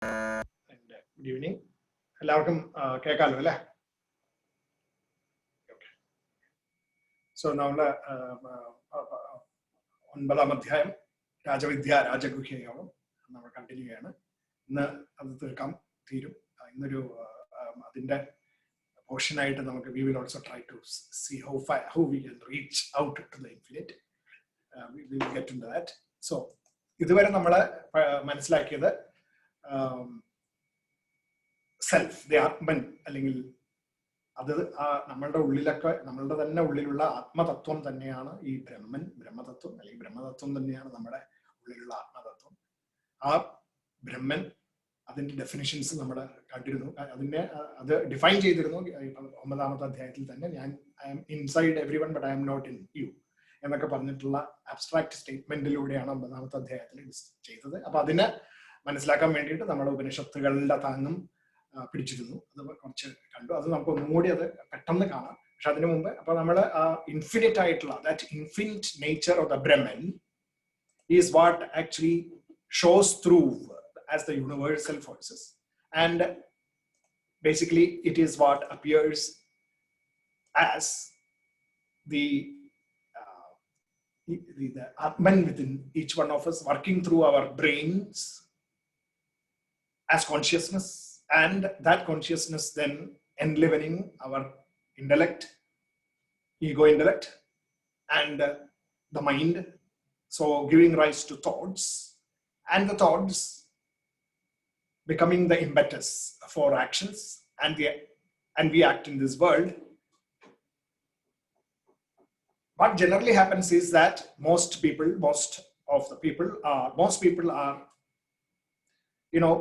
Good evening. എല്ലാവർക്കും കേൾക്കാലോ അല്ലേ? So നമ്മള് 9-ാം അധ്യായം രാജവിദ്യ രാജഗുഹ്യയോഗം നമ്മൾ കണ്ടിന്യൂ ചെയ്യാണ്. ഇന്ന് അത് തീരും. ഇന്നൊരു അതിന്റെ പോർഷനായിട്ട് നമുക്ക് we will also try to see how we can reach out to the infinite. We will get into that. So ഇതുവരെ നമ്മൾ മനസ്സിലാക്കിയത് സെൽഫ്, ദി ആത്മൻ, അല്ലെങ്കിൽ അത് നമ്മളുടെ ഉള്ളിലൊക്കെ നമ്മളുടെ തന്നെ ഉള്ളിലുള്ള ആത്മതത്വം തന്നെയാണ് ഈ ബ്രഹ്മതത്വം, അല്ലെങ്കിൽ ബ്രഹ്മതത്വം തന്നെയാണ് നമ്മുടെ ഉള്ളിലുള്ള ആത്മതത്വം. ആ ബ്രഹ്മൻ, അതിന്റെ ഡെഫിനിഷൻസ് നമ്മൾ കണ്ടിരുന്നു. അത് ഡിഫൈൻ ചെയ്തിരുന്നു 9-ാമത്തെ അധ്യായത്തിൽ തന്നെ. I am inside every one but I M not in you എന്നൊക്കെ പറഞ്ഞിട്ടുള്ള അബ്സ്ട്രാക്ട് സ്റ്റേറ്റ്മെന്റിലൂടെയാണ് 9-ാമത്തെ അധ്യായത്തിൽ ചെയ്തത്. അപ്പൊ അതിനെ മനസ്സിലാക്കാൻ വേണ്ടിയിട്ട് നമ്മൾ ഉപനിഷത്തുകളുടെ താങ്ങും പിടിച്ചിരുന്നു. അത് കുറച്ച് കണ്ടു. അത് നമുക്ക് ഒന്നുകൂടി അത് പെട്ടെന്ന് കാണാം. പക്ഷെ അതിനു മുമ്പ് അപ്പൊ നമ്മൾ ഇൻഫിനിറ്റ് ആയിട്ടുള്ള that infinite nature of the Brahman is what actually shows through as the universal forces, and basically it is what appears as the Atman within each one of us, working through our brains as consciousness, and that consciousness then enlivening our intellect, ego intellect, and the mind, so giving rise to thoughts, and the thoughts becoming the impetus for actions, and we act in this world. What generally happens is that most people are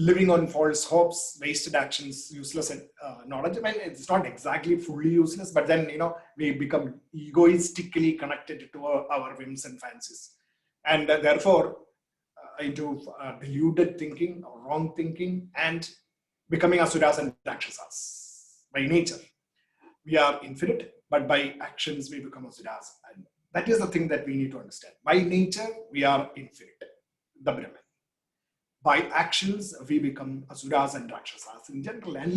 living on false hopes, wasted actions, useless knowledge. I mean, it's not exactly fully useless, but then we become egoistically connected to our whims and fancies, and therefore into deluded thinking or wrong thinking, and becoming asuras and rakshasas. By nature we are infinite, but by actions we become asuras, and that is the thing that we need to understand. By nature we are infinite, the Brahman. By actions we become asuras and rakshasas in general, and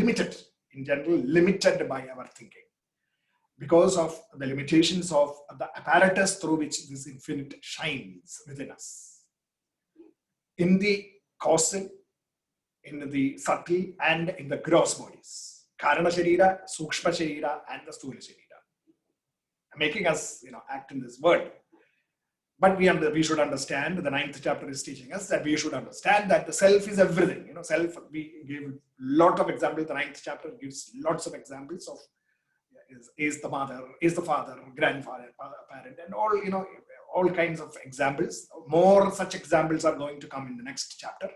limited by our thinking because of the limitations of the apparatus through which this infinite shines within us, in the causal, in the subtle, and in the gross bodies, karana sharira, sukshma sharira, and the sthula sharira, making us act in this world. But we should understand, the 9th chapter is teaching us that we should understand that the self is everything. Self, we gave a lot of examples. The 9th chapter gives lots of examples of is the mother, is the father, grandfather, parent, and all kinds of examples. More such examples are going to come in the next chapter.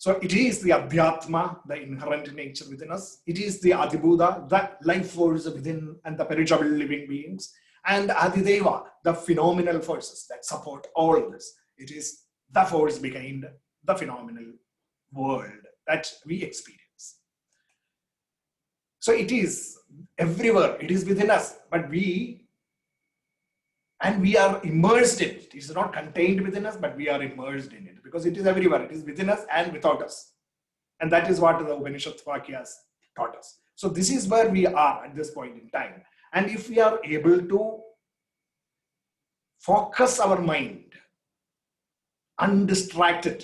So it is the Adhyatma, the inherent nature within us. It is the Adibhuta, the life force within, and the perishable living beings. And Adideva, the phenomenal forces that support all this. It is the force behind the phenomenal world that we experience. So it is everywhere. It is within us, but we are immersed in it. It is not contained within us, but we are immersed in it, because it is everywhere. It is within us and without us. And that is what the Upanishad Vakyas taught us. So this is where we are at this point in time. And if we are able to focus our mind undistracted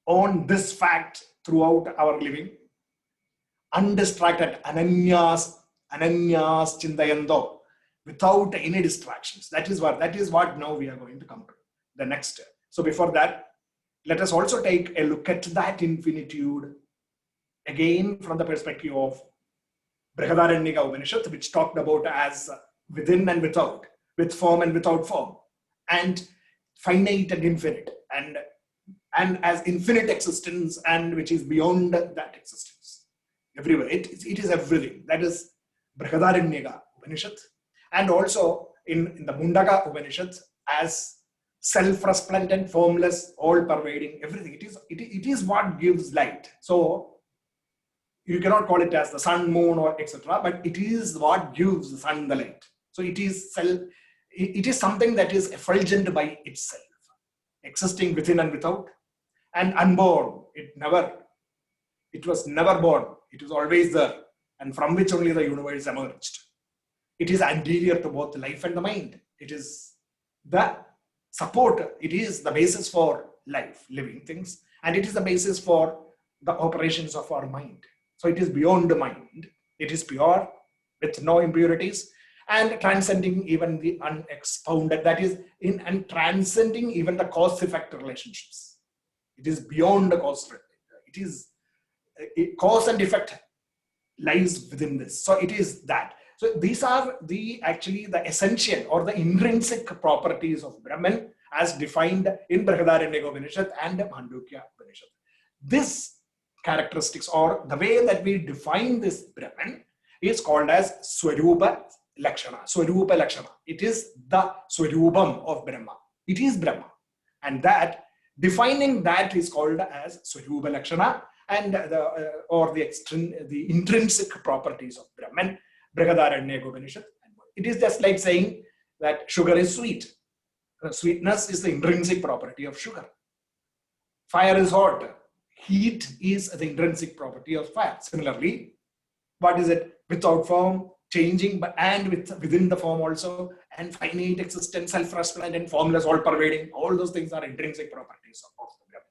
on this fact throughout our living, undistracted, ananyas chindayando, without any distractions. That is what now we are going to come to the next. So before that, let us also take a look at that infinitude again from the perspective of Bhagavad-Gita Upanishad, which talked about as within and without, with form and without form, and finite and infinite, and as infinite existence, and which is beyond that existence. Everywhere. It is everything. That is Bhagavad-Gita Upanishad. And also in the Mundaka Upanishad as self-resplendent, formless, all-pervading, everything. It is what gives light. So you cannot call it as the sun, moon, or etc., but it is what gives the sun the light. So it is something that is effulgent by itself, existing within and without, and unborn. It was never born. It was always there, and from which only the universe emerged. It is anterior to both life and the mind. It is the support. It is the basis for life, living things, and it is the basis for the operations of our mind. So it is beyond the mind. It is pure, with no impurities, and transcending even the unexpounded. That is, and transcending even the cause-effect relationships. It is beyond the cause. It is cause and effect lies within this. So it is that. So these are the essential or the intrinsic properties of Brahman as defined in Brihadaranyaka Upanishad and Mandukya Upanishad. This characteristics, or the way that we define this Brahman, is called as Swarupa Lakshana. Swarupa Lakshana. It is the Swarupam of Brahma. It is Brahma. And that, defining that is called as Swarupa Lakshana, and the intrinsic properties of Brahman, Brihadaranyaka Upanishad. It is just like saying that sugar is sweet. Sweetness is the intrinsic property of sugar. Fire is hot. Heat is the intrinsic property of fire. Similarly, what is it? Without form, changing, but and within the form also, and finite existence, self-resplendent, formless, all-pervading. All those things are intrinsic properties of the Brahman.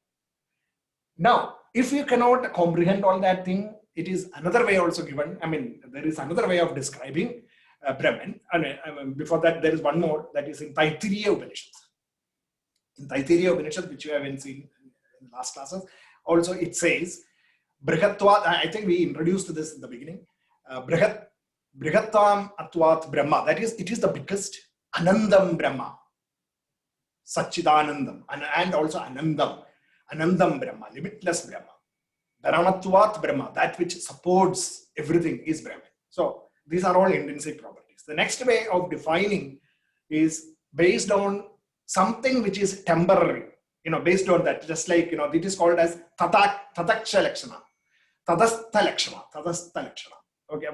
Now, if you cannot comprehend all that thing, it is another way also given. I mean, there is another way of describing Brahman. Before that, there is one more, that is in Taittiriya Upanishad. In Taittiriya Upanishad, which you haven't seen in the last classes, also it says, Brihatvat, I think we introduced this in the beginning, Brihatvam Atvat Brahma, that is, it is the biggest, Anandam Brahma, Satchidanandam, and also Anandam Brahma, limitless Brahma. Dharanatvat Brahma, that which supports everything is Brahman. So these are all intrinsic properties. The next way of defining is based on something which is temporary, based on that, just like, it is called as Tadaksha Lakshana, Tadastha Lakshana. Okay,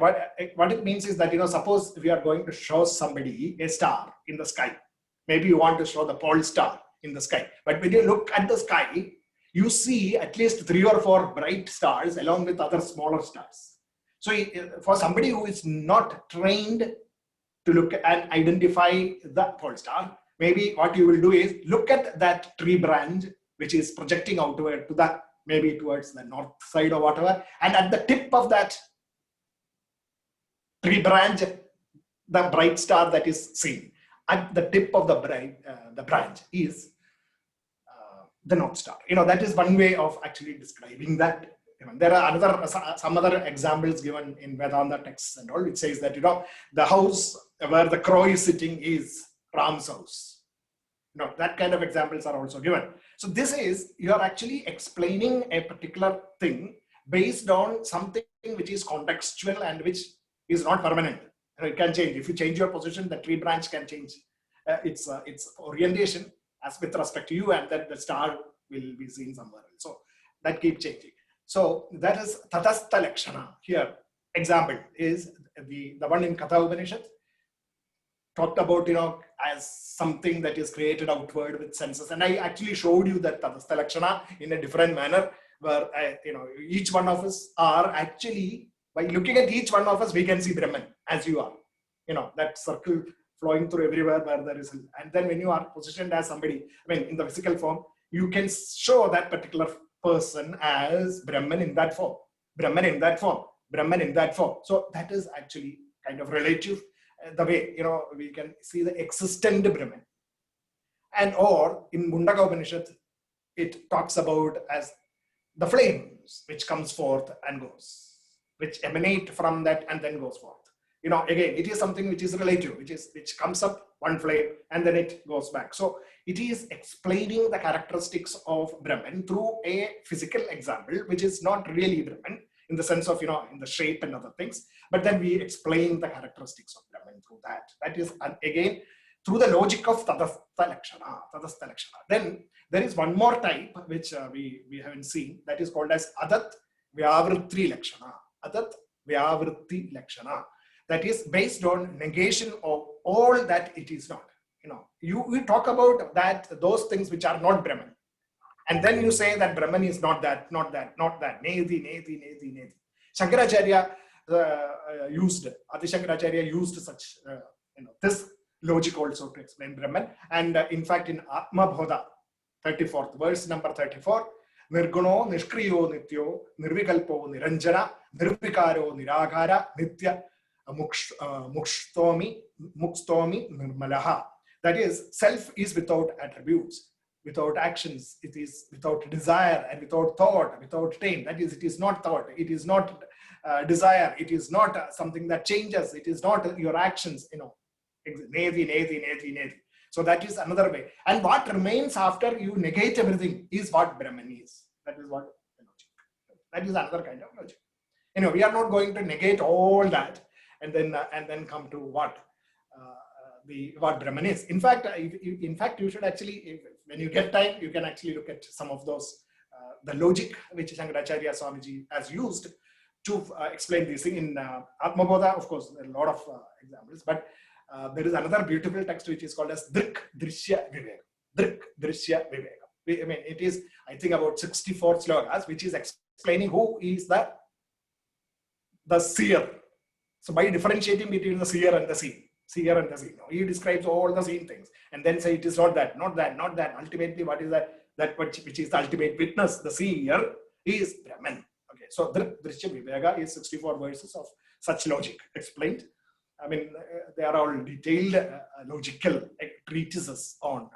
what it means is that, suppose we are going to show somebody a star in the sky. Maybe you want to show the pole star in the sky. But when you look at the sky, you see at least 3 or 4 bright stars along with other smaller stars. So for somebody who is not trained to look and identify the pole star, maybe what you will do is look at that tree branch which is projecting outward to maybe towards the north side or whatever, and at the tip of that tree branch, the bright star that is seen at the tip of the branch is the North Star. That is one way of actually describing that. There are some other examples given in Vedanta texts and all, which says that, the house where the crow is sitting is Ram's house. That kind of examples are also given. So this is, you are actually explaining a particular thing based on something which is contextual and which is not permanent. It can change. If you change your position, the tree branch can change its orientation as with respect to you, and then the star will be seen somewhere else. So that keeps changing. So that is Tatastha Lakshana. Here, example is the one in Katha Upanishad, talked about, as something that is created outward with senses. And I actually showed you that Tatastha Lakshana in a different manner, where, each one of us are actually, by looking at each one of us, we can see Brahman as you are. That circle flowing through everywhere where there is, and then when you are positioned as somebody, in the physical form, you can show that particular person as Brahman in that form, Brahman in that form, Brahman in that form. So that is actually kind of relative, the way, we can see the existent Brahman. And or in Mundaka Upanishad, it talks about as the flames which comes forth and goes, which emanate from that and then goes forth. Again, it is something which is relative, which comes up one flame and then it goes back. So it is explaining the characteristics of Brahman through a physical example, which is not really Brahman in the sense of, in the shape and other things, but then we explain the characteristics of Brahman through that. That is, again, through the logic of Tadastha Lakshana. Then there is one more type, which we haven't seen, that is called as Adat Vyavritti Lakshana. Adat Vyavritti Lakshana. That is based on negation of all that it is not. You talk about that, those things which are not Brahman. And then you say that Brahman is not that, not that, not that. Neti, neti, neti, neti. Shankaracharya used, Adi Shankaracharya used such, this logic also to explain Brahman. And in fact, in Atma Bodha, 34th verse number 34, Nirguno, Nishkriyo, Nityo, Nirvikalpo, Niranjana, Nirvikaro, Niragara, Nitya, Mukstomi, Nirmalaha. That is, self is without attributes, without actions, it is without desire and without thought, without taint. That is, it is not thought, it is not desire, it is not something that changes, it is not your actions, Neti, neti, neti, neti. So that is another way. And what remains after you negate everything is what Brahman is. That is what the logic. That is another kind of logic. We are not going to negate all that and then come to what Brahman is. In fact, you should actually, when you get time, you can actually look at some of those the logic which Shankaracharya Swamiji has used to explain this thing in Atmabodha. Of course, there are a lot of examples, but there is another beautiful text which is called as Drik Drishya Viveka. Drik Drishya Viveka. I mean, it is, I think, about 64 slokas, which is explaining who is the seer. So by differentiating between the seer and the seen, he describes all the seen things and then say it is not that, not that, not that. Ultimately, what is that? That which is the ultimate witness, the seer, is Brahman. Okay, so Drishya Viveka is 64 verses of such logic explained. I mean, they are all detailed logical treatises on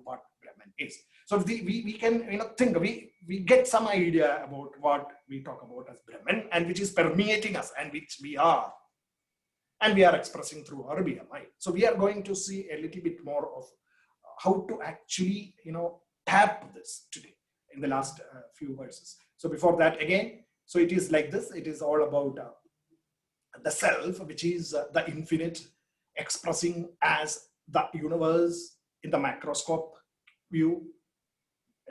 what Brahman is. So we can think, we get some idea about what we talk about as Brahman and which is permeating us and which we are. And we are expressing through our BMI. So we are going to see a little bit more of how to actually, tap this today in the last few verses. So before that, again, so it is like this. It is all about the self, which is the infinite, expressing as the universe in the macroscope view,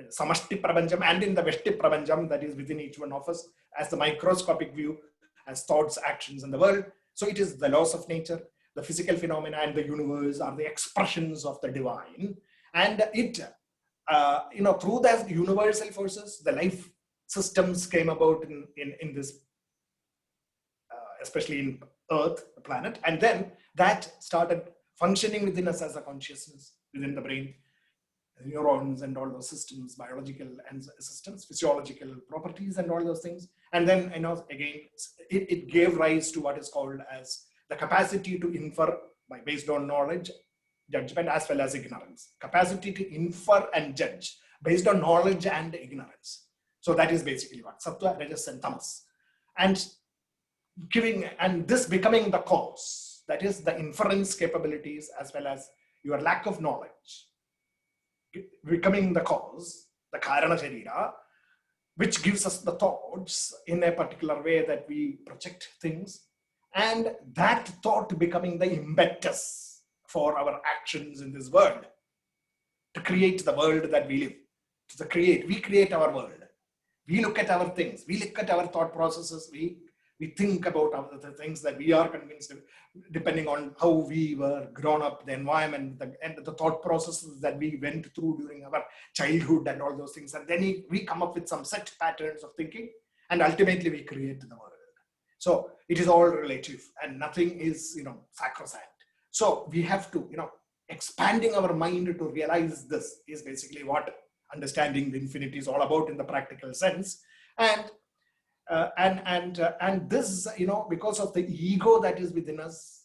Samashti Prabanjam, and in the Veshti Prabanjam, that is within each one of us, as the microscopic view, as thoughts, actions in the world. So it is the laws of nature, the physical phenomena and the universe are the expressions of the divine. And it, through the universal forces, the life systems came about in this, especially in Earth, the planet. And then that started functioning within us as a consciousness, within the brain, neurons and all those systems, biological and systems, physiological properties and all those things. And then, again, it gave rise to what is called as the capacity to infer based on knowledge, judgment, as well as ignorance. Capacity to infer and judge based on knowledge and ignorance. So that is basically what Sattva, Rajas, and Tamas. And this becoming the cause, that is the inference capabilities as well as your lack of knowledge, becoming the cause, the Karana Sharira, which gives us the thoughts in a particular way that we project things, and that thought becoming the impetus for our actions in this world, to create the world that we live. We create our world. We look at our things. We look at our thought processes. We think about the things that we are convinced of, depending on how we were grown up, the environment, and the thought processes that we went through during our childhood and all those things. And then we come up with some set patterns of thinking, and ultimately we create the world. So it is all relative and nothing is, sacrosanct. So we have to, expanding our mind to realize this is basically what understanding the infinity is all about in the practical sense. And this, because of the ego that is within us,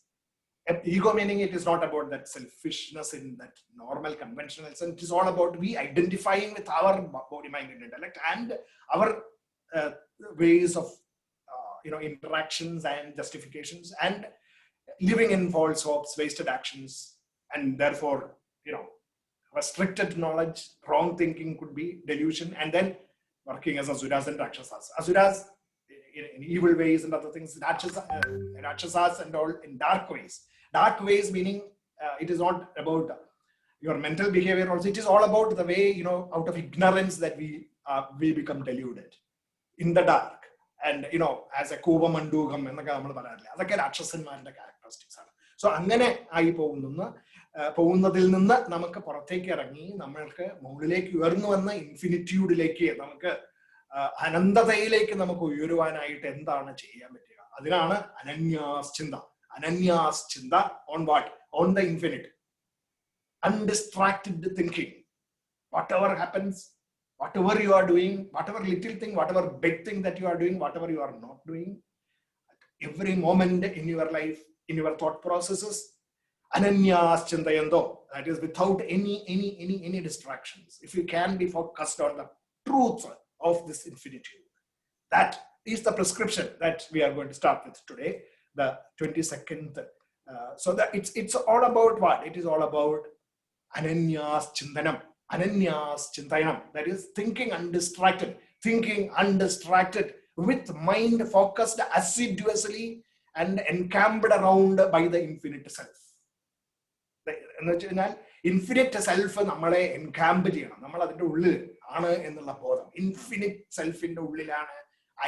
ego meaning it is not about that selfishness in that normal conventional sense. It is all about we identifying with our body, mind, and intellect and our ways of, interactions and justifications, and living in false hopes, wasted actions, and therefore, restricted knowledge, wrong thinking could be delusion, and then working as Asuras and Rakshasas. Asuras in evil ways and other things, Rakshasas and all in dark ways. Dark ways meaning it is not about your mental behavior also, it is all about the way, out of ignorance that we become deluded in the dark. And, as a Kovamandugam, that's Rakshasanmarinte characteristics. So, Angane Aipovunna, പോകുന്നതിൽ നിന്ന് നമുക്ക് പുറത്തേക്ക് ഇറങ്ങി നമ്മൾക്ക് മുകളിലേക്ക് ഉയർന്നു വന്ന ഇൻഫിനിറ്റ്യൂഡിലേക്ക് നമുക്ക് അനന്തതയിലേക്ക് നമുക്ക് ഉയരുവാനായിട്ട് എന്താണ് ചെയ്യാൻ പറ്റുക? അതിനാണ് അനന്യാശ്ചിന്ത. അനന്യാശ്ചിന്ത on what? On the infinite. Undistracted thinking. Whatever happens, whatever you are doing, whatever little thing, whatever big thing that you are doing, whatever you are not doing, every moment in your life, in your thought processes, ananyas chintayando, that is without any distractions. If you can be focused on the truth of this infinitude, that is the prescription that we are going to start with today, the 22nd. So that it's all about what? It is all about Ananyas Chintanam, Ananyas Chintayanam, that is thinking undistracted with mind focused assiduously and encamped around by the infinite self. Infinite self നമ്മളെ എൻകാമ്പ് ചെയ്യണം. നമ്മൾ അതിൻ്റെ ഉള്ളിൽ ആണ് എന്നുള്ള ബോധം. Infinite സെൽഫിന്റെ ഉള്ളിലാണ്.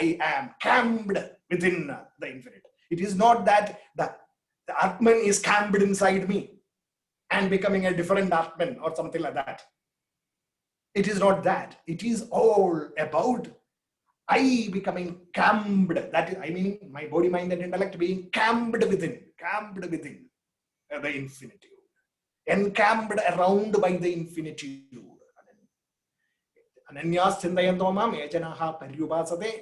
I am camped within the infinite. It is not that the Atman is camped inside me and becoming a different Atman or something like that. It is not that. It is all about I becoming camped. That is, I mean, my body, mind, and intellect being camped within the infinitude, encamped around by the infinitude. Ananyas Chintayantomam Ejanaha Paryupasate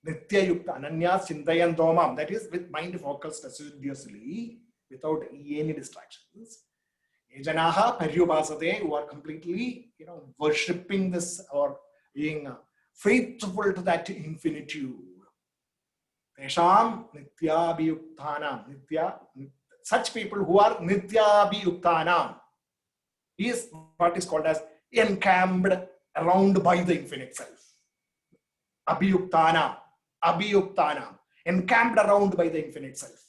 Nityayukta. Ananyas Chintayantomam, that is with mind focused assiduously, without any distractions. Ejanaha Paryupasate, who are completely, worshipping this or being faithful to that infinitude. Tesham Nityabhiyuktanam. Such people who are Nityabhiyuktanam is what is called as encamped around by the infinite self. Abhiyuktanam. Encamped around by the infinite self.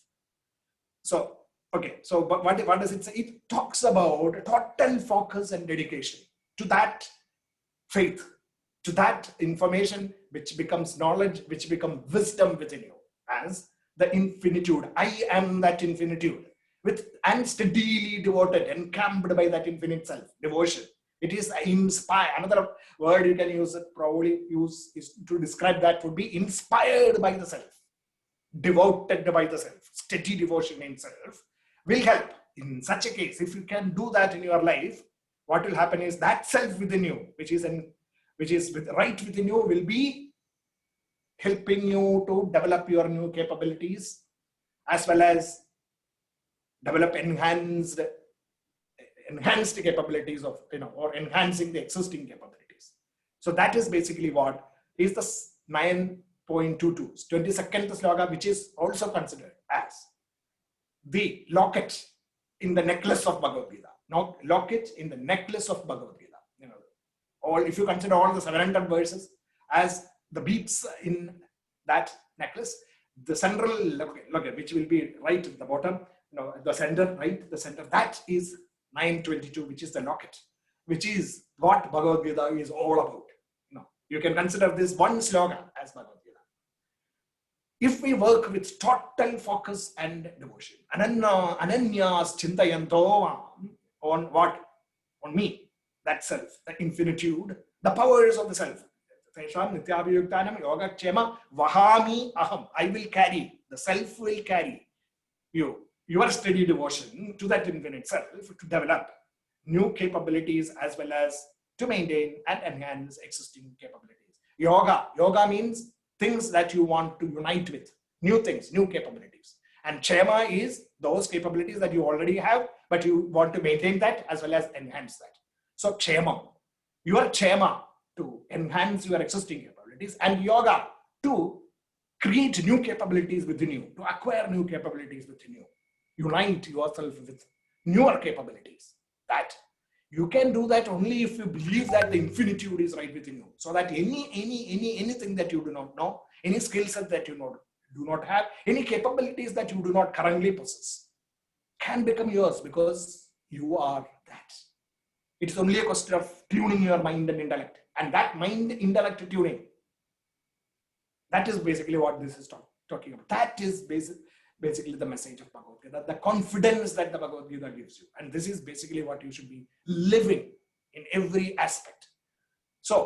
So, okay, so but what does it say? It talks about total focus and dedication to that faith, to that information which becomes knowledge, which becomes wisdom within you, as the infinitude. I am that infinitude, and steadily devoted, encamped by that infinite self, devotion. It is inspired. Another word you can use, is to describe that would be inspired by the self, devoted by the self. Steady devotion in self will help. In such a case, if you can do that in your life, what will happen is that self within you, which is right within you, will be helping you to develop your new capabilities, as well as develop enhanced capabilities of, or enhancing the existing capabilities. So that is basically what is the 9.22, 22nd sloka, which is also considered as the locket in the necklace of Bhagavad-Gita. Locket in the necklace of Bhagavad-Gita. If you consider all the 700 verses as the beads in that necklace, the central locket, which will be right at the bottom, the center, that is 9.22, which is the locket, which is what Bhagavad-Gita is all about. You can consider this one slogan as Bhagavad-Gita. If we work with total focus and devotion, Ananyas Chintayanto, on what? On me, that self, the infinitude, the powers of the self. Tesham Nityabhiyuktanam Yogakshema Vahami Aham. I will carry, the self will carry you, your steady devotion to that infinite self, to develop new capabilities as well as to maintain and enhance existing capabilities. Yoga means things that you want to unite with, new things, new capabilities. And Kshema is those capabilities that you already have, but you want to maintain that as well as enhance that. So Kshema, your Kshema to enhance your existing capabilities, and Yoga to create new capabilities within you, to acquire new capabilities within you. Unite yourself with newer capabilities. That you can do that only if you believe that the infinitude is right within you. So that anything that you do not know, any skill set that you do not have, any capabilities that you do not currently possess, can become yours because you are that. It's only a question of tuning your mind and intellect. And that mind-intellect tuning, that is basically what this is talking about. That is basic. basically the message of Bhagavad-Gita, the confidence that the Bhagavad-Gita gives you. And this is basically what you should be living in every aspect. So,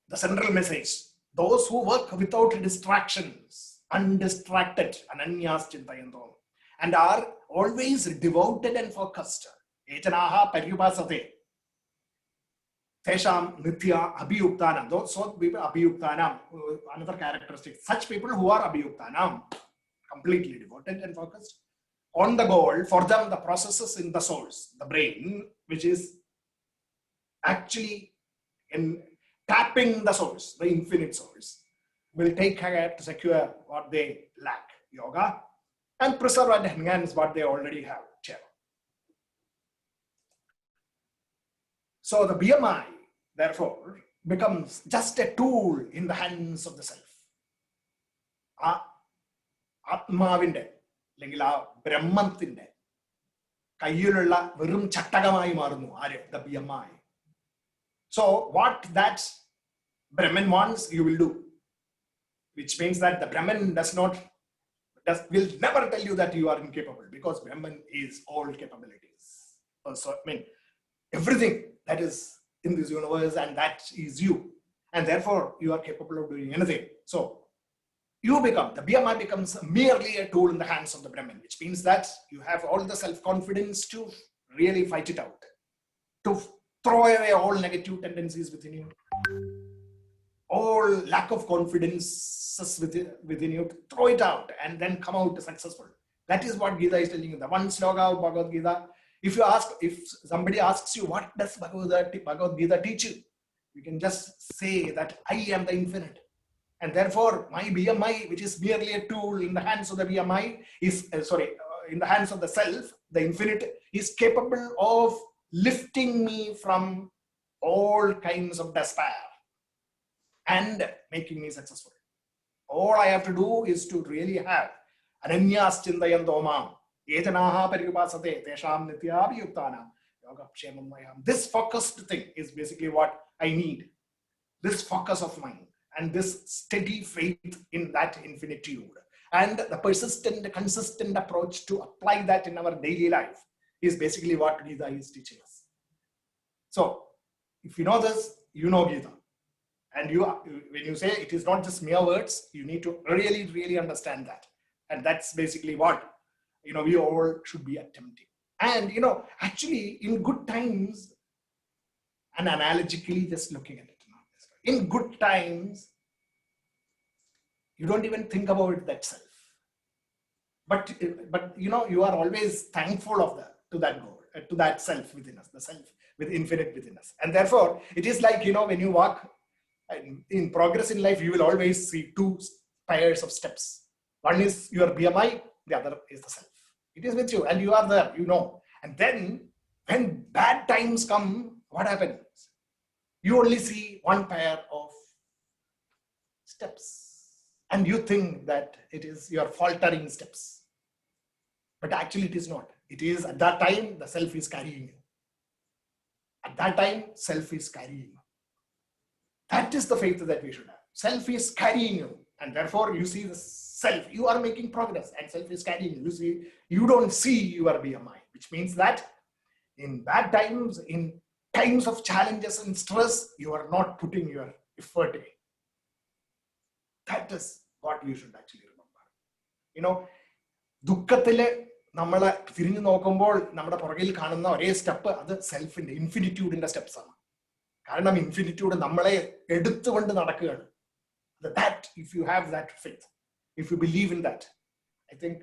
the central message, those who work without distractions, undistracted, ananyas chintayanto, and are always devoted and focused, etanaha paryupasate, tesham nitya abhiyuktanam, those people abhiyuktanam, another characteristic, such people who are abhiyuktanam, completely devoted and focused on the goal. For them, the processes in the souls, the brain, which is actually in tapping the souls, the infinite souls, will take care to secure what they lack, yoga, and preserve and enhance what they already have, cheva. So the BMI, therefore, becomes just a tool in the hands of the self. ആത്മാവിന്റെ അല്ലെങ്കിൽ ആ ബ്രഹ്മത്തിന്റെ കയ്യിലുള്ള വെറും ചട്ടകമായി മാറുന്നു ആര്? The BMI. So what that Brahman wants, you will do, which means that the Brahman will never tell you that you are incapable, because Brahman is all capabilities. So I mean, everything that is in this universe, and that is you, and therefore you are capable of doing anything. So the BMI becomes merely a tool in the hands of the Brahman, which means that you have all the self-confidence to really fight it out, to throw away all negative tendencies within you, all lack of confidence within you, to throw it out and then come out successful. That is what Gita is telling you. The one sloka of Bhagavad Gita, if somebody asks you, what does Bhagavad Gita teach you? You can just say that I am the infinite. And therefore, my BMI, which is merely a tool in the hands of the BMI, in the hands of the self, the infinite, is capable of lifting me from all kinds of despair and making me successful. All I have to do is to really have ananyas chintayanto mam, etanaha paryupasate, tesham nityabhiyuktanam, yogakshemam mayam. This focused thing is basically what I need. This focus of mind, and this steady faith in that infinitude, and the persistent, consistent approach to apply that in our daily life is basically what Gita is teaching us. So, if you know this, you know Gita. And when you say it is not just mere words, you need to really, really understand that. And that's basically what, we all should be attempting. And, actually in good times, and analogically just looking at it, in good times, you don't even think about that self. But you are always thankful to that goal, to that self within us, the self with infinite within us. And therefore, it is like, when you walk in progress in life, you will always see two pairs of steps. One is your BMI, the other is the self. It is with you, and you are there, And then, when bad times come, what happens? You only see one pair of steps, and you think that it is your faltering steps. But actually it is not. It is at that time the self is carrying you. At that time, self is carrying you. That is the faith that we should have. Self is carrying you, and therefore you see the self. You are making progress, and self is carrying you. You don't see your BMI, which means that in bad times, in times of challenges and stress, you are not putting your effort in. That is what you should actually remember. ദുഃഖത്തില് നമ്മളെ തിരിഞ്ഞു നോക്കുമ്പോൾ നമ്മുടെ പുറകിൽ കാണുന്ന ഒരേ step അത് സെൽഫിന്റെ ഇൻഫിനിറ്റ്യൂഡിന്റെ steps ആണ്. കാരണം ഇൻഫിനിറ്റ്യൂഡ് നമ്മളെ എടുത്തുകൊണ്ട് നടക്കുകയാണ്. That, if you have that faith, if you believe in that, I think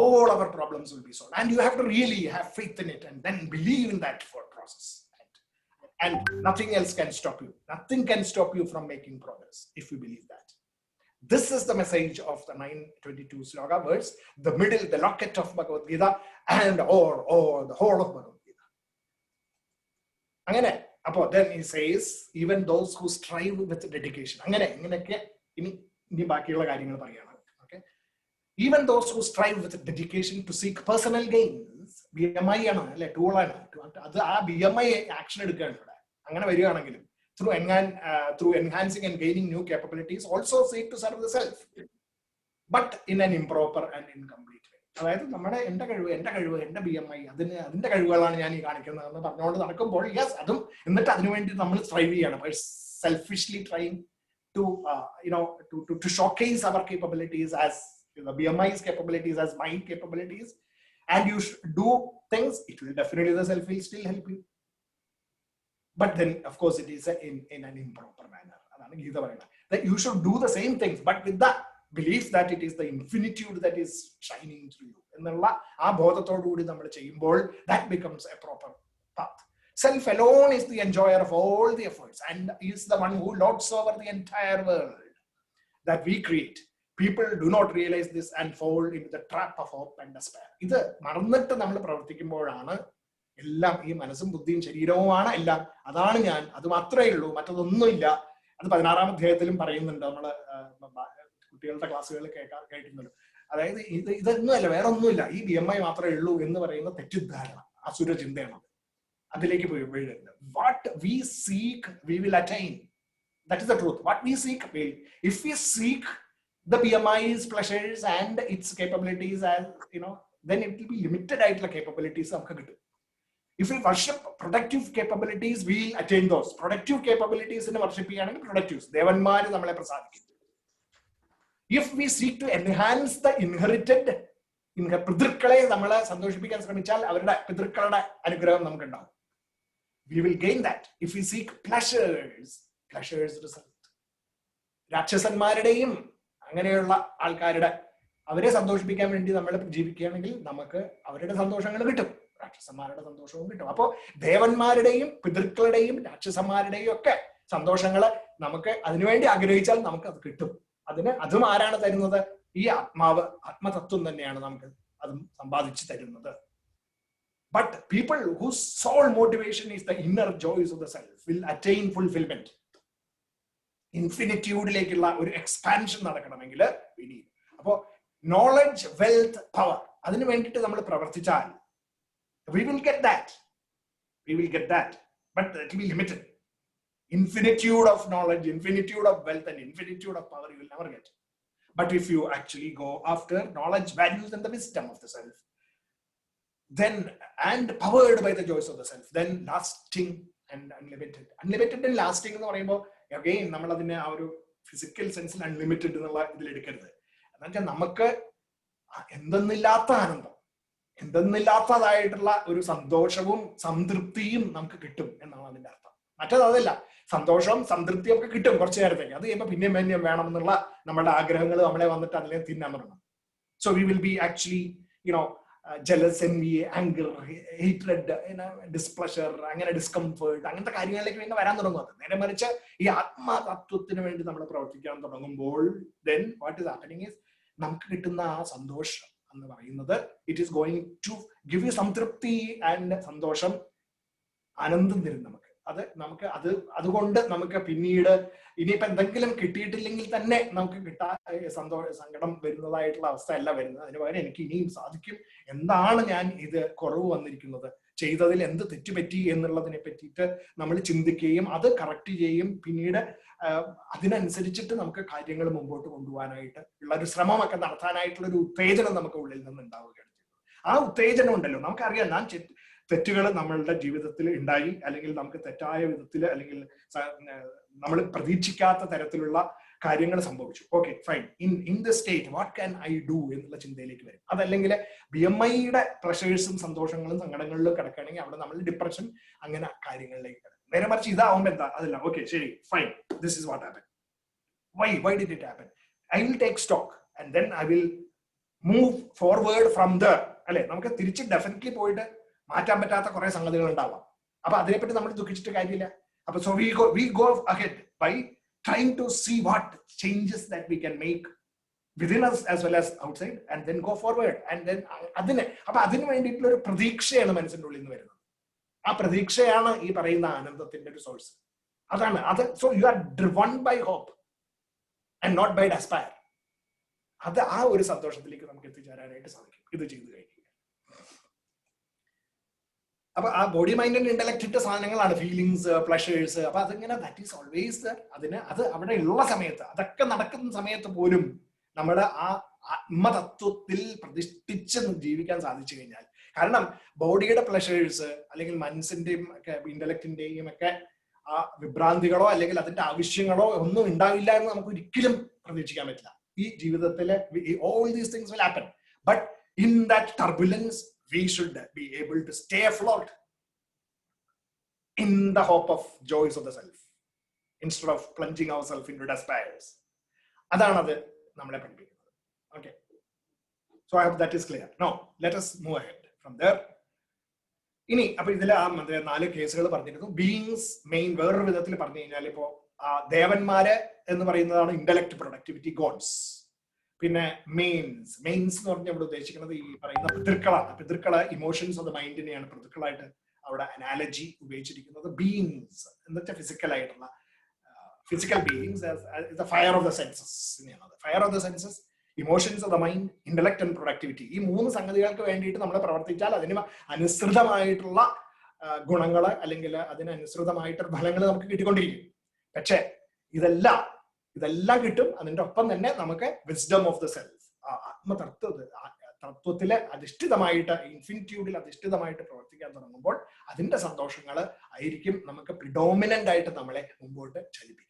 all our problems will be solved. And you have to really have faith in it and then believe in that for process. And nothing else can stop you. Nothing can stop you from making progress if you believe that. This is the message of the 922 sloka verse, the middle, the locket of Bhagavad-Gita, and or the whole of Bhagavad-Gita. Angane, then he says, even those who strive with dedication. Okay? Even those who strive with dedication to seek personal gains, BMI tool, BMI action through enhancing and gaining new capabilities, also seek to serve the self. but in an improper and incomplete way. അതായത് നമ്മുടെ എൻ്റെ കഴിവ് എൻ്റെ BMI അതിന്റെ കഴിവുകളാണ് ഞാൻ ഈ കാണിക്കുന്നതെന്ന് പറഞ്ഞുകൊണ്ട് നടക്കുമ്പോൾ യെസ് അതും എന്നിട്ട് അതിനുവേണ്ടി നമ്മൾ സ്ട്രൈവ് ചെയ്യണം, selfishly trying to showcase our capabilities as the BMI's capabilities as my capabilities, and you should do things. It will definitely, the self will still help you, but then of course it is in an improper manner. Adana Gita parayna that you should do the same things but with the belief that it is the infinitude that is shining through you ennulla aa bodhathodu koodi nammal cheyyumbol that becomes a proper path. Self alone is the enjoyer of all the efforts and is the one who lords over the entire world that we create. People do not realize this and fall into the trap of hope and despair. ഇത് മറന്നിട്ട് നമ്മൾ പ്രവർത്തിക്കുമ്പോഴാണ് എല്ലാം ഈ മനസ്സും ബുദ്ധിയും ശരീരവുമാണ് എല്ലാം, അതാണ് ഞാൻ, അത് മാത്രമേ ഉള്ളൂ, മറ്റതൊന്നുമില്ല. അത് 16-ാം അധ്യായത്തിലും പറയുന്നുണ്ട്, നമ്മള് കുട്ടികളുടെ ക്ലാസ്സുകളിൽ കേട്ടിട്ടുണ്ടല്ലോ. അതായത് ഇതൊന്നുമല്ല, വേറെ ഒന്നുമില്ല, ഈ BMI മാത്രമേ ഉള്ളൂ എന്ന് പറയുന്ന തെറ്റിദ്ധാരണ, അസുര ചിന്തയാണ്. അതിലേക്ക് പോയി വീഴുന്നത്. What we seek we will attain. That is the truth. What we seek will. If we seek the BMI's pleasures and its capabilities, as then it will be limited ആയിട്ടുള്ള capabilities നമുക്ക് കിട്ടും. If we worship productive capabilities, we will attain those. Productive capabilities in worship ചെയ്യുകയാണെങ്കിൽ productives, ദേവന്മാര് നമ്മളെ പ്രസാദിക്കും. If we seek to enhance the inherited, പിതൃക്കളെ നമ്മളെ സന്തോഷിപ്പിക്കാൻ ശ്രമിച്ചാൽ അവരുടെ പിതൃക്കളുടെ അനുഗ്രഹം നമുക്ക് ഉണ്ടാവും. We will gain that. If we seek pleasures result. രാക്ഷസന്മാരുടെയും അങ്ങനെയുള്ള ആൾക്കാരുടെ അവരെ സന്തോഷിപ്പിക്കാൻ വേണ്ടി നമ്മൾ ജീവിക്കുകയാണെങ്കിൽ നമുക്ക് അവരുടെ സന്തോഷങ്ങൾ കിട്ടും, രാക്ഷസന്മാരുടെ സന്തോഷവും കിട്ടും. അപ്പോൾ ദേവന്മാരുടെയും പിതൃക്കളുടെയും രാക്ഷസന്മാരുടെയും ഒക്കെ സന്തോഷങ്ങൾ നമുക്ക് അതിനുവേണ്ടി ആഗ്രഹിച്ചാൽ നമുക്ക് അത് കിട്ടും. അതും ആരാണ് തരുന്നത്? ഈ ആത്മാവ്, ആത്മതത്വം തന്നെയാണ് നമുക്ക് അതും സമ്പാദിച്ചു തരുന്നത്. But people whose sole motivation is the inner joys of the self will attain fulfillment. ഇൻഫിനിറ്റ്യൂഡിലേക്കുള്ള ഒരു എക്സ്പാൻഷൻ നടക്കണമെങ്കിൽ അപ്പോ നോളജ്, വെൽത്ത്, പവർ, അതിനു വേണ്ടിയിട്ട് നമ്മൾ പ്രവർത്തിച്ചാൽ we will get that, but it will be limited. Infinitude of knowledge, infinitude of wealth and infinitude of power you will never get. But if you actually go after knowledge, values and the wisdom of the self, then and powered by the joys of the self, then lasting and unlimited and lasting എന്ന് പറയുമ്പോൾ again നമ്മൾ അതിനെ ആ ഒരു physical സെൻസിൽ unlimited എന്നുള്ള ഇതിൽ എടുക്കരുത്. എന്നുവെച്ചാൽ നമുക്ക് എന്തെന്നില്ലാത്ത ആനന്ദം, എന്തെന്നില്ലാത്തതായിട്ടുള്ള ഒരു സന്തോഷവും സംതൃപ്തിയും നമുക്ക് കിട്ടും എന്നാണ് അതിന്റെ അർത്ഥം. മറ്റേത് അതല്ല, സന്തോഷവും സംതൃപ്തിയും ഒക്കെ കിട്ടും കുറച്ചു നേരത്തേക്ക്, അത് കഴിയുമ്പോൾ പിന്നെയും വേണം എന്നുള്ള നമ്മുടെ ആഗ്രഹങ്ങൾ നമ്മളെ വന്നിട്ട് അതിനെ തിന്നാൻ തുടങ്ങും. So we will be actually jealous, envy, anger, hatred, displeasure, അങ്ങനെ ഡിസ്കംഫേർട്ട്, അങ്ങനത്തെ കാര്യങ്ങളിലേക്ക് വരാൻ തുടങ്ങും. നേരെ മറിച്ച് ഈ ആത്മതത്വത്തിന് വേണ്ടി നമ്മൾ പ്രവർത്തിക്കാൻ തുടങ്ങുമ്പോൾ then what is happening is നമുക്ക് കിട്ടുന്ന ആ സന്തോഷം എന്ന് പറയുന്നത് it is going to give you സംതൃപ്തി ആൻഡ് സന്തോഷം, ആനന്ദം തരും നമുക്ക്. അതുകൊണ്ട് നമുക്ക് പിന്നീട് ഇനിയിപ്പോ എന്തെങ്കിലും കിട്ടിയിട്ടില്ലെങ്കിൽ തന്നെ നമുക്ക് സങ്കടം വരുന്നതായിട്ടുള്ള അവസ്ഥ അല്ല വരുന്നത്. അതിന് പകരം എനിക്ക് ഇനിയും സാധിക്കും, എന്താണ് ഞാൻ ഇത് കുറവ് വന്നിരിക്കുന്നത്, ചെയ്തതിൽ എന്ത് തെറ്റുപറ്റി എന്നുള്ളതിനെ പറ്റിയിട്ട് നമ്മൾ ചിന്തിക്കുകയും അത് കറക്റ്റ് ചെയ്യുകയും പിന്നീട് അതിനനുസരിച്ചിട്ട് നമുക്ക് കാര്യങ്ങൾ മുമ്പോട്ട് കൊണ്ടുപോകാനായിട്ട് ഉള്ള ഒരു ശ്രമമൊക്കെ നടത്താനായിട്ടുള്ള ഒരു ഉത്തേജനം നമുക്ക് ഉള്ളിൽ നിന്ന് ഉണ്ടാവുകയാണ് ചെയ്യുന്നത്. ആ ഉത്തേജനം ഉണ്ടല്ലോ, നമുക്കറിയാം തെറ്റുകൾ നമ്മളുടെ ജീവിതത്തിൽ ഉണ്ടായി, അല്ലെങ്കിൽ നമുക്ക് തെറ്റായ വിധത്തിൽ അല്ലെങ്കിൽ നമ്മൾ പ്രതീക്ഷിക്കാത്ത തരത്തിലുള്ള കാര്യങ്ങൾ സംഭവിച്ചു. Okay fine, in the state what can I do എന്നുള്ള ചിന്തയിലേക്ക് വരും. അതല്ലെങ്കിൽ BMIയുടെ പ്രഷേഴ്സും സന്തോഷങ്ങളും സങ്കടങ്ങളിലും കിടക്കുകയാണെങ്കിൽ അവിടെ നമ്മൾ ഡിപ്രഷൻ അങ്ങനെ കാര്യങ്ങളിലേക്ക് കിടക്കും. നേരെ മറിച്ച് ഇതാവുമ്പോ എന്താ, അതല്ല, ഓക്കെ ശരി fine, this is what happen, why did it happen, I will take stock and then I will move forward from there. അല്ലെ, നമുക്ക് തിരിച്ച് ഡെഫിനറ്റ്ലി പോയിട്ട് മാറ്റാൻ പറ്റാത്ത കുറെ സംഗതികൾ ഉണ്ടാവാം. അപ്പൊ അതിനെപ്പറ്റി നമ്മൾ ദുഃഖിച്ചിട്ട് കാര്യമില്ല. അപ്പൊ so we go ahead by trying to see what changes that we can make within us as well as outside and then go forward and then അതിന് വേണ്ടിയിട്ടുള്ള ഒരു പ്രതീക്ഷയാണ് മനസ്സിന്റെ ഉള്ളിൽ നിന്ന് വരുന്നത്. ആ പ്രതീക്ഷയാണ് ഈ പറയുന്ന ആനന്ദത്തിന്റെ ഒരു സോഴ്സ്. അതാണ് അത്. So you are driven by hope and not by despair. ആ ഒരു സന്തോഷത്തിലേക്ക് നമുക്ക് എത്തിച്ചേരാനായിട്ട് സാധിക്കും ഇത് ചെയ്തു കഴിഞ്ഞാൽ. അപ്പൊ ആ ബോഡി മൈൻഡ് ആൻഡ് ഇന്റലക്റ്റിന്റെ സാധനങ്ങളാണ് ഫീലിങ്സ്, പ്ലഷേഴ്സ്. അപ്പൊ അതിങ്ങനെ ദാറ്റ് ഈസ് ഓൾവേസ് അത് അവിടെ ഉള്ള സമയത്ത്, അതൊക്കെ നടക്കുന്ന സമയത്ത് പോലും നമ്മുടെ ആത്മതത്വത്തിൽ പ്രതിഷ്ഠിച്ച് ജീവിക്കാൻ സാധിച്ചു കഴിഞ്ഞാൽ, കാരണം ബോഡിയുടെ പ്ലഷേഴ്സ് അല്ലെങ്കിൽ മനസ്സിന്റെയും ഒക്കെ ഇന്റലക്റ്റിന്റെയും ഒക്കെ ആ വിഭ്രാന്തികളോ അല്ലെങ്കിൽ അതിന്റെ ആവശ്യങ്ങളോ ഒന്നും ഉണ്ടാവില്ല എന്ന് നമുക്ക് ഒരിക്കലും പ്രതീക്ഷിക്കാൻ പറ്റില്ല. ഈ ജീവിതത്തിലെ all these things will happen, but in that turbulence we should be able to stay afloat in the hope of joys of the self instead of plunging ourselves into despairs. അതാണത് നമ്മളെ പഠിപ്പിക്കുന്നത്. Okay, so I hope that is clear. Now let us move ahead from there. ഇനി അപ്പൊ ഇതിൽ ആ 4 കേസുകൾ പറഞ്ഞിരുന്നു. Beings main വേറൊരു വിധത്തിൽ പറഞ്ഞു കഴിഞ്ഞാൽ ഇപ്പോ ദേവന്മാര് എന്ന് പറയുന്നതാണ് ഇന്റലക്ട്, പ്രൊഡക്ടിവിറ്റി, ഗോഡ്സ്. പിന്നെ മെയിൻസ് എന്ന് പറഞ്ഞാൽ ഇവിടെ ഉദ്ദേശിക്കുന്നത് ഈ പറയുന്ന പിതൃക്കളാണ്. പിതൃക്കള് ഇമോഷൻസ് ഓഫ് ദ മൈൻഡിനെയാണ് പിതൃക്കളായിട്ട് അവിടെ അനാലജി ഉപയോഗിച്ചിരിക്കുന്നത്. ബീയിങ്സ് എന്ന് വെച്ചാൽ physical beings, fire of the census. Fire of the census, emotions of the mind, intellect and productivity. ഈ 3 സംഗതികൾക്ക് വേണ്ടിയിട്ട് നമ്മൾ പ്രവർത്തിച്ചാൽ അതിന് അനുസൃതമായിട്ടുള്ള ഗുണങ്ങള് അല്ലെങ്കിൽ അതിനനുസൃതമായിട്ടുള്ള ഫലങ്ങൾ നമുക്ക് കിട്ടിക്കൊണ്ടിരിക്കും. പക്ഷെ ഇതെല്ലാം കിട്ടും. അതിന്റെ ഒപ്പം തന്നെ നമുക്ക് വിസ്ഡം ഓഫ് ദ സെൽഫ്, തത്വത്തിലെ അധിഷ്ഠിതമായിട്ട്, ഇൻഫിനിറ്റ്യൂഡിൽ അധിഷ്ഠിതമായിട്ട് പ്രവർത്തിക്കാൻ തുടങ്ങുമ്പോൾ അതിന്റെ സന്തോഷങ്ങൾ ആയിരിക്കും നമുക്ക് പ്രിഡോമിനന്റ് ആയിട്ട് നമ്മളെ മുമ്പോട്ട് ചലിപ്പിക്കുന്നത്.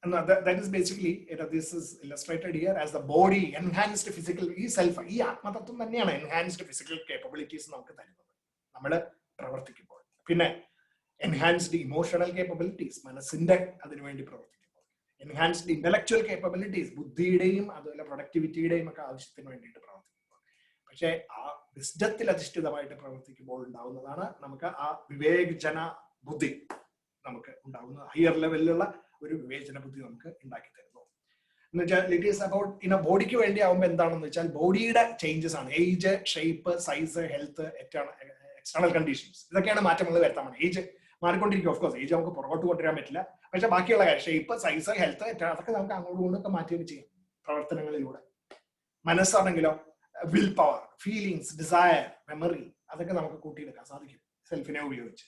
And that is basically, this is illustrated here as the body enhanced physical, ഈ ആത്മതത്വം തന്നെയാണ് enhanced physical capabilities നമുക്ക് തരുന്നത് നമ്മൾ പ്രവർത്തിക്കുമ്പോൾ. പിന്നെ enhanced emotional capabilities, മനസ്സിന്റെ അതിനുവേണ്ടി പ്രവർത്തിക്കുമ്പോൾ. enhanced intellectual capabilities, ബുദ്ധിയുടെയും അതുപോലെ പ്രൊഡക്ടിവിറ്റിയുടെയും ഒക്കെ ആവശ്യത്തിന് വേണ്ടിയിട്ട് പ്രവർത്തിക്കുമ്പോൾ. പക്ഷെ ആ വിസ്ഡത്തിൽ അധിഷ്ഠിതമായിട്ട് പ്രവർത്തിക്കുമ്പോൾ ഉണ്ടാവുന്നതാണ് നമുക്ക് ആ വിവേചന ബുദ്ധി നമുക്ക് ഉണ്ടാവുന്നത്. ഹയർ ലെവലിലുള്ള ഒരു വിവേചന ബുദ്ധി നമുക്ക് ഉണ്ടാക്കി തരുന്നു. എന്ന് വെച്ചാൽ ഇറ്റ് ഈസ് അബൌട്ട് ബോഡിക്ക് വേണ്ടി ആവുമ്പോൾ എന്താണെന്ന് വെച്ചാൽ ബോഡിയുടെ ചേഞ്ചസ് ആണ്. Age, shape, size, health, external conditions, ഇതൊക്കെയാണ് മാറ്റങ്ങൾ വരുത്താൻ. ഏജ് മാറിക്കൊണ്ടിരിക്കും. ഓഫ് കോഴ്സ് ഏജ് നമുക്ക് പുറകോട്ട് കൊണ്ടുവരാൻ പറ്റില്ല. പക്ഷെ ബാക്കിയുള്ള കാര്യം ഷേപ്പ്, സൈസ്, ഹെൽത്ത്, അതൊക്കെ നമുക്ക് അങ്ങോട്ടും ഇങ്ങോട്ടൊക്കെ മാറ്റുകയൊക്കെ ചെയ്യാം പ്രവർത്തനങ്ങളിലൂടെ. മനസ്സാണെങ്കിലോ will power, feelings, desire, memory, അതൊക്കെ നമുക്ക് കൂട്ടിയെടുക്കാൻ സാധിക്കും സെൽഫിനെ ഉപയോഗിച്ച്.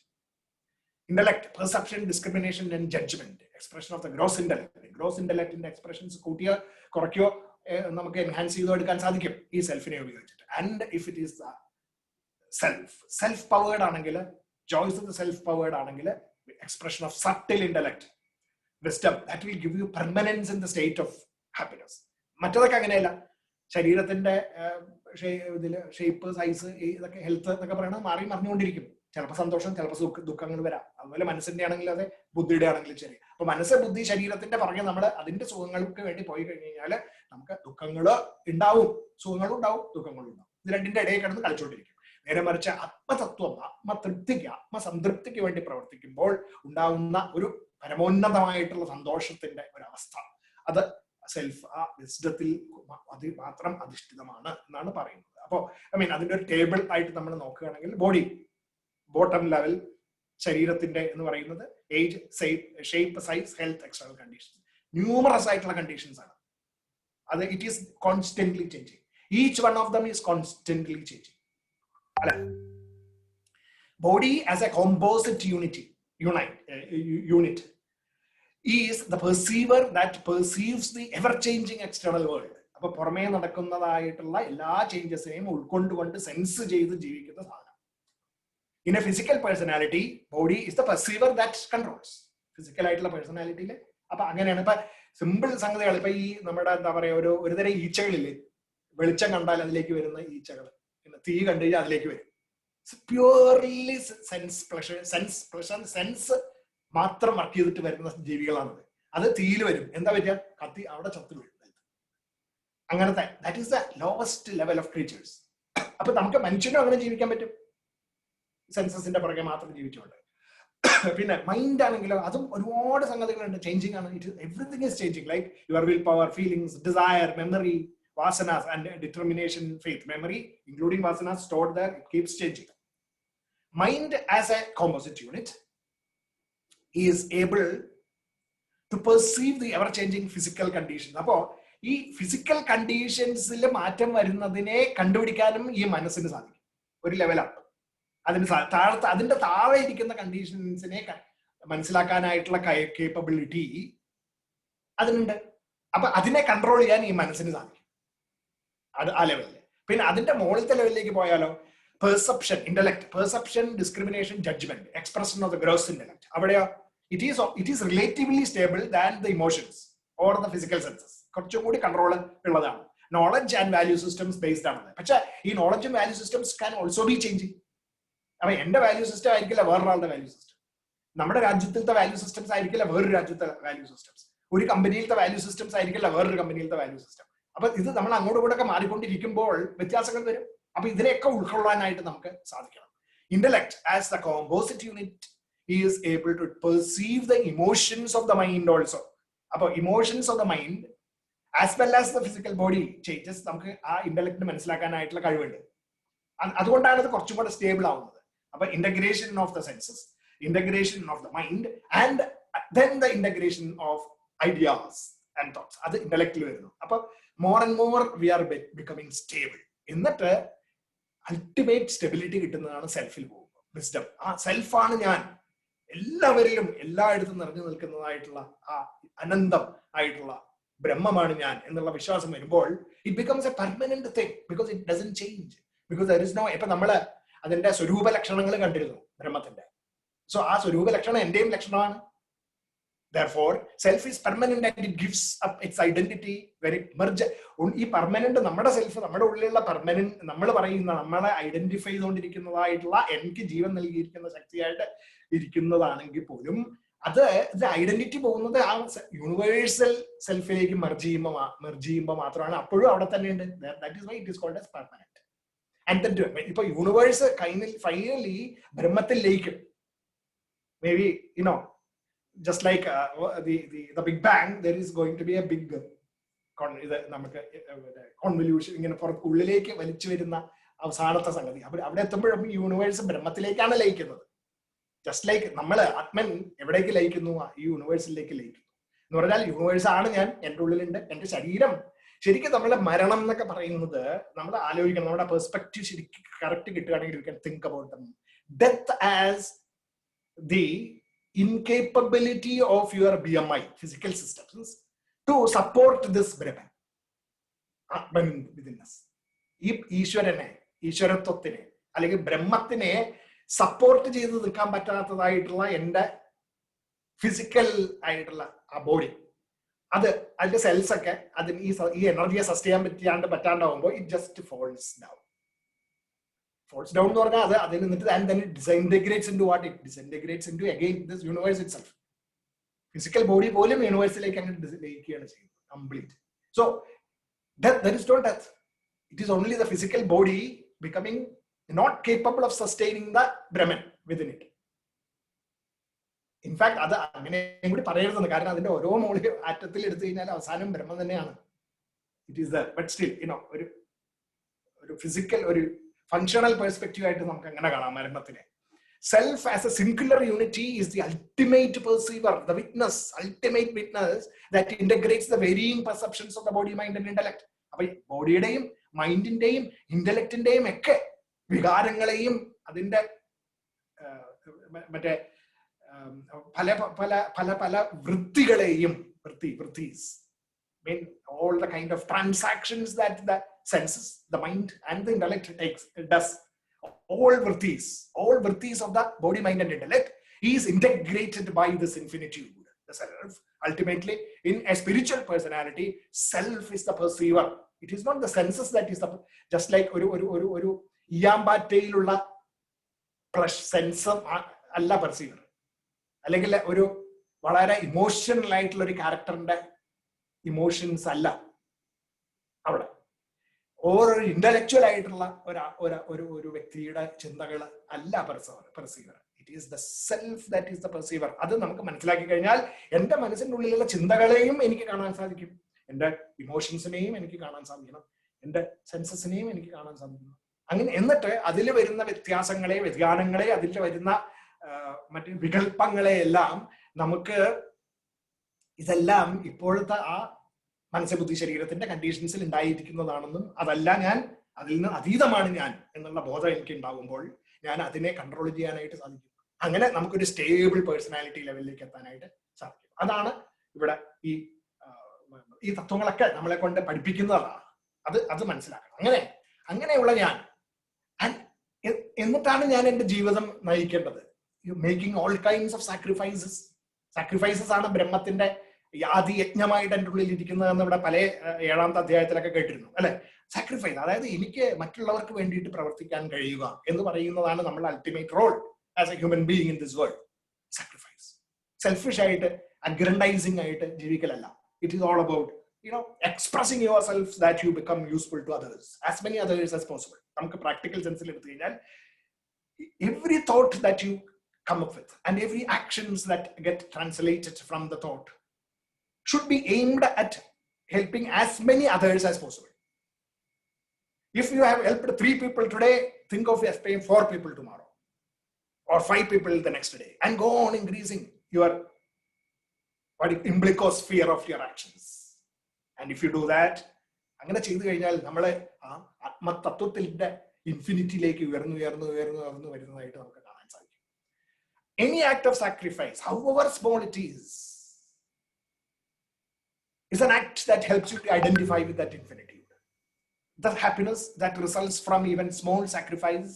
Intellect, perception, discrimination and judgement, expression of the gross intellect. Gross ഇന്റലക്ടിന്റെ എക്സ്പ്രഷൻസ് കൂട്ടിയോ കുറയ്ക്കോ നമുക്ക് എൻഹാൻസ് ചെയ്തോ എടുക്കാൻ സാധിക്കും ഈ സെൽഫിനെ ഉപയോഗിച്ചിട്ട്. And if it is self powered ആണെങ്കിൽ, choice of the self-powered ആണെങ്കിൽ, expression of subtle intellect, wisdom, that will give you permanence in the state of happiness. മറ്റതൊക്കെ അങ്ങനെയല്ല. ശരീരത്തിന്റെ ഷേപ്പ്, സൈസ്, ഇതൊക്കെ ഹെൽത്ത് എന്നൊക്കെ പറയുന്നത് മറിഞ്ഞുകൊണ്ടിരിക്കും. ചിലപ്പോൾ സന്തോഷം, ചിലപ്പോൾ ദുഃഖങ്ങൾ വരാം. അതുപോലെ മനസ്സിന്റെ ആണെങ്കിൽ അതെ, ബുദ്ധിയുടെ ആണെങ്കിലും ശരി. അപ്പൊ മനസ്സ്, ബുദ്ധി, ശരീരത്തിന്റെ പുറകെ നമ്മൾ അതിന്റെ സുഖങ്ങൾക്ക് വേണ്ടി പോയി കഴിഞ്ഞു കഴിഞ്ഞാൽ നമുക്ക് ദുഃഖങ്ങൾ ഉണ്ടാവും. സുഖങ്ങളും ഉണ്ടാവും, ദുഃഖങ്ങളും ഉണ്ടാവും. ഇത് രണ്ടിന്റെ ഇടയിൽ കിടന്ന് കളിച്ചോണ്ടിരിക്കും. നേരെ മറിച്ച് ആത്മതത്വം, ആത്മതൃപ്തിക്ക്, ആത്മസംതൃപ്തിക്ക് വേണ്ടി പ്രവർത്തിക്കുമ്പോൾ ഉണ്ടാവുന്ന ഒരു പരമോന്നതമായിട്ടുള്ള സന്തോഷത്തിന്റെ ഒരവസ്ഥ, അത് സെൽഫ് ആ വിസ്ഡത്തിൽ മാത്രം അധിഷ്ഠിതമാണ് എന്നാണ് പറയുന്നത്. അപ്പോ അതിന്റെ ഒരു ടേബിൾ ആയിട്ട് നമ്മൾ നോക്കുകയാണെങ്കിൽ ബോഡി ബോട്ടം ലെവൽ, ശരീരത്തിന്റെ എന്ന് പറയുന്നത് age, shape, size, health, external conditions, numerous ആയിട്ടുള്ള കണ്ടീഷൻസ് ആണ്. അത് it is constantly changing. Each one of them is constantly changing. Body as a composite unit is the perceiver that perceives the ever-changing external world. അപ്പൊ പുറമേ നടക്കുന്നതായിട്ടുള്ള എല്ലാ ചേഞ്ചസിനെയും ഉൾക്കൊണ്ടുകൊണ്ട് sense ചെയ്ത് ജീവിക്കുന്ന സാധനം. In a physical personality, body is the perceiver that controls. Physical ആയിട്ടുള്ള പേഴ്സണാലിറ്റിയില് അപ്പൊ അങ്ങനെയാണ്. ഇപ്പൊ സിമ്പിൾ സംഗതികൾ, ഇപ്പൊ ഈ നമ്മുടെ എന്താ പറയാ, ഒരു തരം ഈച്ചകളില്ലേ, വെളിച്ചം കണ്ടാൽ അതിലേക്ക് വരുന്ന ഈച്ചകൾ, പിന്നെ തീ കണ്ടു കഴിഞ്ഞാൽ അതിലേക്ക് വരും. പ്യൂർലി സെൻസ് മാത്രം വർക്ക് ചെയ്തിട്ട് വരുന്ന ജീവികളാണത്. അത് തീയിൽ വരും, എന്താ പറ്റുക, കത്തി അവിടെ ചത്തു വീഴും. അങ്ങനത്തെ that is the lowest level of creatures. അപ്പൊ നമുക്ക് മനുഷ്യനും അങ്ങനെ ജീവിക്കാൻ പറ്റും, സെൻസസിന്റെ പുറകെ മാത്രം ജീവിച്ചുകൊണ്ട്. പിന്നെ മൈൻഡ് ആണെങ്കിലോ അതും ഒരുപാട് സംഗതികളുണ്ട്, ചേഞ്ചിങ് ആണ്. Everything is changing, like your will power, feelings, desire, memory, vasanas and determination, faith. Memory, including vasanas stored there, it keeps changing. Mind as a composite unit is able to perceive the ever-changing physical conditions. അപ്പോ ഈ physical കണ്ടീഷൻസിൽ മാറ്റം വരുന്നതിനെ കണ്ടുപിടിക്കാനും ഈ മനസ്സിന് സാധിക്കും. ഒരു level up അതിന്റെ താഴെ ഇരിക്കുന്ന കണ്ടീഷൻസിനെ മനസ്സിലാക്കാനായിട്ടുള്ള കേപ്പബിലിറ്റി അതിനുണ്ട്. അപ്പൊ അതിനെ കൺട്രോൾ ചെയ്യാൻ ഈ മനസ്സിന് സാധിക്കും. അത് ആ ലെവലിൽ. പിന്നെ അതിന്റെ മുകളിലത്തെ ലെവലിലേക്ക് പോയാലോ, perception, intellect, perception, discrimination, judgement, expression of the gross intellect. അവിടെയോ it is relatively stable than the emotions or the physical senses. കുറച്ചും കൂടി കൺട്രോൾ ഉള്ളതാണ്. Knowledge and value systems based ആണ്. പക്ഷെ ഈ നോളജും value systems can also be changing. അപ്പൊ എന്റെ വാല്യൂ സിസ്റ്റം ആയിരിക്കില്ല വേറൊരാളുടെ വാല്യൂ സിസ്റ്റം. നമ്മുടെ രാജ്യത്തിലത്തെ വാല്യൂ സിസ്റ്റംസ് ആയിരിക്കില്ല വേറൊരു രാജ്യത്തെ വാല്യൂ സിസ്റ്റംസ്. ഒരു കമ്പനിയിലത്തെ വാല്യൂ സിസ്റ്റംസ് ആയിരിക്കില്ല വേറൊരു കമ്പനിയിലത്തെ വാല്യൂ സിസ്റ്റം. അപ്പൊ ഇത് നമ്മൾ അങ്ങോട്ടും ഇങ്ങോട്ടൊക്കെ മാറിക്കൊണ്ടിരിക്കുമ്പോൾ വ്യത്യാസങ്ങൾ വരും. അപ്പൊ ഇതിനെയൊക്കെ ഉൾക്കൊള്ളാനായിട്ട് നമുക്ക് സാധിക്കണം. Intellect as the composite unit is able to perceive the emotions of the mind also. അപ്പൊ emotions of the mind as well as the physical body changes നമുക്ക് ആ ഇന്റലക്ടിന് മനസ്സിലാക്കാനായിട്ടുള്ള കഴിവുണ്ട്. അതുകൊണ്ടാണ് അത് കുറച്ചും കൂടെ സ്റ്റേബിൾ ആവുന്നത്. അപ്പൊ integration of the census, integration of the mind and then the integration of ideas and thoughts, അത് ഇന്റലക്റ്റിൽ വരുന്നു. അപ്പൊ more and more we are becoming stable. എന്നിട്ട് അൾട്ടിമേറ്റ് സ്റ്റെബിലിറ്റി കിട്ടുന്നതാണ് സെൽഫിൽ പോകുമ്പോൾ, വിസ്ഡം. ആ സെൽഫാണ് ഞാൻ, എല്ലാവരിലും എല്ലായിടത്തും നിറഞ്ഞു നിൽക്കുന്നതായിട്ടുള്ള ആ അനന്തം ആയിട്ടുള്ള ബ്രഹ്മമാണ് ഞാൻ എന്നുള്ള വിശ്വാസം വരുമ്പോൾ it becomes a permanent thing because it doesn't change. Because there is no, ഇപ്പൊ നമ്മള് അതിന്റെ സ്വരൂപ ലക്ഷണങ്ങൾ കണ്ടിരുന്നു ബ്രഹ്മത്തിന്റെ. സോ ആ സ്വരൂപ ലക്ഷണം എന്റെയും ലക്ഷണമാണ്. Therefore, self is permanent and it gives up its identity when it merges. ഈ പെർമനന്റ് നമ്മുടെ സെൽഫ്, നമ്മുടെ ഉള്ളിലുള്ള പെർമനന്റ്, നമ്മൾ പറയുന്ന നമ്മളെ ഐഡന്റിഫൈ ചെയ്തുകൊണ്ടിരിക്കുന്നതായിട്ടുള്ള എനിക്ക് ജീവൻ നൽകിയിരിക്കുന്ന ശക്തിയായിട്ട് ഇരിക്കുന്നതാണെങ്കിൽ പോലും അത് ഐഡന്റിറ്റി പോകുന്നത് ആ യൂണിവേഴ്സൽ സെൽഫിലേക്ക് മെർജ് ചെയ്യുമ്പോൾ മാത്രമാണ്. അപ്പോഴും അവിടെ തന്നെ ഉണ്ട്. That is why it is called as permanent. And ഇപ്പൊ യൂണിവേഴ്സ് ഫൈനലി ബ്രഹ്മത്തിൽ ലയിക്കും. Maybe you know just like the Big Bang, there is going to be a big നമുക്ക് കോൺവല്യൂഷൻ, ഇങ്ങനെ ഉള്ളിലേക്ക് വലിച്ചു വരുന്ന അവസാനത്തെ സംഗതി. അവിടെ എത്തുമ്പോഴും യൂണിവേഴ്സ് ബ്രഹ്മത്തിലേക്കാണ് ലയിക്കുന്നത്. ജസ്റ്റ് ലൈക്ക് നമ്മള് ആത്മൻ എവിടേക്ക് ലയിക്കുന്നു, ഈ യൂണിവേഴ്സിലേക്ക് ലയിക്കുന്നു എന്ന് പറഞ്ഞാൽ യൂണിവേഴ്സ് ആണ് ഞാൻ, എൻ്റെ ഉള്ളിലുണ്ട്. എൻ്റെ ശരീരം ശരിക്കും നമ്മളെ മരണം എന്നൊക്കെ പറയുന്നത് നമ്മൾ ആലോചിക്കണം. നമ്മുടെ പെർസ്പെക്റ്റീവ് ശരിക്കും കറക്റ്റ് കിട്ടുകയാണെങ്കിൽ you can think about death as the incapability of your BMI, physical systems, to support this Brahman, Atman within us. ഈ ഈശ്വരത്വത്തിനെ അല്ലെങ്കിൽ ബ്രഹ്മത്തിനെ സപ്പോർട്ട് ചെയ്ത് നിൽക്കാൻ പറ്റാത്തതായിട്ടുള്ള എൻ്റെ ഫിസിക്കൽ ആയിട്ടുള്ള ആ ബോഡി, അതിന്റെ സെൽസ് ഒക്കെ അതിന് ഈ എനർജിയെ സസ്റ്റെയിൻ പറ്റാണ്ടാവുമ്പോൾ it just falls down. Falls down എന്ന് പറഞ്ഞാൽ അത് അതിൽ നിന്നിട്ട് and then it disintegrates into what? It disintegrates into again this universe itself. Physical body പോലും യൂണിവേഴ്സിലേക്ക് അങ്ങനെ ലയിക്കുകയാണ് ചെയ്യുന്നത് complete. So there is no death. It is only the physical body becoming not capable of sustaining the Brahman within it. In fact, അത് അങ്ങനെ കൂടി പറയരുതെന്ന്, കാരണം അതിന്റെ ഓരോ മോളിൽ ആറ്റത്തിൽ എടുത്തു കഴിഞ്ഞാൽ അവസാനം ബ്രഹ്മം തന്നെയാണ്. It is there. But still ഒരു ഫിസിക്കൽ ഒരു ഫങ്ഷണൽ പെർസ്പെക്റ്റീവ് ആയിട്ട് നമുക്ക് അങ്ങനെ കാണാം മരണത്തിനെ. Self as a singular unity is the ultimate perceiver, the witness, ultimate witness that integrates the varying perceptions of the body, mind and intellect. അപ്പൊ ബോഡിയുടെയും മൈൻഡിന്റെയും ഇന്റലക്റ്റിന്റെയും ഒക്കെ വികാരങ്ങളെയും അതിന്റെ മറ്റേ പല പല പല പല വൃത്തികളെയും, വൃത്തീസ് mean all the kind of transactions that the senses, the mind and the intellect does, all vrittis of the body, mind and intellect is integrated by this infinitude, the self. Ultimately, in a spiritual personality, self is the perceiver. It is not the senses that is the, just like oru iyambatteilulla plush sense alla perceiver, അല്ലെങ്കിൽ ഒരു വളരെ emotional ആയിട്ടുള്ള ഒരു ക്യാരക്ടറിന്റെ emotions അല്ല അവിടെ. ഓരോ intellectual ആയിട്ടുള്ള ഒരു വ്യക്തിയുടെ ചിന്തകൾ അല്ല perceiver. It is the self that is the perceiver. അത് നമുക്ക് മനസ്സിലാക്കി കഴിഞ്ഞാൽ എൻ്റെ മനസ്സിന്റെ ഉള്ളിലുള്ള ചിന്തകളെയും എനിക്ക് കാണാൻ സാധിക്കും, എൻ്റെ ഇമോഷൻസിനെയും എനിക്ക് കാണാൻ സാധിക്കണം, എൻ്റെ സെൻസസിനെയും എനിക്ക് കാണാൻ സാധിക്കണം. അങ്ങനെ എന്നിട്ട് അതിൽ വരുന്ന വ്യത്യാസങ്ങളെ, വ്യതിയാനങ്ങളെ, അതിൽ വരുന്ന മറ്റ് വികല്പങ്ങളെ എല്ലാം നമുക്ക് ഇതെല്ലാം ഇപ്പോഴത്തെ ആ മനസ്സബുദ്ധി ശരീരത്തിന്റെ കണ്ടീഷൻസിൽ ഉണ്ടായിരിക്കുന്നതാണെന്നും അതല്ല ഞാൻ, അതിൽ നിന്ന് അതീതമാണ് ഞാൻ എന്നുള്ള ബോധം എനിക്ക് ഉണ്ടാകുമ്പോൾ ഞാൻ അതിനെ കൺട്രോൾ ചെയ്യാനായിട്ട് സാധിക്കും. അങ്ങനെ നമുക്കൊരു സ്റ്റേബിൾ പേഴ്സണാലിറ്റി ലെവലിലേക്ക് എത്താനായിട്ട് സാധിക്കും. അതാണ് ഇവിടെ ഈ ഈ തത്വങ്ങളൊക്കെ നമ്മളെ കൊണ്ട് പഠിപ്പിക്കുന്നതാണ്. അത് മനസ്സിലാക്കണം. അങ്ങനെയുള്ള ഞാൻ എന്നിട്ടാണ് ഞാൻ എൻ്റെ ജീവിതം നയിക്കേണ്ടത്. Making all kinds of sacrifices ആണ് ബ്രഹ്മത്തിന്റെ ആദി യജ്ഞമായിട്ട് എൻ്റെ ഉള്ളിൽ ഇരിക്കുന്നതെന്ന് ഇവിടെ പല 7ാമത്തെ അധ്യായത്തിലൊക്കെ കേട്ടിരുന്നു അല്ലെ. സാക്രിഫൈസ്, അതായത് എനിക്ക് മറ്റുള്ളവർക്ക് വേണ്ടിയിട്ട് പ്രവർത്തിക്കാൻ കഴിയുക എന്ന് പറയുന്നതാണ് നമ്മുടെ ultimate role as a human being in this world. Sacrifice, selfish ആയിട്ട് അഗ്രൻഡൈസിംഗ് ആയിട്ട് ജീവിക്കലല്ല. It is all about expressing yourself that you become useful to others, as many others as possible. നമുക്ക് പ്രാക്ടിക്കൽ സെൻസിൽ എടുത്തു കഴിഞ്ഞാൽ every thought that you come up with and every actions that get translated from the thought should be aimed at helping as many others as possible. If you have helped 3 people today, think of helping 4 people tomorrow or 5 people the next day, and go on increasing your imblicosphere of your actions. And if you do that, അങ്ങനെ ചെയ്തു കഴിഞ്ഞാൽ നമ്മളെ ആത്മതത്വത്തിന്റെ ഇൻഫിനിറ്റിയിലേക്ക് ഉയർന്നു വരുന്നതായിട്ട് നമുക്ക് കാണാൻ സാധിക്കും. Any act of sacrifice, however small it is an act that helps you to identify with that infinitude. The happiness that results from even small sacrifice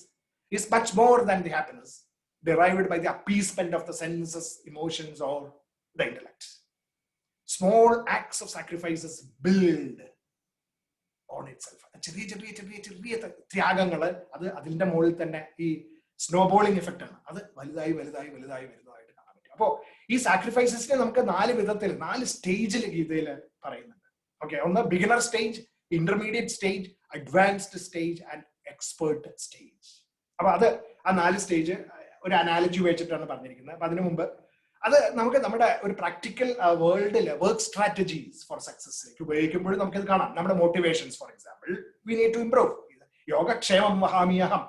is much more than the happiness derived by the appeasement of the senses, emotions, or the intellect. Small acts of sacrifices build on itself. ചെറിയ ത്യാഗങ്ങള് അതിന്റെ മുകളിൽ തന്നെ ഈ സ്നോബോളിംഗ് effect ആണ്. അത് വലുതായി വരുന്നതായിട്ട് കാണാൻ പറ്റും. അപ്പോ ഈ സാക്രിഫൈസസിനെ നമുക്ക് 4 വിധത്തിൽ 4 സ്റ്റേജിൽ ഗീതയിൽ പറയുന്നുണ്ട്. ഓക്കെ, ഒന്ന് beginner stage, intermediate stage, advanced stage and expert stage. അപ്പൊ ആ 4 സ്റ്റേജ് ഒരു അനാലജി വെച്ചിട്ടാണ് പറഞ്ഞിരിക്കുന്നത്. അപ്പൊ അതിനു മുമ്പ് അത് നമുക്ക് നമ്മുടെ ഒരു പ്രാക്ടിക്കൽ വേൾഡിൽ വർക്ക് സ്ട്രാറ്റജീസ് ഫോർ സക്സസിലേക്ക് ഉപയോഗിക്കുമ്പോഴും നമുക്കത് കാണാം. നമ്മുടെ motivations, for example, we need to improve. യോഗക്ഷേമം വഹാമിയഹം,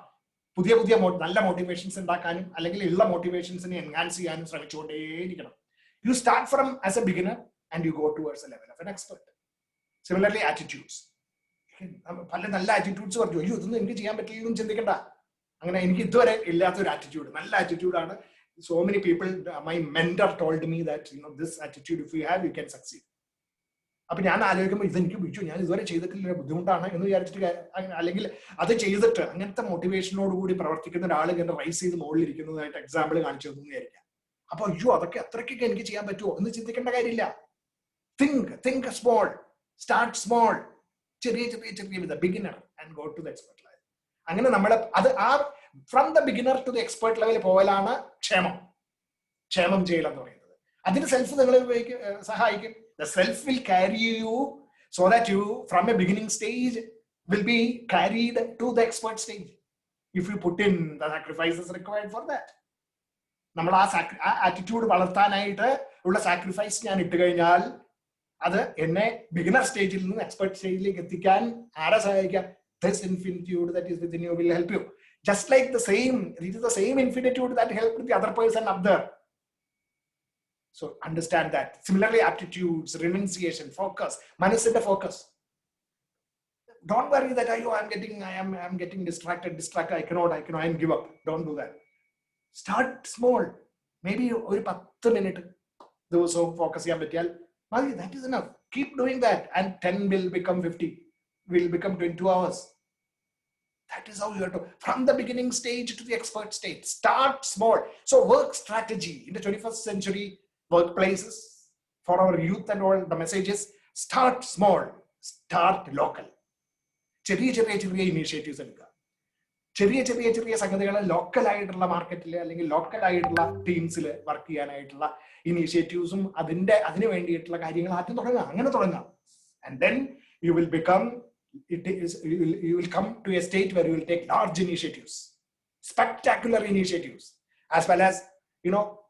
പുതിയ നല്ല മോട്ടിവേഷൻസ് ഉണ്ടാക്കാനും അല്ലെങ്കിൽ ഉള്ള മോട്ടിവേഷൻസിനെ എൻഹാൻസ് ചെയ്യാനും ശ്രമിച്ചുകൊണ്ടേയിരിക്കണം. You start from as a beginner and you go towards a level of an expert. Similarly attitudes, പല നല്ല ആറ്റിറ്റ്യൂഡ്സ് പറഞ്ഞു, അയ്യോ ഇതൊന്നും എനിക്ക് ചെയ്യാൻ പറ്റില്ലെന്നും ചിന്തിക്കണ്ട. അങ്ങനെ എനിക്ക് ഇതുവരെ ഇല്ലാത്തൊരു ആറ്റിറ്റ്യൂഡ്, നല്ല ആറ്റിറ്റ്യൂഡാണ്. So many people, my mentor told me that this attitude if you have, you can succeed. അപ്പൊ ഞാൻ ആലോചിക്കുമ്പോൾ ഇതെനിക്ക് വിളിച്ചു, ഞാൻ ഇതുവരെ ചെയ്തിട്ടില്ല, ബുദ്ധിമുട്ടാണ് എന്ന് വിചാരിച്ചിട്ട്, അല്ലെങ്കിൽ അത് ചെയ്തിട്ട് അങ്ങനത്തെ മോട്ടിവേഷനോട് കൂടി പ്രവർത്തിക്കുന്ന ഒരാൾ ഇങ്ങനെ റൈസ് ചെയ്ത് മുകളിലിരിക്കുന്നതായിട്ട് എക്സാമ്പിൾ കാണിച്ചു തന്നു വിചാരിക്കാം. അപ്പൊ അയ്യോ അത്രയ്ക്കൊക്കെ എനിക്ക് ചെയ്യാൻ പറ്റുമോ എന്ന് ചിന്തിക്കേണ്ട കാര്യമില്ല. തിങ്ക് സ്മോൾ, സ്റ്റാർട്ട് സ്മോൾ, ചെറിയ വിധ beginner and go to the expert level. അങ്ങനെ നമ്മൾ അത് from the beginner to the expert level പോയാലാണ് ക്ഷേമം ചെയ്യലെന്ന് പറയുന്നത്. അതിന് സെൽഫ് നിങ്ങളെ സഹായിക്കും. The self will carry you so that you from a beginning stage will be carried to the expert stage if you put in the sacrifices required for that. നമ്മൾ ആ attitude വളർത്താനായിട്ട് ഉള്ള സാക്രിഫൈസ് ഞാൻ ഇട്ട് കഴിഞ്ഞാൽ അത് എന്നെ ബിഗിനർ സ്റ്റേജിൽ നിന്ന് എക്സ്പെർട്ട് സ്റ്റേജിലേക്ക് എത്തിക്കാൻ ആരെ സഹായിക്കാം? This infinitude that is within you will help you. Just like it is the same infinitude that helped the other person up there. So understand that. Similarly, aptitudes, renunciation, focus, manasita focus. Don't worry that I am getting distracted. I cannot, I give up. Don't do that. Start small. Maybe ഒരു 10 minute ദിവസവും focus ചെയ്യാൻ പറ്റിയാൽ മതി. That is enough. Keep doing that, and 10 will become 50, will become 22 hours. That is how you have to, from the beginning stage to the expert stage. Start small. So work strategy in the 21st century workplaces for our youth and all, the message is start small, start local. ചെറിയ initiatives എടുക്കുക. ചെറിയ സംഗതികൾ ലോക്കലായിട്ടുള്ള മാർക്കറ്റിൽ അല്ലെങ്കിൽ ലോക്കലായിട്ടുള്ള ടീംസിൽ work ചെയ്യാനായിട്ടുള്ള ഇനീഷ്യേറ്റീവ്സും അതിന് വേണ്ടിയിട്ടുള്ള കാര്യങ്ങൾ ആദ്യം തുടങ്ങാം. And then you will come to a state where you will take large initiatives, spectacular initiatives, as well as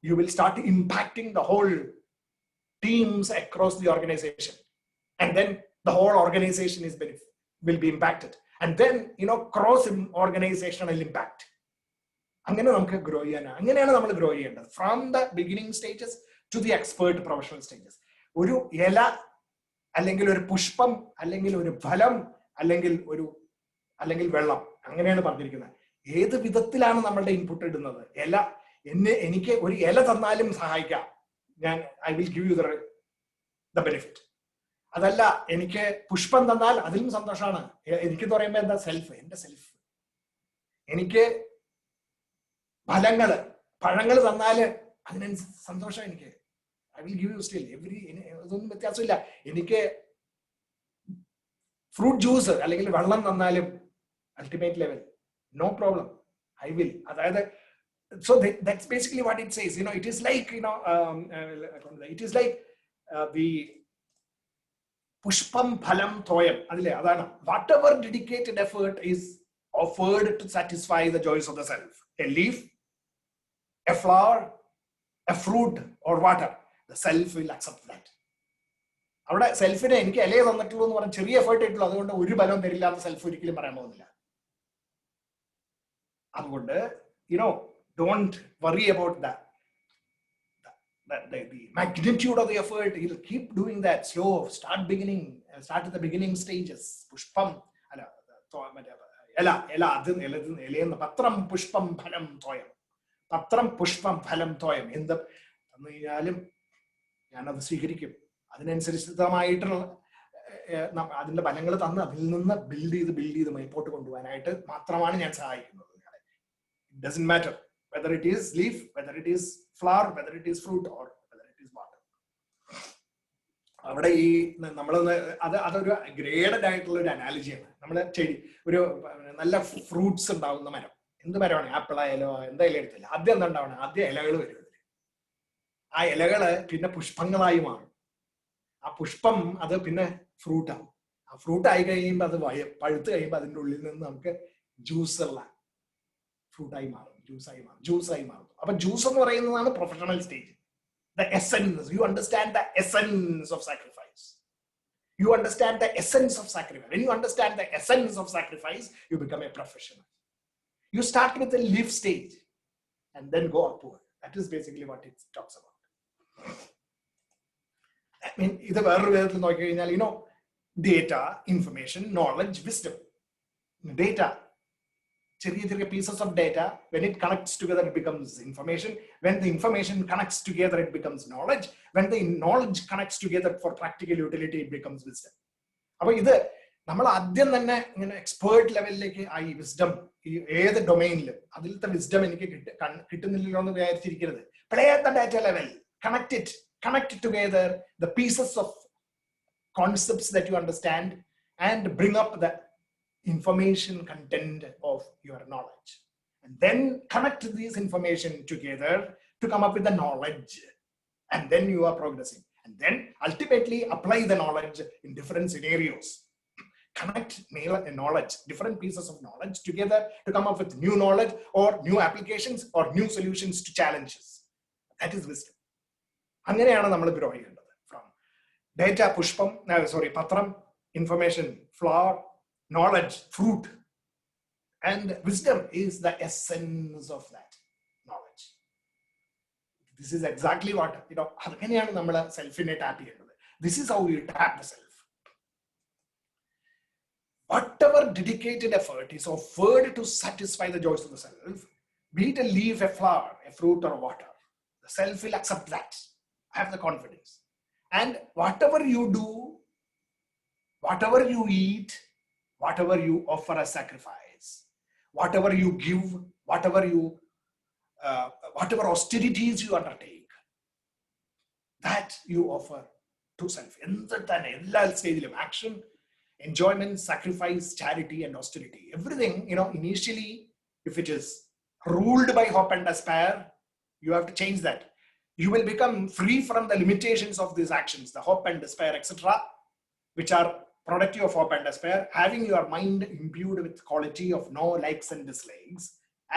you will start impacting the whole teams across the organization, and then the whole organization will be impacted, and then cross organizational impact. അങ്ങനെയാണ് നമ്മൾ grow ചെയ്യേണ്ടത്, from the beginning stages to the expert professional stages. ഒരു ഇല അല്ലെങ്കിൽ ഒരു പുഷ്പം അല്ലെങ്കിൽ ഒരു ഫലം അല്ലെങ്കിൽ വെള്ളം, അങ്ങനെയാണ് പറഞ്ഞിരിക്കുന്നത്. ഏത് വിധത്തിലാണ് നമ്മളുടെ ഇൻപുട്ട് ഇടുന്നത്? എനിക്ക് ഒരു ഇല തന്നാലും സഹായിക്കാം, I will give you the benefit. അതല്ല, എനിക്ക് പുഷ്പം തന്നാൽ അതിലും സന്തോഷമാണ്. എനിക്കെന്ന് പറയുമ്പോ എന്താ? സെൽഫ്, എന്റെ സെൽഫ്. എനിക്ക് പഴങ്ങൾ തന്നാല് അതിനനുസരിച്ച് സന്തോഷം എനിക്ക്. I will give you still ഇതൊന്നും വ്യത്യാസമില്ല. എനിക്ക് ഫ്രൂട്ട് ജ്യൂസ് അല്ലെങ്കിൽ വെള്ളം തന്നാലും ultimate level no problem, I will. അതായത് so that's basically what it says. It is like, it is like the pushpam phalam thoyam. Adile adana, whatever dedicated effort is offered to satisfy the joys of the self, a leaf, a flower, a fruit or water, the self will accept that. അവിടെ സെൽഫിനെ എനിക്ക് ഇലയെ തന്നിട്ടുള്ളൂ എന്ന് പറഞ്ഞാൽ ചെറിയ effort ഇട്ടുള്ളൂ, അതുകൊണ്ട് ഒരു ബലവും തരില്ല എന്ന് സെൽഫ് ഒരിക്കലും പറയാൻ പോകുന്നില്ല. അതുകൊണ്ട് don't worry about the magnitude of the effort. You'll keep doing that slow. Start at the beginning stages. Pushpam patram pushpam phalam thoyam. Patram pushpam phalam thoyam. എന്ത് തന്നു കഴിഞ്ഞാലും ഞാനത് സ്വീകരിക്കും. അതിനനുസരിച്ചിതമായിട്ടുള്ള അതിന്റെ ഫലങ്ങൾ തന്ന് അതിൽ നിന്ന് ബിൽഡ് ചെയ്ത് മുമ്പോട്ട് കൊണ്ടുപോകാനായിട്ട് മാത്രമാണ് ഞാൻ സഹായിക്കുന്നത്. It doesn't matter whether it is leaf, whether it is flower, whether it is fruit or whether it is water. അവിടെ ഈ നമ്മളൊന്ന് അതൊരു ഗ്രേഡഡ് ആയിട്ടുള്ള ഒരു അനാലജിയാണ്. നമ്മള് ചെടി, ഒരു നല്ല ഫ്രൂട്ട്സ് ഉണ്ടാവുന്ന മരം, എന്ത് മരമാണ്, ആപ്പിൾ ആയാലോ എന്തായാലും എടുത്തില്ല, ആദ്യം എന്താ ഉണ്ടാവണം? ആദ്യം ഇലകൾ വരും ഇതിൽ. ആ ഇലകള് പിന്നെ പുഷ്പങ്ങളായി മാറും. ആ പുഷ്പം അത് പിന്നെ ഫ്രൂട്ട് ആവും. ആ ഫ്രൂട്ട് ആയി കഴിയുമ്പോൾ അത് പഴുത്ത് കഴിയുമ്പോൾ അതിൻ്റെ ഉള്ളിൽ നിന്ന് നമുക്ക് ജ്യൂസ് ഉള്ള ഫ്രൂട്ടായി മാറും, ജ്യൂസായി മാറും. അപ്പൊ ജ്യൂസ് എന്ന് പറയുന്നതാണ് professional stage. The essence, you understand the essence of sacrifice. You understand the essence of sacrifice. When you understand the essence of sacrifice, you become a professional. You start with the leaf stage and then go upward. That is basically what it talks about. I mean, ഇത് വേറൊരു വിധത്തിൽ നോക്കി കഴിഞ്ഞാൽ, data, information, knowledge, wisdom. Data, ചെറിയ pieces of data, when it connects together it becomes information. When the information connects together it becomes knowledge. When the knowledge connects together for practical utility it becomes wisdom. അപ്പൊ ഇത് നമ്മൾ ആദ്യം തന്നെ ഇങ്ങനെ expert ലെവലിലേക്ക് ആയി wisdom, ഏത് ഡൊമൈനിലും അതിലത്തെ വിസ്ഡം എനിക്ക് കിട്ടുന്നില്ലല്ലോ എന്ന് വിചാരിച്ചിരിക്കരുത്. Play at the data level, connect together the pieces of concepts that you understand and bring up the information content of your knowledge, and then connect these information together to come up with the knowledge, and then you are progressing, and then ultimately apply the knowledge in different scenarios. Connect knowledge, different pieces of knowledge together to come up with new knowledge or new applications or new solutions to challenges. That is wisdom. അങ്ങനെയാണ് നമ്മൾ grow ചെയ്യേണ്ടത്. From data, പുഷ്പം, പത്രം, information, flower, knowledge, fruit, and wisdom is the essence of that knowledge. This is exactly what, അങ്ങനെയാണ് നമ്മൾ സെൽഫിനെ tap ചെയ്യേണ്ടത്. This is how you tap the self. Whatever dedicated effort is offered to satisfy the joys of the self, be it a leaf, a flower, a fruit, or water, the self will accept that. Have the confidence. And whatever you do, whatever you eat, whatever you offer as sacrifice, whatever you give, whatever austerities you undertake, that you offer to self. എല്ലാ സ്റ്റേജിലും action, enjoyment, sacrifice, charity, and austerity. Everything, initially, if it is ruled by hope and despair, you have to change that. You will become free from the limitations of these actions, the hope and despair, etc., which are productive of hope and despair, having your mind imbued with quality of no likes and dislikes,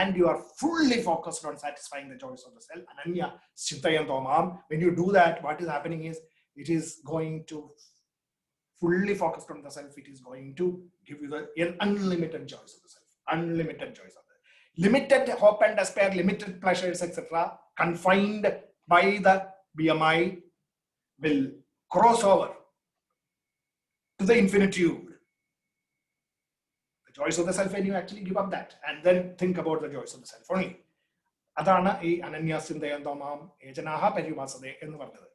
and you are fully focused on satisfying the joys of the self. Ananya Chintayam Tomam. When you do that, what is happening is it is going to fully focused on the self. It is going to give you the unlimited joys of the self, unlimited joys of the limited hope and despair, limited pleasures, etc., confined by the BMI will cross over to the infinitude. The joys of the self, when you actually give up that and then think about the joys of the self only. Adana e ananyasindayam tomam ejanaha parivasade ennu parnathu.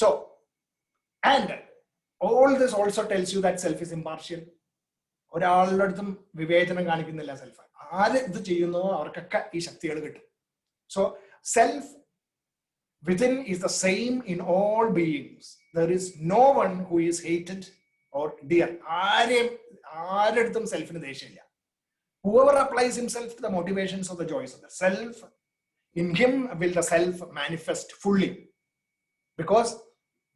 So, and All this also tells you that self is impartial. ഒരാളുടെ അടുത്തും വിവേചനം കാണിക്കുന്നില്ല self. ആര് ഇത് ചെയ്യുന്നോ അവർക്കൊക്കെ ഈ ശക്തികൾ കിട്ടും. So self within is the same in all beings. There is no one who is hated or dear. ആരെടുത്തും സെൽഫിന് ദേഷ്യമില്ല. Whoever applies himself to the motivations of the joys of the self, in him will the self manifest fully, because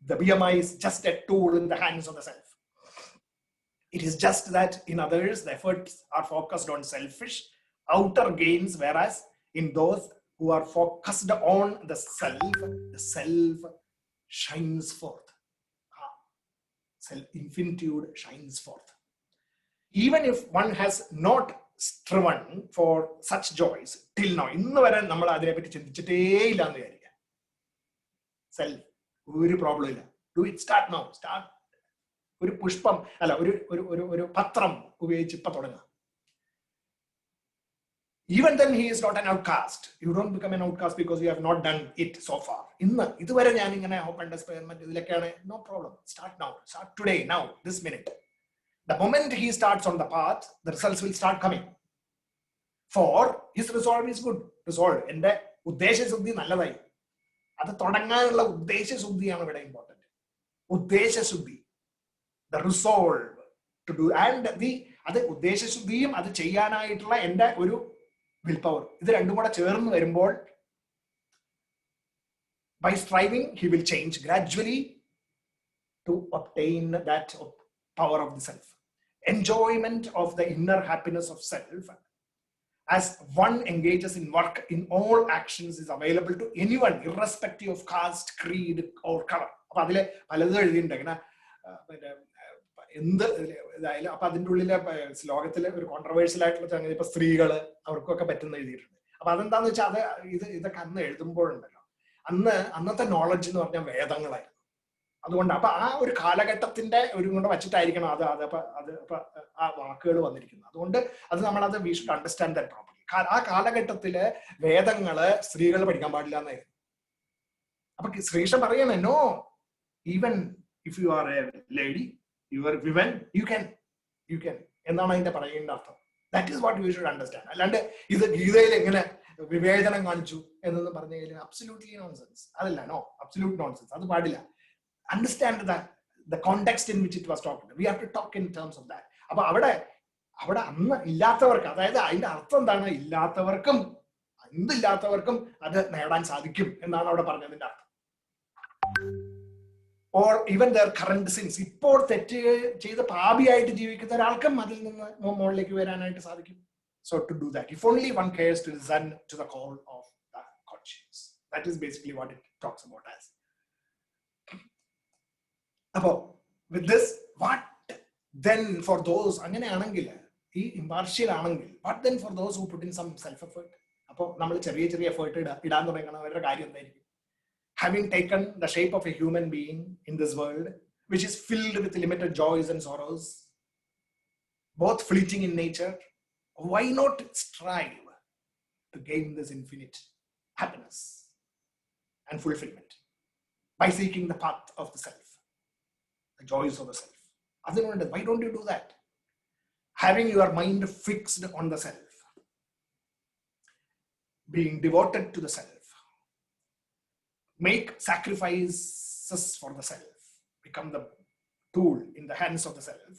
the BMI is just a tool in the hands of the self. It is just that in others the efforts are focused on selfish outer gains, whereas in those who are focused on the self shines forth. Self infinitude shines forth. Even if one has not striven for such joys till now, ഇന്ന് വരെ നമ്മൾ അതിനെപ്പറ്റി ചിന്തിച്ചിട്ടേ ഇല്ല എന്ന് വിചാരിക്കുക. Self ഒരു problem ഇല്ല. Do it, start now. Start. ഒരു പുഷ്പം അല്ല, ഒരു പത്രം ഉപയോഗിച്ച് ഇപ്പൊ തുടങ്ങുക. Even then he is not an outcast. You don't become an outcast because you have not done it so far. ഇതുവരെ ഞാൻ ഇങ്ങനെ ഓപ്പൺ എക്സ്പെരിമെന്റ് ഇതിലൊക്കെയാണ്. No problem. Start now. Start today, now, this minute. The moment he starts on the path, the results will start coming. For his resolve is good. Resolve. എന്റെ ഉദ്ദേശശുദ്ധി നല്ലതായി. അത് തുടങ്ങാനുള്ള ഉദ്ദേശശുദ്ധിയാണ് ഇവിടെ important. ഉദ്ദേശശുദ്ധി. The resolve to do, and അത് ഉദ്ദേശശുദ്ധിയും അത് ചെയ്യാനായിട്ടുള്ള എന്റെ ഒരു വിൽ പവർ, ഇത് രണ്ടും കൂടെ ചേർന്ന് വരുമ്പോൾ, by striving he will change gradually to obtain that power of the self. Enjoyment of the inner happiness of self as one engages in work in all actions is available to anyone irrespective of caste, creed or color. അപ്പൊ അതില് പലതും എഴുതിയിട്ടുണ്ട്. ഇങ്ങനെ എന്ത് ഇതായാലും അപ്പൊ അതിൻ്റെ ഉള്ളിലെ ശ്ലോകത്തില് ഒരു കോൺട്രവേഴ്സ്യൽ ആയിട്ടുള്ള സംഗതി ഇപ്പൊ സ്ത്രീകള് അവർക്കൊക്കെ പറ്റുന്ന എഴുതിയിട്ടുണ്ട്. അപ്പൊ അതെന്താന്ന് വെച്ചാൽ ഇതൊക്കെ അന്ന് എഴുതുമ്പോഴുണ്ടല്ലോ, അന്നത്തെ നോളജ് എന്ന് പറഞ്ഞാൽ വേദങ്ങളായിരുന്നു. അതുകൊണ്ട് അപ്പൊ ആ ഒരു കാലഘട്ടത്തിന്റെ ഒരു കൊണ്ട് വച്ചിട്ടായിരിക്കണം അത് ആ വാക്കുകൾ വന്നിരിക്കുന്നത്. അതുകൊണ്ട് അത് നമ്മളത് we should understand that properly. ആ കാലഘട്ടത്തില് വേദങ്ങള് സ്ത്രീകൾ പഠിക്കാൻ പാടില്ല എന്നായിരുന്നു. അപ്പൊ ശ്രീകൃഷ്ണൻ പറയണേ, no, even if you are a lady, you are women, you can എന്നാണ് അതിന്റെ പറയുന്ന അർത്ഥം. That is what you should understand. അല്ലാണ്ട് ഇത് ഗീതയിൽ എങ്ങനെ വിവേചനം കാണിച്ചു എന്നൊന്നും പറഞ്ഞു കഴിഞ്ഞാൽ അബ്സല്യൂട്ട്ലി നോൺസെൻസ്. അതല്ല, നോ, അബ്സല്യൂട്ട് നോൺസെൻസ്. അത് പാടില്ല. Understand the context in which it was talked. We have to talk in terms of that. അപ്പൊ അവിടെ അന്ന് ഇല്ലാത്തവർക്ക്, അതായത് അതിന്റെ അർത്ഥം എന്താണ്, എന്തില്ലാത്തവർക്കും അത് നേടാൻ സാധിക്കും എന്നാണ് അവിടെ പറഞ്ഞതിന്റെ അർത്ഥം. Or even there current since, ഇപ്പോൾ തെറ്റ് ചെയ്ത് പാപിയായിട്ട് ജീവിക്കുന്ന ഒരാൾക്കും അതിൽ നിന്ന് മുകളിലേക്ക് വരാനായിട്ട് സാധിക്കും. So to do that, if only one cares to listen to the call of the conscience. That is basically what it talks about as. അപ്പോ with this, what then for those, അങ്ങനെയാണെങ്കിൽ ഈ ഇമ്പാർഷ്യൽ ആണെങ്കിൽ, what then for those who put in some self effort. അപ്പോൾ നമ്മൾ ചെറിയ effort ഇടാൻ തുടങ്ങണം. അവരുടെ കാര്യം എന്തായിരിക്കും? Having taken the shape of a human being in this world which is filled with limited joys and sorrows, both fleeting in nature, why not strive to gain this infinite happiness and fulfillment by seeking the path of the self, the joys of the self? Why don't you do that? Having your mind fixed on the self, being devoted to the self, make sacrifices for the self, become the tool in the hands of the self,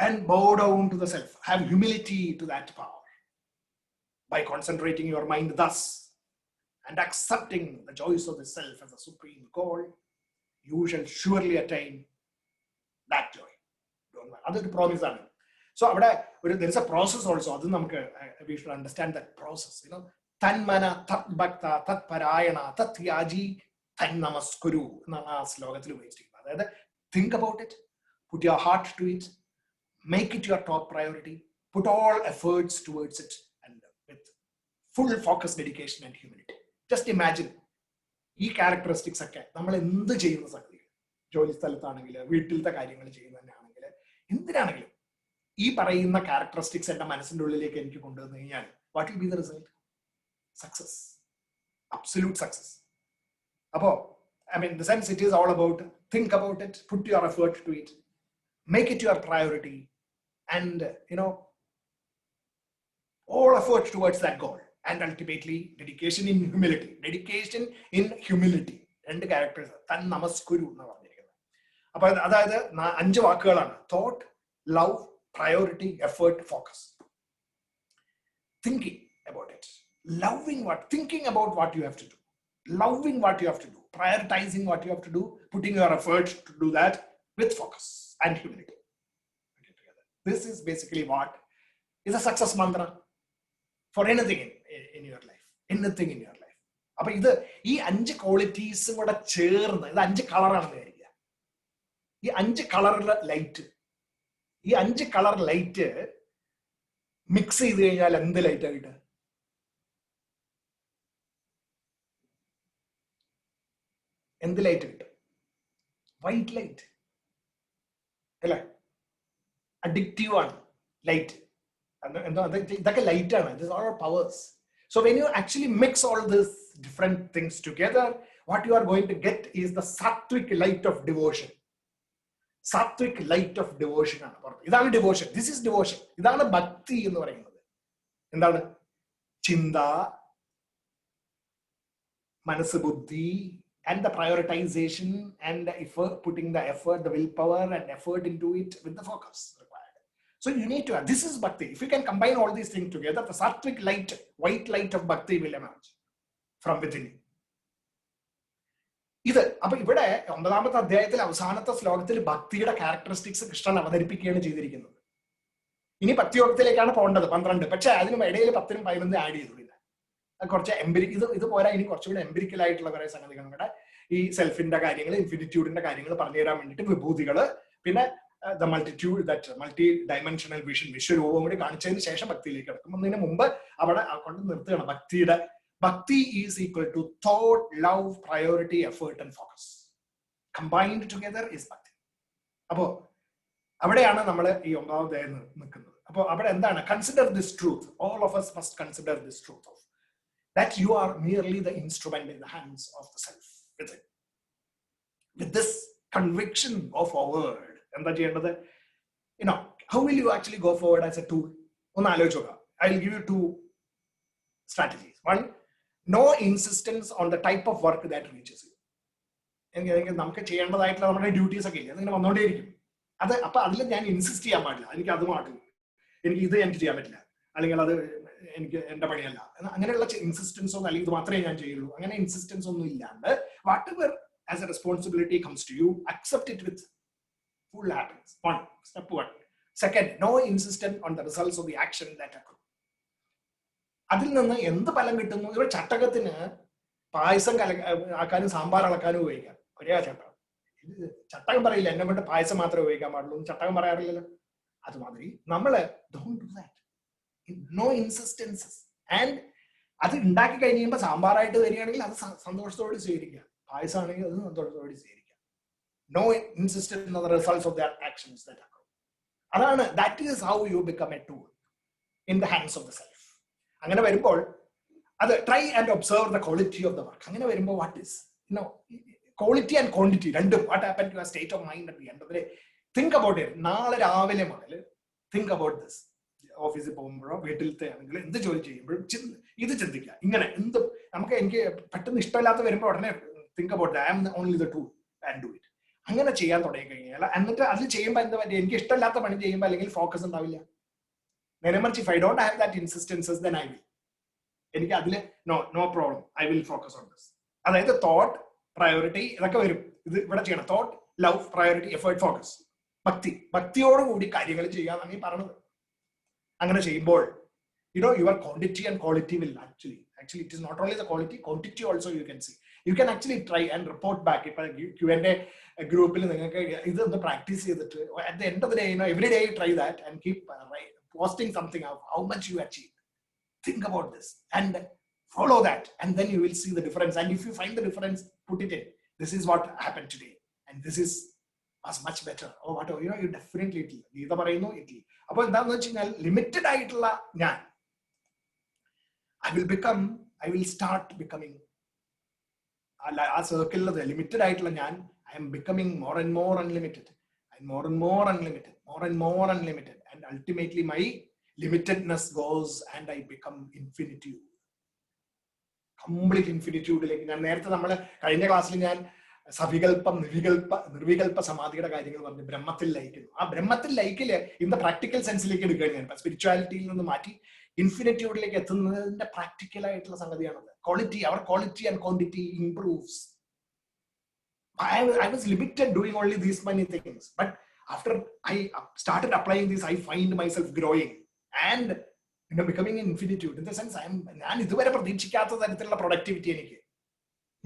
and bow down to the self. Have humility to that power by concentrating your mind thus and accepting the joys of the self as a supreme goal. You shall surely attain that joy. Don't worry. That's a promise. So there is a process also. We should understand that process. Tanmana, tat bhakta, tat parayana, tat yaji, tan namaskuru. Think about it. Put your heart to it. Make it your top priority. Put all efforts towards it, and with full focus, dedication and humility. Just imagine, ഈ characteristics ഒക്കെ നമ്മൾ എന്ത് ചെയ്യുന്ന സംഗതി, ജോലി സ്ഥലത്താണെങ്കിൽ, വീട്ടിലത്തെ കാര്യങ്ങൾ ചെയ്യുന്നതന്നെയാണെങ്കിൽ, എന്തിനാണെങ്കിലും ഈ പറയുന്ന ക്യാരക്ടറിസ്റ്റിക്സ് എന്റെ മനസ്സിന്റെ ഉള്ളിലേക്ക് എനിക്ക് കൊണ്ടുവന്നു കഴിഞ്ഞാൽ, what will be the result? Success, absolute success. അപ്പോ the sense it is all about think about it, put your effort to it, make it your priority, and all effort towards that goal. And ultimately, dedication in humility. Dedication in humility. രണ്ട് characters. തൻ നമസ്കുരു എന്ന് പറഞ്ഞിരിക്കുന്നത്. അപ്പൊ അതായത് 5 വാക്കുകളാണ്: thought, love, priority, effort, focus. Thinking about it, thinking about what you have to do, loving what you have to do, prioritizing what you have to do, putting your effort to do that with focus and humility. This is basically what is a success mantra for anything in your life. Anything in your life. അപ്പൊ ഈ 5 ക്വാളിറ്റീസും കൂടെ ചേർന്ന്, ഇത് 5 കളറാണെന്ന് വിചാരിക്കുക. ഈ 5 കളറിലെ light, ഈ 5 colour light mix ചെയ്ത് കഴിഞ്ഞാൽ എന്ത് ലൈറ്റ് ആയിട്ട്? എന്ത് ലൈറ്റ് കിട്ടും? വൈറ്റ് ലൈറ്റ് അല്ലേ? അഡിക്റ്റീവ് ആണ് ലൈറ്റ്. ഇതൊക്കെ ലൈറ്റ് ആണ്. These are all powers. So when you actually mix all these different things together, what you are going to get is the sattvic light of devotion. Sattvic light of devotion ആണ്. ഇതാണ് devotion. This is devotion. ഇതാണ് ഭക്തി എന്ന് പറയുന്നത്. എന്താണ്? ചിന്ത, മനസ്സ്, ബുദ്ധി, and the prioritization and the effort, putting the effort, the willpower and effort into it with the focus required. So you need to have, this is bhakti. If you can combine all these things together, the sattvic light, white light of bhakti will emerge from within you. ഇത് അപ്പൊ ഇവിടെ 9ാമത്തെ അധ്യായത്തിൽ അവസാനത്തെ ശ്ലോകത്തിൽ ഭക്തിയുടെ characteristics Krishnan അവതരിപ്പിക്കുകയാണ് ചെയ്തിരിക്കുന്നത്. ഇനി ഭക്തിയോഗത്തിലേക്കാണ് പോകേണ്ടത് 12. പക്ഷെ അതിനും ഇടയിൽ 10ഉം 11 ആഡ് ചെയ്തു. കുറച്ച് ഇത് പോരാ, ഇനി കുറച്ചുകൂടി എംപിരിക്കൽ ആയിട്ടുള്ള കുറെ സംഗതികളും കൂടെ ഈ സെൽഫിന്റെ കാര്യങ്ങൾ, ഇൻഫിനിറ്റ്യൂഡിന്റെ കാര്യങ്ങൾ പറഞ്ഞു തരാൻ വേണ്ടിയിട്ട് വിഭൂതികള്, പിന്നെ the multitude, that multidimensional vision, വിശ്വരൂപം കൂടി കാണിച്ചതിന് ശേഷം ഭക്തിയിലേക്ക് കിടക്കും. അതിന് മുമ്പ് അവിടെ കൊണ്ട് നിർത്തുകയാണ്. Bhakti is equal to thought, love, priority, effort and focus. Combined together is bhakti. അപ്പോ അവിടെയാണ് നമ്മൾ ഈ 9ാം അധ്യായം നിൽക്കുന്നത്. അപ്പോൾ അവിടെ എന്താണ്? Consider this truth. All of us must consider this truth of that you are merely the instrument in the hands of the self within. With this conviction go forward. എന്താ ചെയ്യേണ്ടത്? How will you actually go forward as a tool? ഒന്ന് ആലോചിച്ച് നോക്കാം. I will give you 2 strategies. One, no insistence on the type of work that reaches you. നമുക്ക് ചെയ്യേണ്ടതായിട്ടുള്ള നമ്മുടെ duties ഒക്കെ ഇല്ലേ, അതിങ്ങനെ വന്നുകൊണ്ടേയിരിക്കും. അപ്പൊ അതിൽ ഞാൻ ഇൻസിസ്റ്റ് ചെയ്യാൻ പാടില്ല. എനിക്ക് അത് പാടില്ല, എനിക്ക് ചെയ്യാൻ പറ്റില്ല, അല്ലെങ്കിൽ അത് എനിക്ക് എന്റെ പണിയല്ല, അങ്ങനെയുള്ള ഇൻസിസ്റ്റൻസ് ഒന്നും, അല്ലെങ്കിൽ ഇത് മാത്രമേ ഞാൻ ചെയ്യുള്ളൂ, അങ്ങനെ ഇൻസിസ്റ്റൻസ് ഒന്നും ഇല്ലാണ്ട് whatever as a responsibility comes to you, accept it with full happiness. Step 1. Second, no insistence on the results of the action that occur. അതിൽ നിന്ന് എന്ത് ഫലം കിട്ടുന്നു? ഇവിടെ ചട്ടകത്തിന് പായസം ആക്കാനും സാമ്പാർ അളക്കാനും ഉപയോഗിക്കാം. ഒരേ ചട്ടകം. ചട്ടകം പറയില്ല എന്നെ കൊണ്ട് പായസം മാത്രമേ ഉപയോഗിക്കാൻ പാടുള്ളൂ, ചട്ടകം പറയാറില്ലല്ലോ. അതുമാതിരി നമ്മള് don't do that. No insistences. And അത് ഉണ്ടാക്കി കഴിഞ്ഞ് കഴിയുമ്പോൾ സാമ്പാറായിട്ട് വരികയാണെങ്കിൽ അത് സന്തോഷത്തോടെ സ്വീകരിക്കുക, പായസമാണെങ്കിൽ അത് സന്തോഷത്തോടെ സ്വീകരിക്കുക. No insistence on the results of their actions that occur. അതാണ്, that is how you become a tool in the hands of the self. അങ്ങനെ വരുമ്പോൾ അത് try and observe the quality of the work. അങ്ങനെ വരുമ്പോൾ what is, quality and quantity രണ്ടും, what happened to your state of mind at the end of the day. Think about it. നാളെ രാവിലെ മുതൽ think about this. ഓഫീസിൽ പോകുമ്പോഴോ വീട്ടിലത്തെ ആണെങ്കിലും എന്ത് ജോലി ചെയ്യുമ്പോഴും ഇത് ചിന്തിക്കുക. ഇങ്ങനെ എനിക്ക് പെട്ടെന്ന് ഇഷ്ടമില്ലാത്ത വരുമ്പോൾ ഉടനെ think about that. I am only the tool and do it. അങ്ങനെ ചെയ്യാൻ തുടങ്ങി കഴിഞ്ഞാൽ, എന്നിട്ട് അത് ചെയ്യുമ്പോൾ എന്താ പറ്റുക? എനിക്ക് ഇഷ്ടമില്ലാത്ത പണി ചെയ്യുമ്പോൾ അല്ലെങ്കിൽ ഫോക്കസ് ഉണ്ടാവില്ല. നേരെ മറിച്ച് if I don't have that insistences, then I will. എനിക്ക് അതില് no problem, I will focus on this. അതായത് തോട്ട്, പ്രയോറിറ്റി ഇതൊക്കെ വരും. ഇത് ഇവിടെ ചെയ്യണം. Thought, love, priority, effort, focus. ഭക്തിയോടുകൂടി കാര്യങ്ങൾ ചെയ്യാന്നാണ് ഈ പറഞ്ഞത്. അങ്ങനെ ചെയ്യുമ്പോൾ your quantity and quality will actually it is not only the quantity also you can see. You can actually try and report back. ഇപ്പൊ Q&A ഗ്രൂപ്പിൽ നിങ്ങൾക്ക് ഇതൊന്ന് പ്രാക്ടീസ് ചെയ്തിട്ട് at the end of the day, every day you try that and keep posting something of how much you achieved. Think about this and follow that, and then you will see the difference. And if you find the difference, put it in. This is what happened today, and this was much better. Or whatever, you definitely it. Gita parayunu it. അപ്പോൾ എന്താണെന്ന് വെച്ച് കഴിഞ്ഞാൽ limited ആയിട്ടുള്ള ഞാൻ I will start becoming ആ സർക്കിളിൽ limited ആയിട്ടുള്ള ഞാൻ I am becoming more and more unlimited, and more and more unlimited, more and more unlimited. And ultimately my limitedness goes and I become infinitude. Complete infinitude. Savikalpa, Nirvikalpa Samadhi Brahmatil like Brahmatil like in the practical sense, like spirituality in the Mati, infinitude like the practical quality, our quality and quantity improves. I was limited doing only these many things, but after I started applying this, I find myself growing and becoming an infinitude. In the sense, productivity.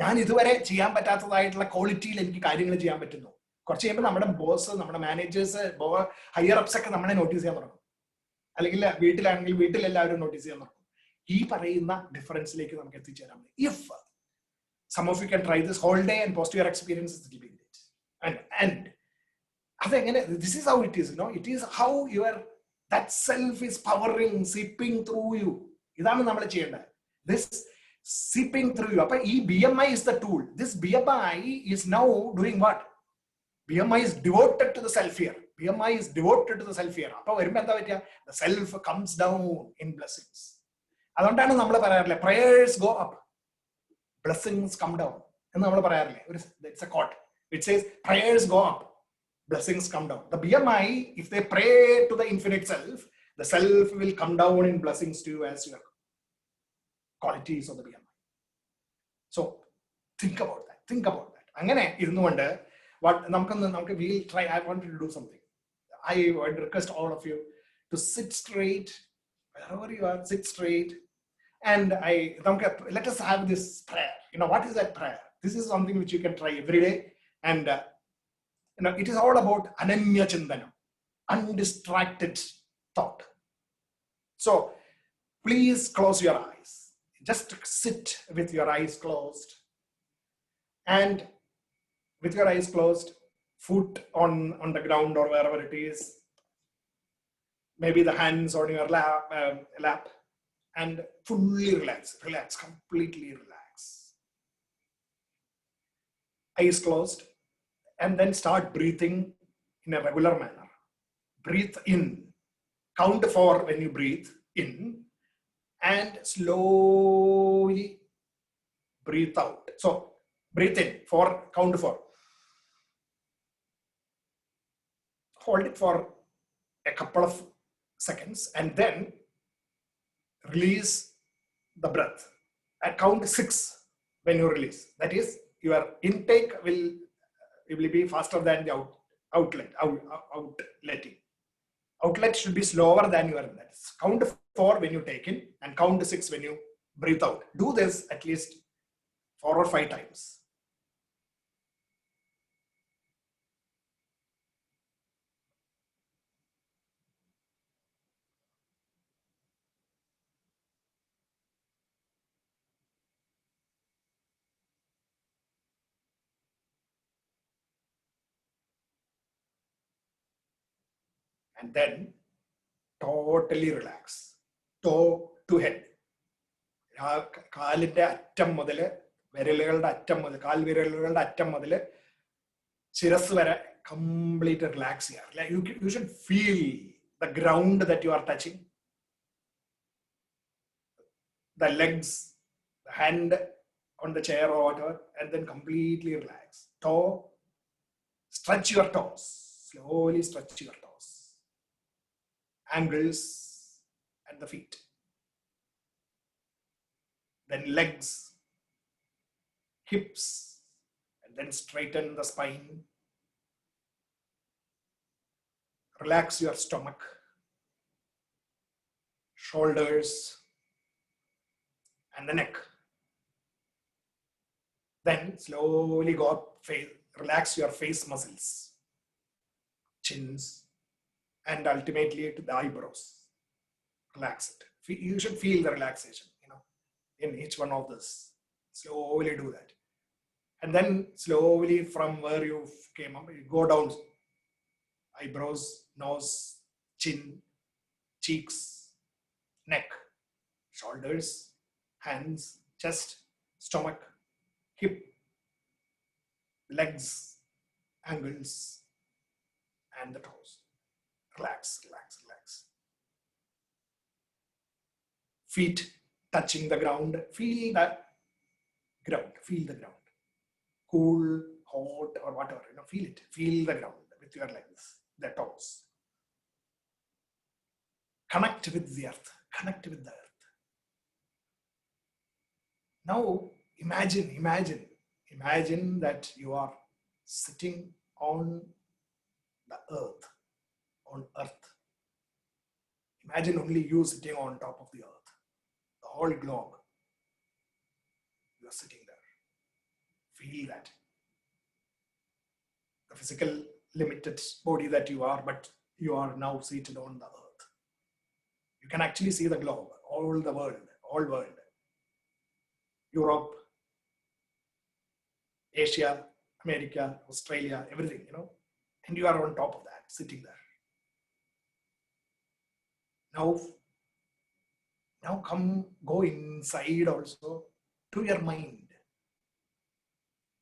ഞാൻ ഇതുവരെ ചെയ്യാൻ പറ്റാത്തതായിട്ടുള്ള ക്വാളിറ്റിയിൽ എനിക്ക് കാര്യങ്ങൾ ചെയ്യാൻ പറ്റുന്നു. കുറച്ച് കഴിയുമ്പോൾ നമ്മുടെ ബോസ്, നമ്മുടെ മാനേജേഴ്സ്, ഹയർ അപ്സ് ഒക്കെ നമ്മളെ നോട്ടീസ് ചെയ്യാൻ തുടങ്ങും. അല്ലെങ്കിൽ വീട്ടിലാണെങ്കിൽ വീട്ടിലെല്ലാവരും നോട്ടീസ് ചെയ്യാൻ തുടങ്ങും. ഈ പറയുന്ന ഡിഫറൻസിലേക്ക് നമുക്ക് എത്തിച്ചേരാൻ പറ്റും. If some of you can try this whole day and post your experiences, it will be great. And this is how it is, it is how that self is powering, seeping through you. ഇതാണ് നമ്മൾ ചെയ്യേണ്ടത്. This seeping through you. BMI is the tool. This BMI is now doing what? BMI is devoted to the self here. BMI is devoted to the self here. The self comes down in blessings. അതുകൊണ്ടാണ് നമ്മൾ പറയാറില്ലേ, prayers go up, blessings come down. എന്ന് നമ്മൾ പറയാറില്ലേ, it's a quote. It says prayers go up, blessings come down. The BMI, if they pray to the infinite self, the self will come down in blessings to you as your qualities of the BMI. So think about that. അങ്ങനെ ഇരുന്നുകൊണ്ട് we'll try. I want to do something. I would request all of you to sit straight, wherever you are, sit straight. And let us have this prayer. What is that prayer? This is something which you can try every day. And it is all about ananya chintanam, undistracted thought. So please close your eyes. Just sit with your eyes closed, and with your eyes closed, foot on the ground or wherever it is, maybe the hands on your lap, and fully relax, completely relax. Eyes closed, and then start breathing in a regular manner. Breathe in, count 4 when you breathe in, and slowly breathe out. So breathe in for count 4. Hold it for a couple of seconds and then release the breath. At count 6 when you release. That is, your intake will be faster than the outletting. Outlet should be slower than your inlet. Count 4 when you take in and count 6 when you breathe out. Do this at least 4 or 5 times. And then totally relax. Toe to head. കാലിന്റെ അറ്റം മുതൽ വിരലുകളുടെ അറ്റം മുതൽ കാൽവിരലുകളുടെ അറ്റം മുതൽ ശിരസ് വരെ complete relax ചെയ്യാം. You should feel the ground that you are touching, the legs, the hand on the chair or whatever, and then completely relax. Toe, stretch your toes. Slowly stretch your toes. Ankles and the feet. Then legs, hips, and then straighten the spine. Relax your stomach, shoulders, and the neck. Then slowly go up, relax your face muscles, chins, and ultimately to the eyebrows. Relax it. You should feel the relaxation, in each one of this. Slowly do that. And then slowly from where you came up, you go down. Eyebrows, nose, chin, cheeks, neck, shoulders, hands, chest, stomach, hip, legs, ankles and the toes. Relax, relax, relax. Feet touching the ground. Feel that ground. Feel the ground. Cool, hot, or whatever. Feel it. Feel the ground with your legs, the toes. Connect with the earth. Connect with the earth. Now imagine that you are sitting on the earth, on earth. Imagine only you sitting on top of the earth, the whole globe. You are sitting there. Feel that. The physical limited body that you are, but you are now seated on the earth. You can actually see the globe, all the world, all world. Europe, Asia, America, Australia, everything, and you are on top of that, sitting there. Now go inside also to your mind.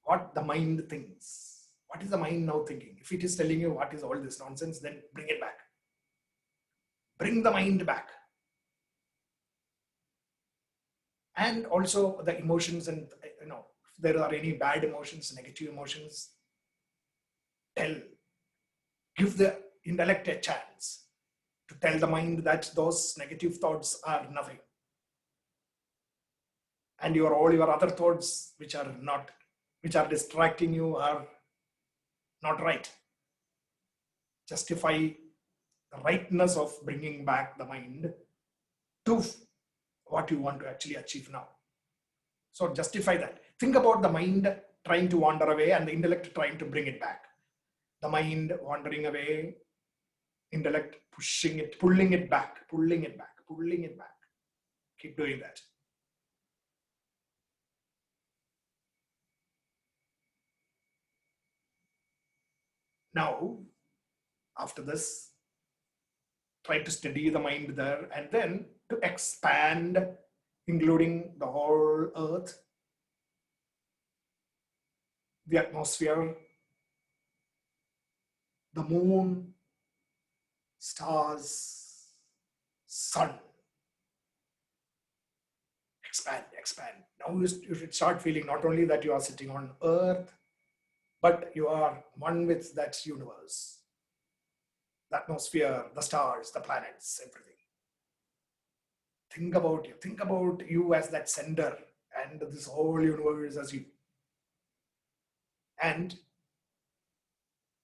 What the mind thinks. What is the mind now thinking? If it is telling you what is all this nonsense, then bring it back. Bring the mind back. And also the emotions, and if there are any bad emotions, negative emotions, give the intellect a chance to tell the mind that those negative thoughts are nothing. And all your other thoughts which are distracting you are not right. Justify the rightness of bringing back the mind to what you want to actually achieve now. So justify that. Think about the mind trying to wander away and the intellect trying to bring it back. The mind wandering away, intellect pushing it, pulling it back, pulling it back, pulling it back. Keep doing that. Now, after this, try to steady the mind there and then to expand, including the whole earth, the atmosphere, the moon, stars, sun. Expand. Now you should start feeling not only that you are sitting on earth, but you are one with that universe, the atmosphere, the stars, the planets, everything. Think about you. Think about you as that center and this whole universe as you. And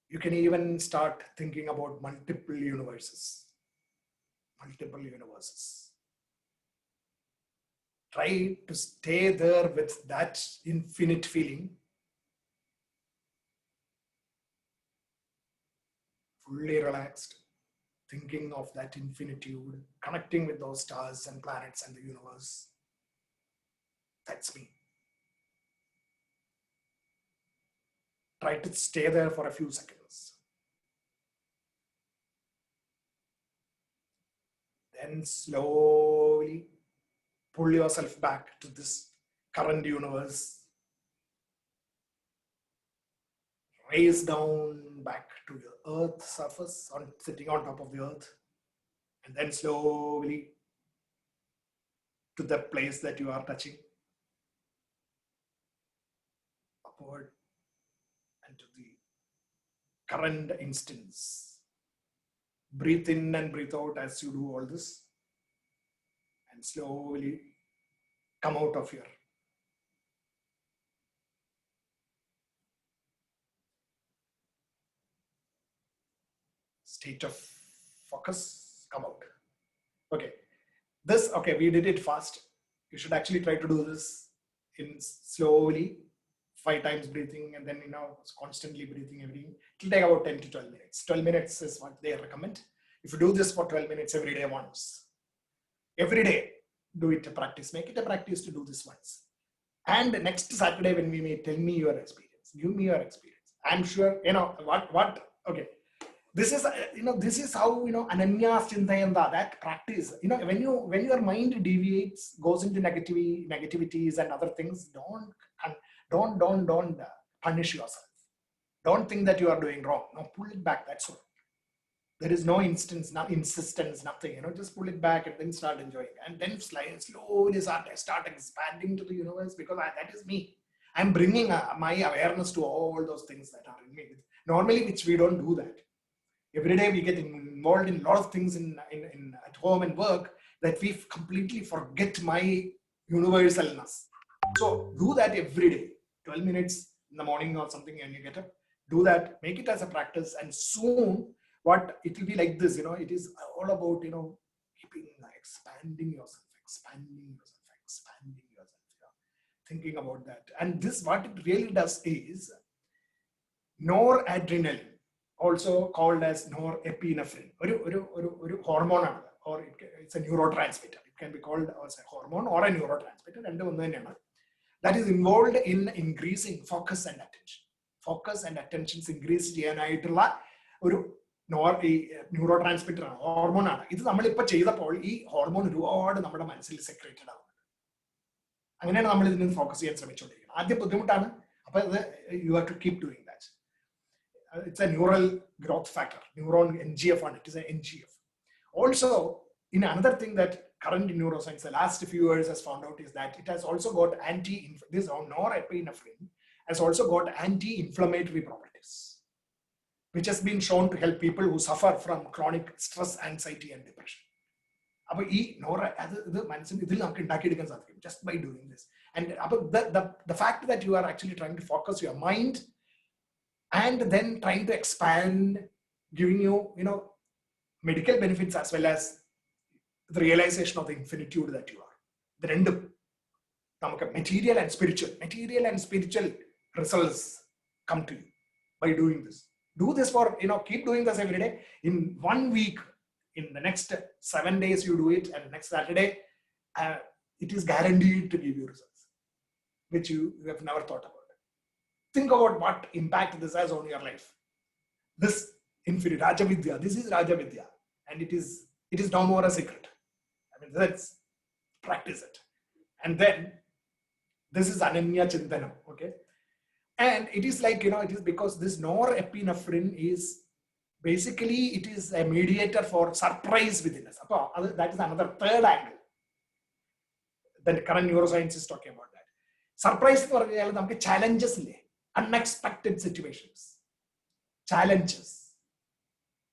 you can even start thinking about multiple universes. Multiple universes. Try to stay there with that infinite feeling. Fully relaxed, thinking of that infinitude, connecting with those stars and planets and the universe. That's me. Try to stay there for a few seconds. Then slowly pull yourself back to this current universe. Raise down back to the earth surface, sitting on top of the earth. And then slowly to the place that you are touching. Upward and to the current instance. Breathe in and breathe out as you do all this. And slowly come out of your state of focus. Come out. Okay. We did it fast. You should actually try to do this in slowly, 5 times breathing, and then constantly breathing every. It will take about 10 to 12 minutes. 12 minutes is what they recommend. If you do this for 12 minutes every day once, every day, do it a practice. Make it a practice to do this once. And next Saturday when we meet, tell me your experience. Give me your experience. I'm sure, okay. This is how, ananyas chintayanda, that practice, when your mind deviates, goes into negativities and other things, don't punish yourself. Don't think that you are doing wrong. No, pull it back. That's all. There is no insistence, nothing. Just pull it back and then start enjoying. And then slowly start expanding to the universe, because that is me. I'm bringing my awareness to all those things that are in me. Normally, which we don't do that. Every day we get involved in a lot of things at home and work that we completely forget my universalness. So do that every day, 12 minutes in the morning or something, and you get up. Do that, make it as a practice, and soon what it will be like this, it is all about, keeping expanding yourself, thinking about that. And this, what it really does is noradrenaline, also called as norepinephrine, ഒരു hormone, or it's a neurotransmitter. It can be called as a hormone or a neurotransmitter. That is involved in increasing focus and attention. Focus and attentions increase ചെയ്യാനായിട്ടുള്ള ഒരു neurotransmitter ആണ്, hormone ആണ്. ഇത് നമ്മളിപ്പോൾ ചെയ്തപ്പോൾ ഈ hormone ഒരുപാട് നമ്മുടെ മനസ്സിൽ സെക്രേറ്റഡ് ആവുന്നത്. അങ്ങനെയാണ് നമ്മൾ ഇതിൽ നിന്ന് ഫോക്കസ് ചെയ്യാൻ ശ്രമിച്ചുകൊണ്ടിരിക്കുന്നത്. ആദ്യം ബുദ്ധിമുട്ടാണ്, അപ്പൊ അത് you have to keep doing that. It's a neural growth factor. Neuron NGF on it is an NGF. Also, in another thing that current in neuroscience the last few years has found out is that it has also got this norepinephrine has also got anti-inflammatory properties, which has been shown to help people who suffer from chronic stress, anxiety and depression. Just by doing this. And the fact that you are actually trying to focus your mind and then trying to expand, giving you, medical benefits as well as the realization of the infinitude that you are. The random material and spiritual results come to you by doing this. Do this for, keep doing this every day. In 1 week, in the next 7 days you do it, and next Saturday, it is guaranteed to give you results, which you have never thought about. Think about what impact this has on your life. This infinite Rajavidya, this is Rajavidya, and it is no more a secret. Let's practice it. And then this is Ananya Chintanam, okay? And it is like, it is because this norepinephrine is basically, it is a mediator for surprise within us. That is another third angle. The current neuroscience is talking about that. Surprise for challenges, unexpected situations, challenges.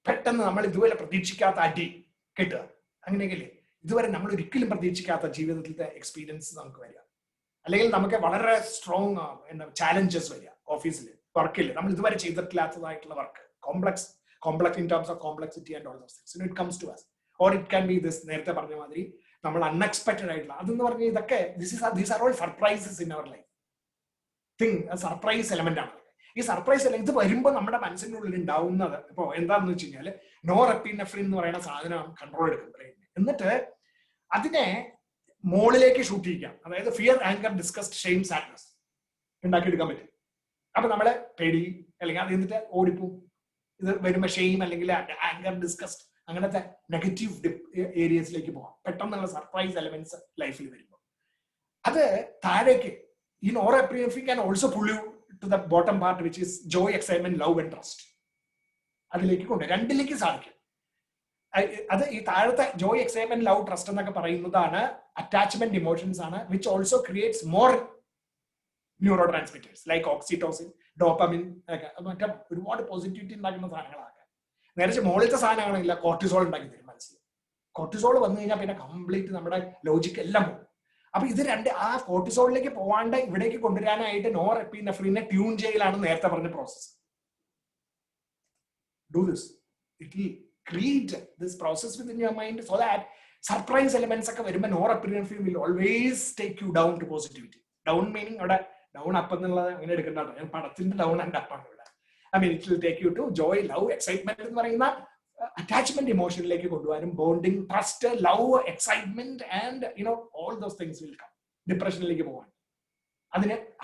പെട്ടെന്ന് നമ്മൾ ഇതുവരെ പ്രതീക്ഷിക്കാത്ത അടി കിട്ടുക, അങ്ങനെയെങ്കിലേ ഇതുവരെ നമ്മൾ ഒരിക്കലും പ്രതീക്ഷിക്കാത്ത ജീവിതത്തിലത്തെ എക്സ്പീരിയൻസ് നമുക്ക് വരിക, അല്ലെങ്കിൽ നമുക്ക് വളരെ സ്ട്രോങ് ചാലഞ്ചസ് വരിക ഓഫീസിൽ, വർക്കിൽ നമ്മൾ ഇതുവരെ ചെയ്തിട്ടില്ലാത്തതായിട്ടുള്ള work, complex in terms of complexity and all those things. It comes to us. Or it can be this, നേരത്തെ പറഞ്ഞ മാതിരി നമ്മൾ അൺഎക്സ്പെക്ടഡ് ആയിട്ടുള്ള അതെന്ന് പറഞ്ഞാൽ ഇതൊക്കെ these are all surprises in our life. Surprise element ആണ്. ഈ സർപ്രൈസ് എലമെന്റ് ഇത് വരുമ്പോൾ നമ്മുടെ മനസ്സിൻ്റെ ഉള്ളിൽ ഉണ്ടാവുന്നത് ഇപ്പോൾ എന്താണെന്ന് വെച്ച് കഴിഞ്ഞാൽ നോറെപ്പിനെഫ്രിൻ എന്ന് പറയുന്ന സാധനം കൺട്രോൾ എടുക്കും ബ്രെയിനിന്. എന്നിട്ട് അതിനെ മോളിലേക്ക് ഷൂട്ട് ചെയ്യിക്കാം. അതായത് ഫിയർ, ആങ്കർ, ഡിസ്കസ്റ്റ്, ഷെയിം, സാഡ്നസ് ഉണ്ടാക്കിയെടുക്കാൻ പറ്റും. അപ്പൊ നമ്മളെ പേടി അല്ലെങ്കിൽ അത് എന്നിട്ട് ഓടിപ്പോവും. ഇത് വരുമ്പോൾ ഷെയിം അല്ലെങ്കിൽ ആങ്കർ, ഡിസ്കസ്റ്റ് അങ്ങനത്തെ നെഗറ്റീവ് ഏരിയസിലേക്ക് പോകാം. പെട്ടെന്നുള്ള സർപ്രൈസ് എലമെന്റ്സ് ലൈഫിൽ വരുമ്പോൾ അത് താഴേക്ക് ഈ norepinephrine can also pull you to the bottom part which is joy, excitement, love and trust. അതിലേക്ക് കൊണ്ട് രണ്ടിലേക്ക് സാധിക്കും. അത് ഈ താഴത്തെ ജോയ്, എക്സൈറ്റ്മെന്റ്, ലവ്, ട്രസ്റ്റ് എന്നൊക്കെ പറയുന്നതാണ് അറ്റാച്ച്മെന്റ് ഇമോഷൻസ് ആണ്, which also creates more neuro transmitters like oxytocin, dopamine ഒക്കെ. മറ്റേ ഒരുപാട് പോസിറ്റിവിറ്റി ഉണ്ടാക്കുന്ന സാധനങ്ങളാണ്. നേരെ മുകളിലത്തെ സാധനങ്ങളാണെങ്കില്ല കോർട്ടിസോൾ ഉണ്ടാക്കി തരും മനസ്സിൽ. കോർട്ടിസോൾ വന്നു കഴിഞ്ഞാൽ പിന്നെ കംപ്ലീറ്റ് നമ്മുടെ ലോജിക്ക് എല്ലാം പോകും. അപ്പൊ ഇത് രണ്ട് ആ കോർട്ടിസോളിലേക്ക് പോവാണ്ട് ഇവിടേക്ക് കൊണ്ടുവരാനായിട്ട് നോറെപ്പിനെഫ്രിനെ ട്യൂൺ ചെയ്യലാണ് നേരത്തെ പറഞ്ഞ process. Do this, it will create this process within your mind so that surprise elements ഒക്കെ വരുമ്പോൾ norepinephrine will always take you down to positivity. Down meaning അവിടെ ഡൗൺ അപ്പ് എന്നുള്ളത് അങ്ങനെ എടുക്കേണ്ടതാണ്. ഞാൻ പടത്തിന്റെ ഡൗൺ ആൻഡ് അപ്പ് ആണ് ഇവിടെ. It will take you to joy, love, excitement എന്ന് പറയുന്ന അറ്റാച്ച്മെന്റ് ഇമോഷനിലേക്ക് കൊണ്ടുപോകാനും bonding, trust, love, excitement and all those things will come. ഡിപ്രഷനിലേക്ക് പോകാൻ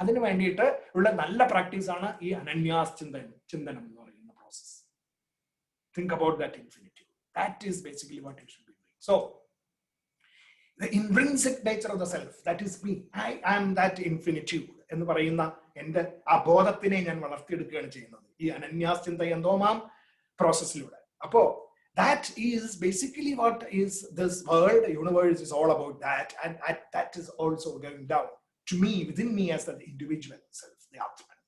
അതിന് വേണ്ടിയിട്ട് ഉള്ള നല്ല പ്രാക്ടീസ് ആണ് ഈ അനന്യാസ് ചിന്തനം എന്ന് പറയുന്ന process. Think about that infinitude. That is basically what you should be doing. So, the intrinsic nature of the self, that is me. I am that infinitude എന്ന് പറയുന്ന എൻ്റെ ആ ബോധത്തിനെ ഞാൻ വളർത്തിയെടുക്കുകയാണ് ചെയ്യുന്നത് ഈ അനന്യാസ്ചിന്തയന്തോമാം പ്രോസസ്സിലൂടെ. അപ്പോ that is basically what is this world, universe is all about that, and that is also going down to me, within me as the individual self, the Atman.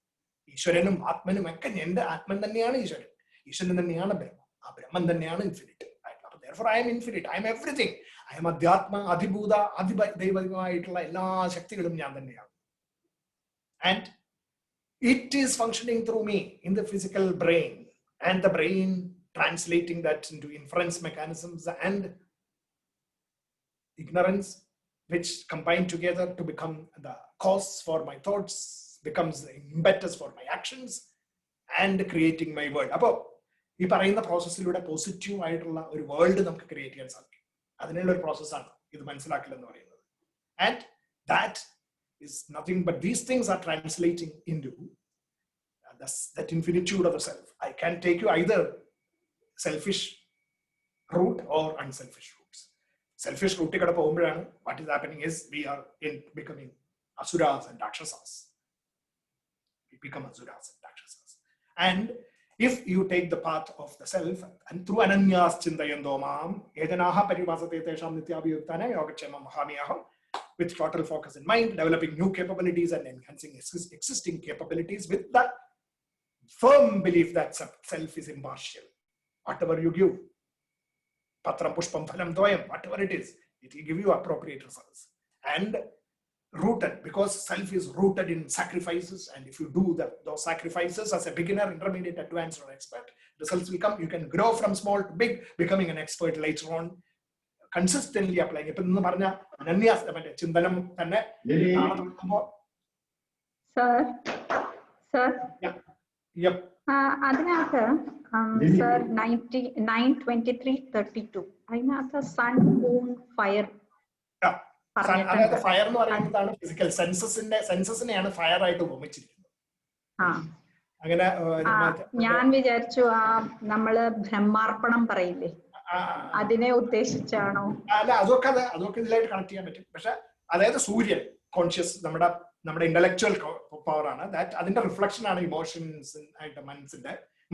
ഈശ്വരനും ആത്മനും ഒക്കെ എൻ്റെ ആത്മൻ തന്നെയാണ് ഈശ്വരൻ, ഈശ്വരൻ തന്നെയാണ് ബ്രഹ്മം, ആ ബ്രഹ്മം തന്നെയാണ് infinite. Therefore I am infinite, I am everything. I am അധ്യാത്മ, അധിഭൂത, അതിദൈവികമായിട്ടുള്ള എല്ലാ ശക്തികളും ഞാൻ തന്നെയാണ്. And it is functioning through me in the physical brain, and the brain translating that into inference mechanisms and ignorance, which combine together to become the cause for my thoughts, becomes the impetus for my actions and creating my world. Appo ഈ പറയുന്ന പ്രോസസ്സിലൂടെ positive ആയിട്ടുള്ള ഒരു world നമുക്ക് create ചെയ്യാൻ സാധിക്കും. അതിനുള്ള ഒരു പ്രോസസ്സാണ് ഇത് മനസ്സിലാക്കൽ എന്ന് പറയുന്നത്. And that is nothing but these things are translating into that infinitude of the self. I can take you either selfish route or unselfish routes. Selfish route kada പോകുമ്പോഴാണ് what is happening is we are becoming asuras and rakshasas. We become asuras and rakshasas. And if you take the path of the self and through ananyas chintayando mam edanaha parivasate tesham nityabhyuktana yogachema mahamiyaham, with total focus in mind, developing new capabilities and enhancing existing capabilities with the firm belief that self is impartial. Whatever you give, patram pushpam phalam doyam, whatever it is, it will give you appropriate results. And rooted, because self is rooted in sacrifices, and if you do those sacrifices as a beginner, intermediate, advanced, or expert, results will come. You can grow from small to big, becoming an expert later on. Consistently applying. ഇപ്പൊ ഇന്ന് പറഞ്ഞ അനന്യാസ് മറ്റേ ചിന്തനം തന്നെ അതിനകത്ത് sir 9:23:32 അതിനകത്ത് sun moon fire അതായത് fire എന്ന് പറയുന്നതാണ് ഫിസിക്കൽ സെൻസസിനെയാണ് ഫയർ ആയിട്ട് ഉപമിച്ചിരിക്കുന്നത്. അങ്ങനെ ഞാൻ വിചാരിച്ചു ആ നമ്മള് ബ്രഹ്മാർപ്പണം പറയില്ലേ അതിനെ ഉദ്ദേശിച്ചാണോ? അല്ല, അതൊക്കെ ഇതിലായിട്ട് കണക്ട് ചെയ്യാൻ പറ്റും. പക്ഷെ അതായത് സൂര്യൻ കോൺഷ്യസ് നമ്മുടെ ഇന്റലക്ച്വൽ പവർ ആണ്. ദാറ്റ് അതിന്റെ റിഫ്ലക്ഷൻ ആണ് ഇമോഷൻസ് ആയിട്ട്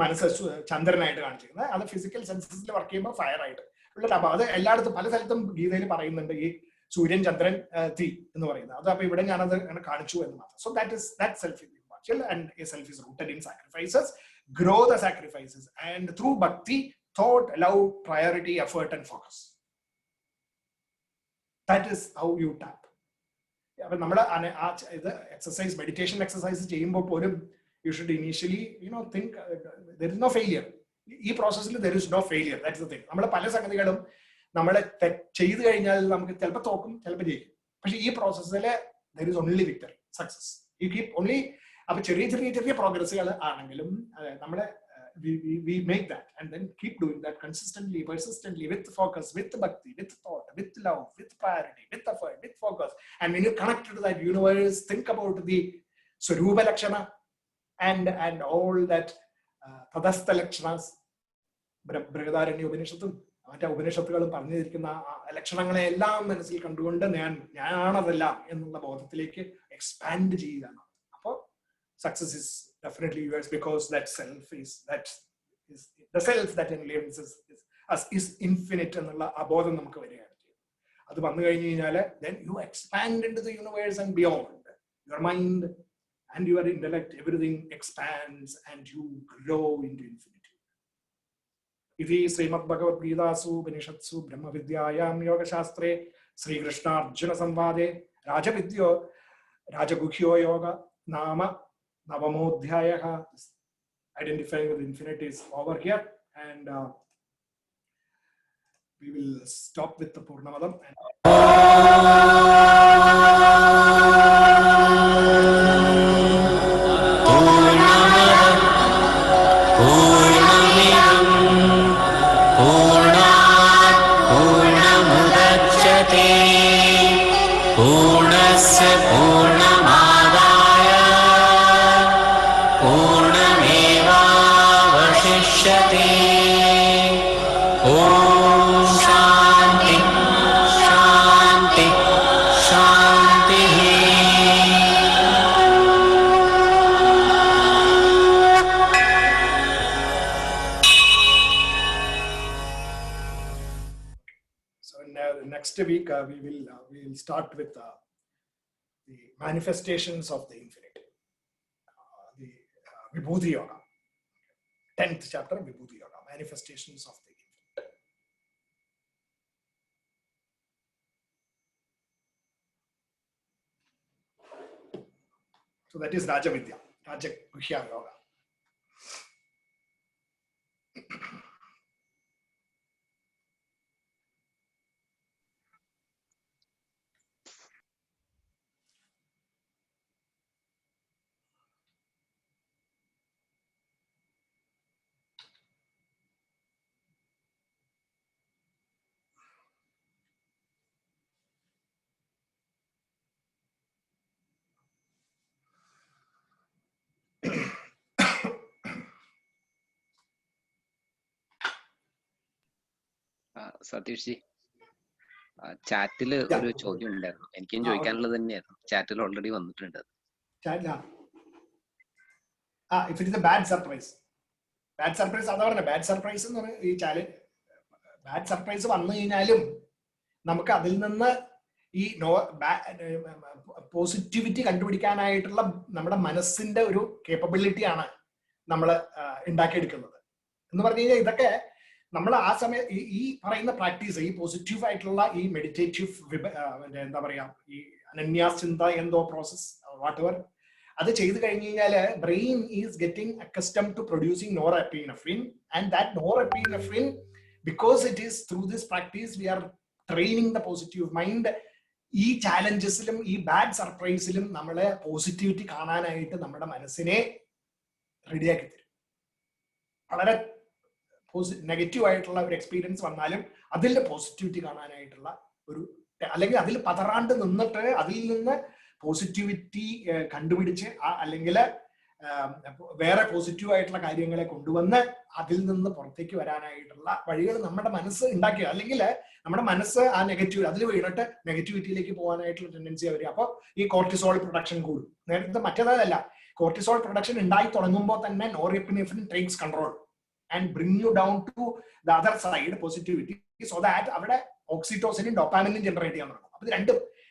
മനസ്സ് ചന്ദ്രനായിട്ട് കാണിച്ചിരിക്കുന്നത്. അത് ഫിസിക്കൽ സെൻസസിൽ വർക്ക് ചെയ്യുമ്പോൾ ഫയർ ആയിട്ട് ഉള്ളത്. അപ്പൊ അത് എല്ലായിടത്തും പല സ്ഥലത്തും ഗീതയിൽ പറയുന്നുണ്ട് ഈ സൂര്യൻ ചന്ദ്രൻ തീ എന്ന് പറയുന്നത്. അത് അപ്പൊ ഇവിടെ ഞാനത് കാണിച്ചു എന്ന് മാത്രം. So that self is impartial and a self is rooted in sacrifices. Grow the sacrifices and through bhakti, thought, love, priority, effort and focus. That is how you tap. അപ്പൊ നമ്മുടെ ഇത് എക്സസൈസ് മെഡിറ്റേഷൻ എക്സസൈസ് ചെയ്യുമ്പോൾ പോലും you should initially think there is no failure. ഈ പ്രോസസ്സിൽ there is no failure. That's the thing. നമ്മളെ പല സംഗതികളും നമ്മളെ ചെയ്തു കഴിഞ്ഞാൽ നമുക്ക് ചിലപ്പോൾ തോക്കും, ചിലപ്പോൾ ജയിക്കും. പക്ഷെ ഈ പ്രോസസ്സിൽ there is only victory, success. You keep only അപ്പൊ ചെറിയ പ്രോഗ്രസ്സുകൾ ആണെങ്കിലും നമ്മളെ we make that and then keep doing that consistently, persistently, with focus, with bhakti, with thought, with love, with priority, with effort, with focus. And when you connect to that universe, think about the Swarupa Lakshana and all that Tadastha Lakshanas. Brihadaranya Upanishadum മറ്റേ ഉപനിഷത്തുകളും പറഞ്ഞിരിക്കുന്ന ലക്ഷണങ്ങളെ എല്ലാം മനസ്സിൽ കണ്ടുകൊണ്ട് ഞാനാണതല്ല എന്നുള്ള ബോധത്തിലേക്ക് expand ചെയ്യുകയാണ്. അപ്പോൾ success is definitely yours because that self is the self that is infinite എന്നുള്ള അബോധം നമുക്ക് വരികയാണ് ചെയ്യുന്നത്. അത് വന്നു കഴിഞ്ഞു കഴിഞ്ഞാൽ then you expand into the universe and beyond. Your mind and your intellect, everything expands and you grow into infinity. इति श्रीमद् भगवद्गीतासु उपनिषत्सु ब्रह्मविद्यायां योगशास्त्रे श्रीकृष्णार्जुन संवादे राजगुह्यो योग नाम नवमोऽध्यायः. Identifying with infinity is over here, and we will stop with the Purnamadam. Om Shanti Shanti next week we will start with the manifestations of the infinite, the Vibhuti Yoga, 10th chapter, Vibhuti Yoga, manifestations of the infinite. So that is Rajavidya, Rajaguhya Yoga. Satish ji, ചാറ്റില് ഒരു ചോദ്യം ഉണ്ടായിരുന്നു, എനിക്കും ചോദിക്കാനുള്ളത് തന്നെയായിരുന്നു. ചാറ്റിൽ already വന്നിട്ടുണ്ട്. If it is a bad surprise, അതാ പറഞ്ഞ ബാഡ് സർപ്രൈസ് എന്ന് പറഞ്ഞാൽ ഈ ചാലഞ്ച്, ബാഡ് സർപ്രൈസ് വന്നു കഴിഞ്ഞാലും നമുക്ക് അതിൽ നിന്ന് ഈ പോസിറ്റിവിറ്റി കണ്ടുപിടിക്കാനായിട്ടുള്ള നമ്മുടെ മനസ്സിന്റെ ഒരു കേപ്പബിലിറ്റിയാണ് നമ്മൾ ഉണ്ടാക്കിയെടുക്കുന്നത് എന്ന് പറഞ്ഞു കഴിഞ്ഞാൽ ഇതൊക്കെ നമ്മൾ ആ സമയം ഈ പറയുന്ന പ്രാക്ടീസ്, ഈ പോസിറ്റീവ് ആയിട്ടുള്ള ഈ മെഡിറ്റേറ്റീവ് എന്താ പറയാ, ഈ അനന്യാചിന്ത എന്തോ പ്രോസസ് വാട്ട് എവർ, അത് ചെയ്ത് കഴിഞ്ഞ് കഴിഞ്ഞാല് brain is getting accustom to producing norepinephrine, and that norepinephrine, because it is through this practice we are training the positive mind. ഈ ചാലഞ്ചസിലും ഈ ബാഡ് സർപ്രൈസിലും നമ്മളെ പോസിറ്റിവിറ്റി കാണാനായിട്ട് നമ്മുടെ മനസ്സിനെ റെഡിയാക്കി തരും. വളരെ നെഗറ്റീവ് ആയിട്ടുള്ള ഒരു എക്സ്പീരിയൻസ് വന്നാലും അതിന്റെ പോസിറ്റിവിറ്റി കാണാനായിട്ടുള്ള ഒരു, അല്ലെങ്കിൽ അതിൽ പതറാണ്ട് നിന്നിട്ട് അതിൽ നിന്ന് പോസിറ്റിവിറ്റി കണ്ടുപിടിച്ച് അല്ലെങ്കിൽ വേറെ പോസിറ്റീവ് ആയിട്ടുള്ള കാര്യങ്ങളെ കൊണ്ടുവന്ന് അതിൽ നിന്ന് പുറത്തേക്ക് വരാനായിട്ടുള്ള വഴികൾ നമ്മുടെ മനസ്സ് ഉണ്ടാക്കുക. അല്ലെങ്കിൽ നമ്മുടെ മനസ്സ് ആ നെഗറ്റീവ് അതിൽ വീണിട്ട് നെഗറ്റിവിറ്റിയിലേക്ക് പോകാനായിട്ടുള്ള ടെൻഡൻസി വരിക. അപ്പോൾ ഈ കോർട്ടിസോൾ പ്രൊഡക്ഷൻ കൂടും. നേരത്തെ മറ്റേതല്ല, കോർട്ടിസോൾ പ്രൊഡക്ഷൻ ഉണ്ടായി തുടങ്ങുമ്പോൾ തന്നെ norepinephrine takes control and bring you down to the other side, positivity, so that അവിടെ ഓക്സിറ്റോസിനും ഡോപാമിനും ജനറേറ്റ് ചെയ്യാൻ തുടങ്ങും. അപ്പൊ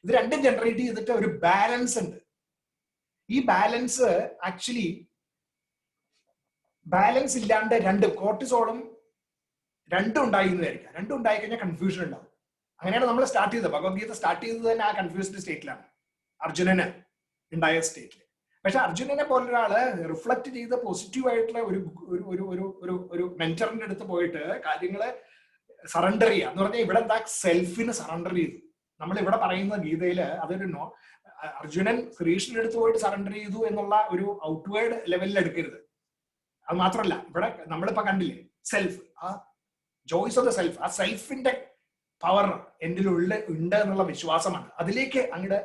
ഇത് രണ്ടും ജനറേറ്റ് ചെയ്തിട്ട് ഒരു ബാലൻസ് ഉണ്ട്. ഈ ബാലൻസ് ആക്ച്വലി ബാലൻസ് ഇല്ലാണ്ട് രണ്ടും കോർട്ടിസോളും രണ്ടും ഉണ്ടായി എന്ന് വിചാരിക്കാം. രണ്ടും ഉണ്ടായി കഴിഞ്ഞാൽ കൺഫ്യൂഷൻ ഉണ്ടാവും. അങ്ങനെയാണ് നമ്മൾ സ്റ്റാർട്ട് ചെയ്തത്. ഭഗവത്ഗീത സ്റ്റാർട്ട് ചെയ്തത് തന്നെ ആ കൺഫ്യൂസ്ഡ് സ്റ്റേറ്റിലാണ്, അർജുനന് ഉണ്ടായ സ്റ്റേറ്റിൽ. പക്ഷെ അർജുനനെ പോലൊരാള് റിഫ്ലക്ട് ചെയ്ത് പോസിറ്റീവ് ആയിട്ടുള്ള ഒരു മെന്ററിന്റെ അടുത്ത് പോയിട്ട് കാര്യങ്ങള് സറണ്ടർ ചെയ്യുക എന്ന് പറഞ്ഞാൽ ഇവിടെ എന്താ സെൽഫിന് സറണ്ടർ ചെയ്തു. നമ്മൾ ഇവിടെ പറയുന്ന ഗീതയില് അതൊരു അർജുനൻ ശ്രീകൃഷ്ണന്റെ അടുത്ത് പോയിട്ട് സറണ്ടർ ചെയ്തു എന്നുള്ള ഒരു ഔട്ട്വേർഡ് ലെവലിൽ എടുക്കരുത്. അത് മാത്രമല്ല, ഇവിടെ നമ്മളിപ്പോ കണ്ടില്ലേ സെൽഫ്, ആ ജോയ്സ് ഓഫ് ദ സെൽഫ്, ആ സെൽഫിന്റെ പവർ എൻ്റെ ഉണ്ട് എന്നുള്ള വിശ്വാസമാണ്. അതിലേക്ക് അങ്ങോട്ട്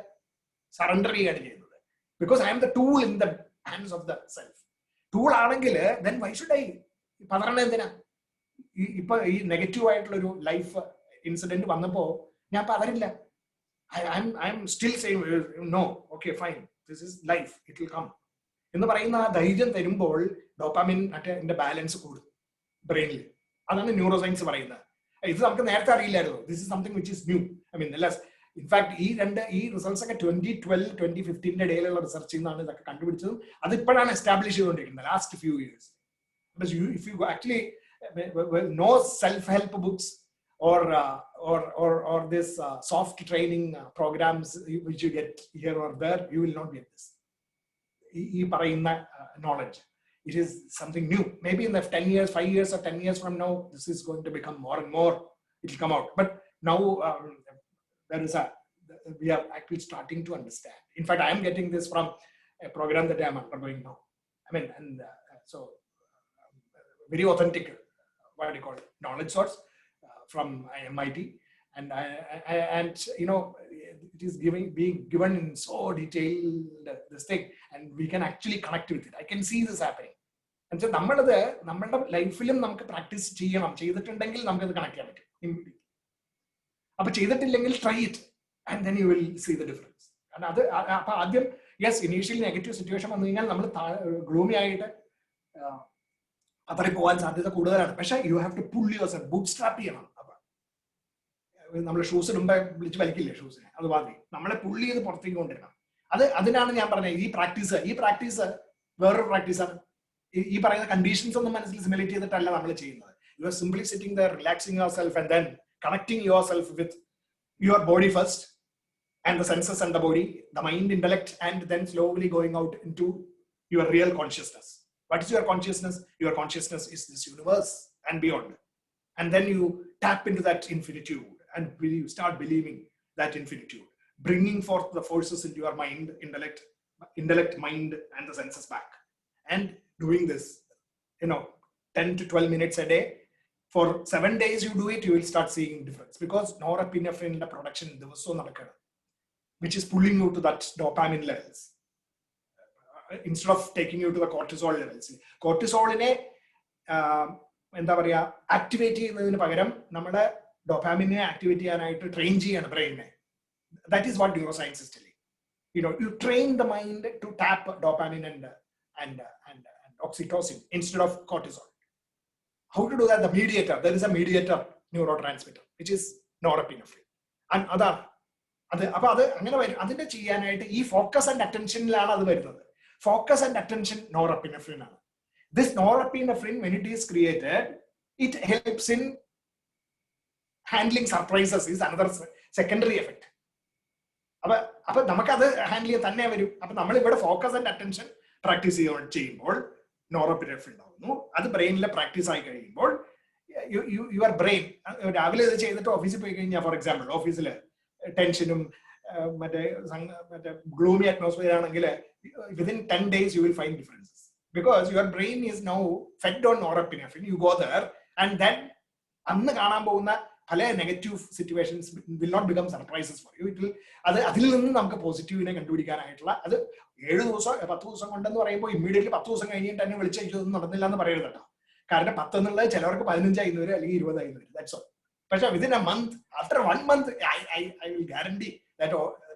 സറണ്ടർ ചെയ്യുകയാണ് ചെയ്യുന്നത്. Because I am the tool in the hands of the self. Tool ആണെങ്കിൽ then why should I പതറണ എന്തിനാ? ഇപ്പൊ ഈ നെഗറ്റീവ് ആയിട്ടുള്ള ഒരു ലൈഫ് ഇൻസിഡന്റ് വന്നപ്പോ ഞാൻ പതറില്ല. I am still saying no, okay fine, this is life, it will come എന്ന് പറയുന്ന ആ ധൈര്യം തരുമ്പോൾ ഡോപാമിൻ മറ്റേ ബാലൻസ് കൂടും ബ്രെയിനിൽ. അതാണ് ന്യൂറോ സയൻസ് പറയുന്നത്. ഇത് നമുക്ക് നേരത്തെ അറിയില്ലായിരുന്നു. This is something which is new. I mean in fact ഈ റിസൾട്ട്സ് ഒക്കെ 2012-2015 ഇടയിലുള്ള റിസർച്ചിൽ നിന്നാണ് ഇതൊക്കെ കണ്ടുപിടിച്ചതും. അത് ഇപ്പോഴാണ് എസ്റ്റാബ്ലിഷ് ചെയ്തുകൊണ്ടിരിക്കുന്നത് last few years. If you actually know self help books or this soft training programs which you get here or there, you will not get this. ഈ പറയുന്ന knowledge, it is something new. Maybe in the 10 years, 5 years or 10 years from now, this is going to become more and more, it will come out. But now we are actually starting to understand. In fact, I am getting this from a program that I am undergoing now. I mean, and so very authentic, what do you call it, knowledge source from MIT, and you know, it is being given in so detailed this thing, and we can actually connect with it. I can see this happening. And so നമ്മളുടെ ലൈഫിലും നമുക്ക് practice ചെയ്യണം. ചെയ്തിട്ടുണ്ടെങ്കിൽ നമുക്കത് connect ചെയ്യാൻ പറ്റും. അപ്പൊ ചെയ്തിട്ടില്ലെങ്കിൽ try it and then you will see the difference. കാരണം അത് അപ്പൊ ആദ്യം യെസ് ഇനീഷ്യലി നെഗറ്റീവ് സിറ്റുവേഷൻ വന്നു കഴിഞ്ഞാൽ നമ്മൾ ഗ്ലൂമി ആയിട്ട് പതറി പോകാൻ സാധ്യത കൂടുതലാണ്. പക്ഷെ you have to pull yourself, boot strap ചെയ്യണം. അപ്പൊ നമ്മൾ ഷൂസ് ഇടുമ്പോ വിളിച്ച് വലിക്കില്ലേ ഷൂസിനെ, അത് മാതിരി നമ്മളെ പുള്ളി ചെയ്ത് പുറത്തേക്ക് കൊണ്ടിരണം. അതിനാണ് ഞാൻ പറഞ്ഞത് ഈ പ്രാക്ടീസ് വേറൊരു പ്രാക്ടീസാണ്. ഈ പറയുന്ന കണ്ടീഷൻസ് ഒന്നും മനസ്സിൽ സിമുലേറ്റ് ചെയ്തിട്ടല്ല നമ്മൾ ചെയ്യുന്നത്. You are simply sitting there, relaxing your self and then connecting your self with your body first and the senses and the body, the mind, intellect, and then slowly going out into your real consciousness. What is your consciousness? Your consciousness is this universe and beyond. And then you tap into that infinitude and you start believing that infinitude, bringing forth the forces into your mind, intellect, mind, and the senses back. And doing this, 10 to 12 minutes a day. For 7 days you do it, you will start seeing difference. Because norepinephrine in the production, there was so nakada, which is pulling you to that dopamine levels instead of taking you to the cortisol levels. Cortisol-നെ എന്താ പറയാ activate ചെയ്യുന്നതിന് പകരം നമ്മുടെ ഡോപാമിനെ activate ചെയ്യാനായിട്ട് train ചെയ്യാണ് ബ്രെയിനിനെ. That is what neuroscience is telling. You train the mind to tap dopamine and oxytocin instead of cortisol. How to do that? The mediator. There is a mediator neurotransmitter which is norepinephrine. And അപ്പൊ അത് അങ്ങനെ വരും. അതിന്റെ ചെയ്യാനായിട്ട് ഈ focus and അറ്റൻഷനിലാണ് അത് വരുന്നത്. Focus and attention norepinephrine ആണ്. This norepinephrine when it is created, it helps in handling surprises is another secondary effect. അപ്പൊ നമുക്കത് ഹാൻഡിൽ ചെയ്യാൻ തന്നെ വരും. അപ്പൊ നമ്മൾ ഇവിടെ ഫോക്കസ് ആൻഡ് അറ്റൻഷൻ പ്രാക്ടീസ് ചെയ്യുമ്പോൾ നോറെപ്പിനെഫ്രിൻ ഉണ്ടാവുന്നു. അത് ബ്രെയിനിലെ പ്രാക്ടീസ് ആയി കഴിയുമ്പോൾ യുവർ ബ്രെയിൻ രാവിലെ ഇത് ചെയ്തിട്ട് ഓഫീസിൽ പോയി കഴിഞ്ഞാൽ, ഫോർ എക്സാമ്പിൾ ഓഫീസിൽ ടെൻഷനും മറ്റേ ഗ്ലൂമി അറ്റ്മോസ്ഫിയർ ആണെങ്കിൽ within 10 days you will find differences because your brain is now fed on norepinephrine. You go there and then അന്ന് കാണാൻ പോകുന്ന പല negative situations will not become surprises for you. അതിൽ നിന്ന് നമുക്ക് പോസിറ്റീവിനെ കണ്ടുപിടിക്കാനായിട്ടുള്ള, അത് 7 ദിവസം 10 ദിവസം കൊണ്ടെന്ന് പറയുമ്പോൾ ഇമ്മീഡിയറ്റ്ലി 10 ദിവസം കഴിഞ്ഞിട്ട് തന്നെ വിളിച്ച് ഇതൊന്നും നടന്നില്ല എന്ന് പറയരുത് കേട്ടോ. കാരണം 10 എന്നുള്ളത് ചിലവർക്ക് 15 ആയി വരും അല്ലെങ്കിൽ 20 ആയി വരും. That's all. But within a month, after 1 month, I will guarantee that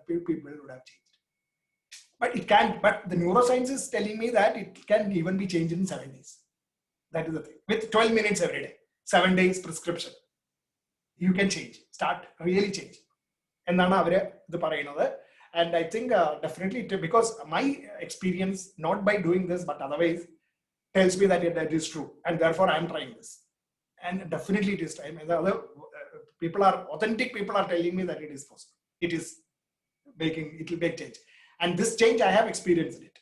people would have changed. But it can't. But the neuroscience is telling me that it can even be changed in 7 days. That is the thing. With 12 minutes every day, 7 days prescription, you can change. Start really change. എന്നാണ് അവര് ഇത് പറയുന്നത്. And I think definitely because my experience, not by doing this, but otherwise, tells me that it is true, and therefore I am trying this. And definitely it is time. And the other authentic people are telling me that it is possible. It will make change. And this change, I have experienced it.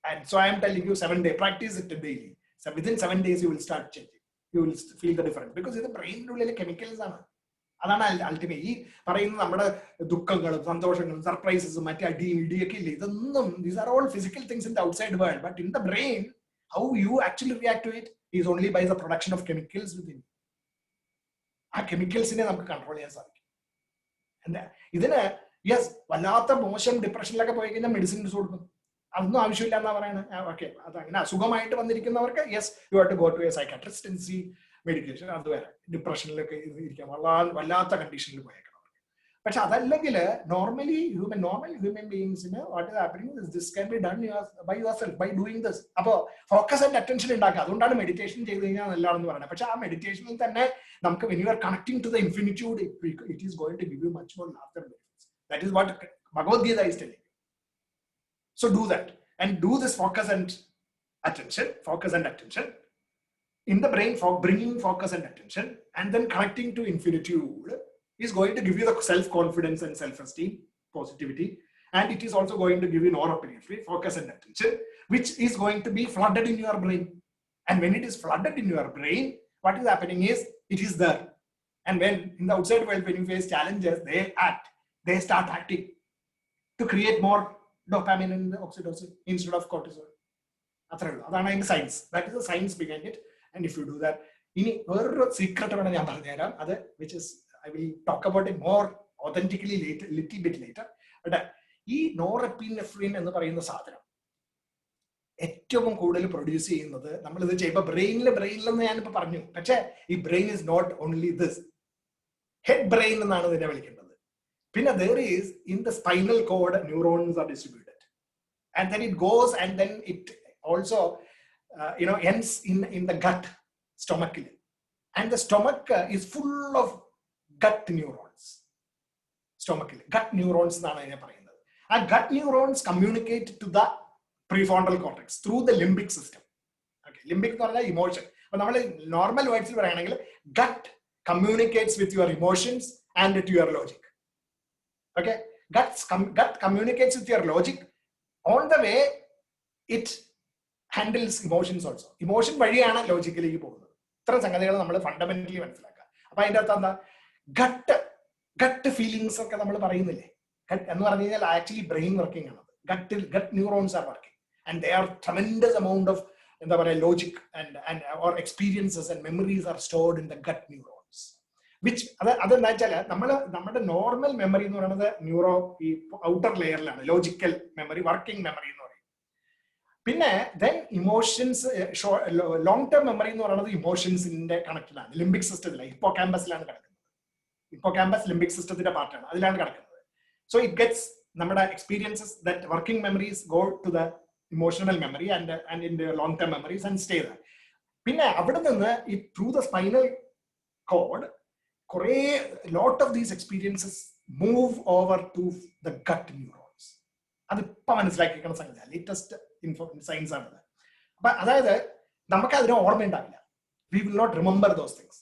And so I am telling you, 7 days, practice it daily. So within 7 days, you will start changing. You will feel the difference. Because in the brain, chemicals are. അതാണ് ultimate. ഈ പറയുന്ന നമ്മുടെ ദുഃഖങ്ങളും സന്തോഷങ്ങളും സർപ്രൈസസും മറ്റേ അടിയും ഇടിയൊക്കെ ഇല്ലേ, ഇതൊന്നും these are all physical things in the outside world. But in the brain, how you actually react to it is only by the production of chemicals within you. ആ കെമിക്കൽസിനെ നമുക്ക് കൺട്രോൾ ചെയ്യാൻ സാധിക്കും. ഇതിന് യെസ് വല്ലാത്ത മോശം ഡിപ്രഷനിലൊക്കെ പോയി കഴിഞ്ഞാൽ മെഡിസിൻസ് കൊടുക്കും. അതൊന്നും ആവശ്യമില്ല എന്നാ പറയുന്നത്. ഓക്കെ, അത് അങ്ങനെ അസുഖമായിട്ട് വന്നിരിക്കുന്നവർക്ക് yes you have to go to a psychiatrist and see medication. അത് വേറെ ഡിപ്രഷനിലൊക്കെ ഇരിക്കാം, വല്ലാത്ത കണ്ടീഷനിൽ പോയേക്കണം. പക്ഷെ അതല്ലെങ്കിൽ നോർമൽ ഹ്യൂമൻ ബീയിങ്സിന് what is happening is this can be done by yourself by doing this. അപ്പോൾ ഫോക്കസ് ആൻഡ് അറ്റൻഷൻ ഉണ്ടാക്കുക. അതുകൊണ്ടാണ് മെഡിറ്റേഷൻ ചെയ്ത് കഴിഞ്ഞാൽ നല്ലതാണെന്ന് പറയുന്നത്. പക്ഷെ ആ മെഡിറ്റേഷനിൽ തന്നെ നമുക്ക് when you are connecting to the infinitude, it is going to give you much more larger benefits. That is what Bhagavad-Gita is telling you. So do that and do this focus and attention in the brain for bringing focus and attention, and then connecting to infinitude is going to give you the self-confidence and self-esteem, positivity, and it is also going to give you norepinephrine, focus and attention, which is going to be flooded in your brain. And when it is flooded in your brain, what is happening is it is there. And when in the outside world, when you face challenges, they start acting to create more dopamine and oxytocin instead of cortisol. That's the science. That is the science behind it. And if you do that, one secret which is I will talk about it more authentically later, little bit later. But ഈ norepinephrine എന്ന് പറയുന്ന സാധനം ഏറ്റവും കൂടുതൽ produce ചെയ്യുന്നത് നമ്മളിത് ചെയ്യുമ്പോൾ ബ്രെയിനിലെന്ന് ഞാനിപ്പോൾ പറഞ്ഞു. പക്ഷേ ഈ brain is not only this. Head brain എന്നാണ് ഇതിനെ വിളിക്കുന്നത്. പിന്നെ there is in the spinal cord neurons are distributed, and then it goes and then it also ends in the gut, stomach, and the stomach is full of gut neurons. Stomach, gut neurons എന്നാണ് അതിനെ പറയുന്നത്. ആ gut neurons communicate to the prefrontal cortex through the limbic system. Okay, limbic എന്ന് പറഞ്ഞാൽ emotion. അപ്പൊ നമ്മൾ normal വേർഡ്സിൽ പറയുകയാണെങ്കിൽ gut communicates with your emotions and to your logic. Okay, gut communicates with your logic. On the way, it handles emotions also. Emotion വഴിയാണ് ലോജിക്കിലേക്ക് പോകുന്നത്. ഇത്ര സംഗതികൾ നമ്മൾ ഫണ്ടമെന്റലി മനസ്സിലാക്കുക. അപ്പൊ അതിന്റെ അർത്ഥം എന്താ? ഗട്ട് ഫീലിങ്സ് ഒക്കെ നമ്മൾ പറയുന്നില്ലേ? എന്ന് പറഞ്ഞു കഴിഞ്ഞാൽ ആക്ച്വലി ബ്രെയിൻ വർക്കിംഗ് ആണ്. Gut neurons are working and they are tremendous amount of എന്താ പറയുക logic and or experiences and memories are stored in the gut neurons. Which അതെന്താ വെച്ചാൽ നമ്മുടെ നോർമൽ മെമ്മറി എന്ന് പറയുന്നത് ന്യൂറോ ഈ ഔട്ടർ ലെയറിലാണ്, ലോജിക്കൽ മെമ്മറി, വർക്കിംഗ് മെമ്മറി എന്ന് പറയും. പിന്നെ then emotions, long term memory എന്ന് പറയുന്നത് ഇമോഷൻസിന്റെ കണക്റ്റഡ് ആണ്, ലിംബിക് സിസ്റ്റത്തിലാണ്, ഹിപ്പോകാമ്പസിലാണ് കിടക്കുന്നത്. ഹിപ്പോകാമ്പസ് ലിംബിക് സിസ്റ്റത്തിന്റെ പാർട്ടാണ്, അതിലാണ് കിടക്കുന്നത്. സോ ഇറ്റ് ഗെറ്റ്സ് നമ്മുടെ experiences that working memories go to the emotional memory and in the long term memories and stay there. പിന്നെ അവിടെ നിന്ന് ഈ ത്രൂ ദ സ്പൈനൽ കോഡ് കുറേ lot of these experiences move over to the gut neurons. അതിപ്പോ മനസ്സിലാക്കിയിരിക്കുന്ന സംഗതി latest science ആണത്. അപ്പൊ അതായത് നമുക്ക് അതിന് ഓർമ്മ ഉണ്ടാവില്ല. We will not remember those things.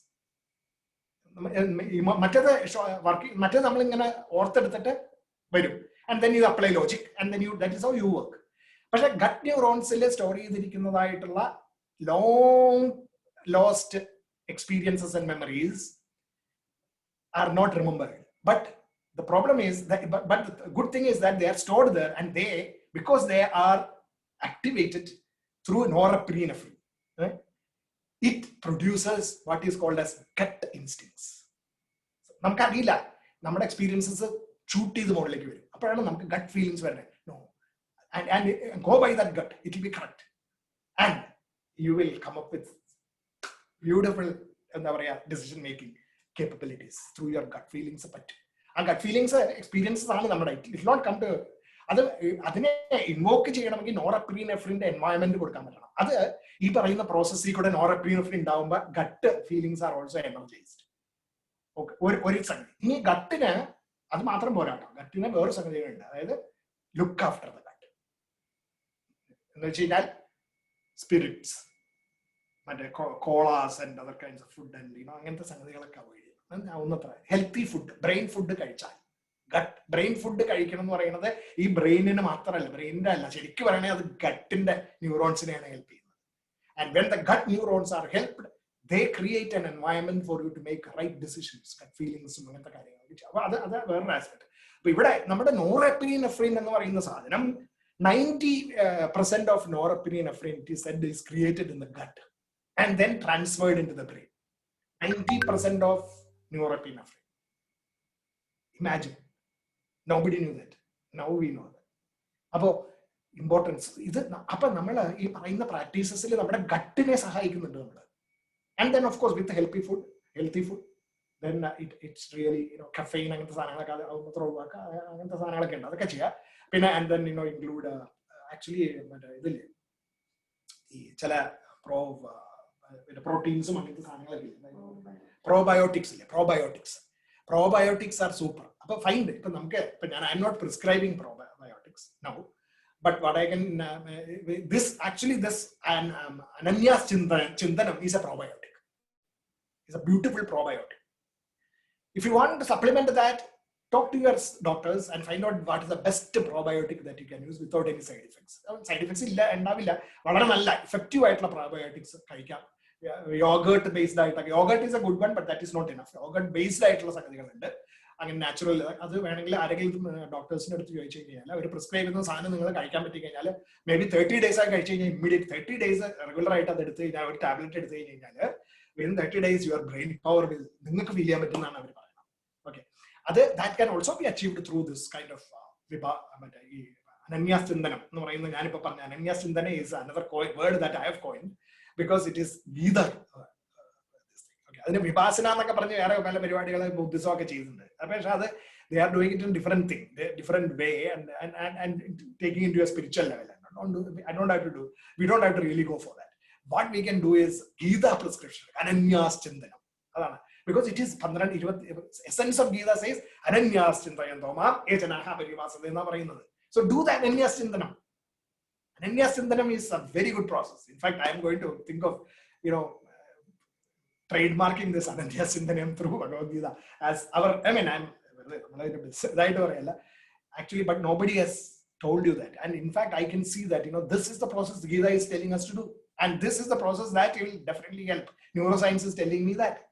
മറ്റേത് നമ്മളിങ്ങനെ ഓർത്തെടുത്തിട്ട് വരും and then you apply logic and then you that is how you work. പക്ഷെ ഗട്ട് ന്യൂറോൺസിൽ സ്റ്റോർ ചെയ്തിരിക്കുന്നതായിട്ടുള്ള long lost experiences and memories are not remembered. But the problem is that, but the good thing is that they are stored there, and because they are activated through norepinephrine, right? It produces what is called as gut instincts. നമുക്ക് അറിയില്ല, നമ്മുടെ experiences shoot ചെയ്ത് മുകളിലേക്ക് വരും. അപ്പോഴാണ് നമുക്ക് gut feelings വരുന്നത്. No, and go by that gut, it will be correct, and you will come up with beautiful എന്താ പറയാ decision making capabilities through your gut feelings. പറ്റും. ആ ഗട്ട് ഫീലിങ്സ് എക്സ്പീരിയൻസസ് ആണ് നമ്മുടെ. ഇറ്റ് നോട്ട് കം ടു അതിനെ invoke ചെയ്യണമെങ്കിൽ നോറെപ്പിനെഫ്രിന്റെ environment കൊടുക്കാൻ പറ്റണം. അത് ഈ പറയുന്ന പ്രോസസ്സിൽ കൂടെ നോറെപ്പിനെഫ്രിൻ ഉണ്ടാവുമ്പോൾ gut feelings are also energized. Okay, ഒരു സംഗതി. ഇനി ഗട്ടിന് അത് മാത്രം പോരാട്ടോ, ഗട്ടിന് വേറെ സംഗതികളുണ്ട്. അതായത് ലുക്ക് ആഫ്റ്റർ ദ ഗട്ട് എന്ന് വെച്ച് കഴിഞ്ഞാൽ സ്പിരിറ്റ്സ്, മറ്റേ colas and other kinds of food and അങ്ങനത്തെ സംഗതികളൊക്കെ അവോയ്ഡ് ചെയ്യണം. ഹെൽത്തി ഫുഡ്, ബ്രെയിൻ ഫുഡ് കഴിച്ചാൽ, ബ്രെയിൻ ഫുഡ് കഴിക്കണം എന്ന് പറയുന്നത് ഈ ബ്രെയിനിന് മാത്രമല്ല, ബ്രെയിനിന്റെ അല്ല, ശരിക്കും പറയണേ അത് ഗട്ടിന്റെ ന്യൂറോൺസിനെയാണ് ഹെൽപ്പ് ചെയ്യുന്നത്. And when the gut neurons are helped, they create an environment for you to make right decisions, gut feelings, അങ്ങനത്തെ കാര്യങ്ങൾ. അപ്പൊ അത് വേറൊരു ആസ്പെക്ട്. അപ്പൊ ഇവിടെ നമ്മുടെ നോറെപ്പിനെഫ്രിൻ എന്ന് പറയുന്ന സാധനം 90% of norepinephrine it is said is created in the gut and then transferred into the brain. 90% of norepinephrine. Imagine. Nobody knew that. Now we know that. അപ്പോ ഇമ്പോർട്ടൻസ് ഇത്. അപ്പൊ നമ്മൾ ഈ പറയുന്ന പ്രാക്ടീസസിൽ നമ്മുടെ ഗട്ടിനെ സഹായിക്കുന്നുണ്ട് നമ്മൾ. And then of course with the healthy food, then it's really caffeine അങ്ങനത്തെ സാധനങ്ങളൊക്കെ അങ്ങനത്തെ സാധനങ്ങളൊക്കെ ഉണ്ട്, അതൊക്കെ ചെയ്യാം. പിന്നെ and then include actually ഇതില്ലേ ഈ ചില പ്രോട്ടീൻസും അങ്ങനത്തെ സാധനങ്ങളൊക്കെ പ്രോബയോട്ടിക്സ് ആർ സൂപ്പർ. അപ്പൊ ഫൈൻ. ഇപ്പൊ നമുക്ക് ഞാൻ I M not prescribing probiotics now, but what I can this Ananya's Chintanam is a probiotic. It's a beautiful probiotic. If you want to supplement that, talk to your doctors and find out what is the best probiotic that you can use without any side effects. Side effects illa endaavilla, valare nalla effective aayittulla probiotics കഴിക്കാം. Yogurt based ആയിട്ടൊക്കെ, yogurt is a good one but that is not enough. Yogurt based ആയിട്ടുള്ള സംഗതികളുണ്ട്, അങ്ങനെ natural. അത് വേണമെങ്കിൽ ആരെങ്കിലും ഡോക്ടേഴ്സിന്റെ അടുത്ത് ചോദിച്ചു കഴിഞ്ഞാൽ അവർ പ്രിസ്ക്രൈബ് ചെയ്യുന്ന സാധനം നിങ്ങൾ കഴിക്കാൻ പറ്റി കഴിഞ്ഞാൽ മേ ബി 30 days ആയി കഴിച്ചു കഴിഞ്ഞാൽ ഇമ്മീഡിയറ്റ് 30 days റെഗുലർ ആയിട്ട് അത് എടുത്തു കഴിഞ്ഞാൽ, ഒരു ടാബ്ലറ്റ് എടുത്തു കഴിഞ്ഞാൽ within 30 days your brain power will നിങ്ങൾക്ക് ഫീൽ ചെയ്യാൻ പറ്റുന്നതാണ് അവർ പറയുന്നത്. ഓക്കെ, അത് that can also be achieved through this kind of മറ്റേ ഈ അനന്യാസ് ചിന്തനം എന്ന് പറയുന്നത്. ഞാനിപ്പോ പറഞ്ഞ അനന്യാസ് ചിന്തന is another word that I have coined because it is neither. അതിന് വിപാസന എന്നൊക്കെ പറഞ്ഞ് വേറെ പല പരിപാടികൾ ബുദ്ധിസം ഒക്കെ ചെയ്യുന്നുണ്ട്. പക്ഷെ അത് they are doing it in different way and taking into a spiritual level. We don't have to really go for that. What we can do is Gita prescription, Ananya's Chintanam. Because it is essence of Gita says, Ananyas Chintayanto Mam Echanaha Parivasadena Parinada. So do that Ananyas Chintanam. Ananyas Chintanam is a very good process. In fact, I am going to think of, trademarking this Ananyas Chintanam through Bhagavad-Gita as our, actually, but nobody has told you that. And in fact, I can see that, this is the process Gita is telling us to do. And this is the process that will definitely help. Neuroscience is telling me that.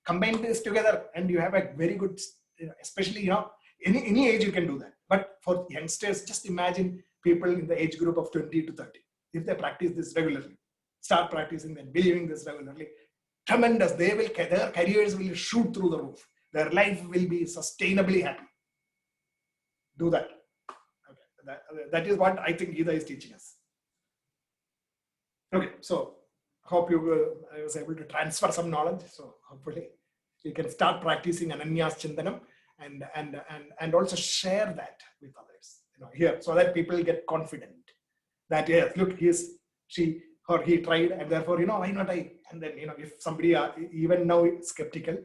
Combine this together and you have a very good, especially, any age you can do that. But for youngsters, just imagine people in the age group of 20 to 30. If they practice this regularly, start practicing and believing this regularly, tremendous. Their careers will shoot through the roof. Their life will be sustainably happy. Do that. Okay. That is what I think Gita is teaching us. Okay, so hope I was able to transfer some knowledge. So hopefully you can start practicing Ananyas Chintanam and also share that with others. Here, so that people get confident that yes, look, she or he tried, and therefore why not I? And then if somebody even now skeptical,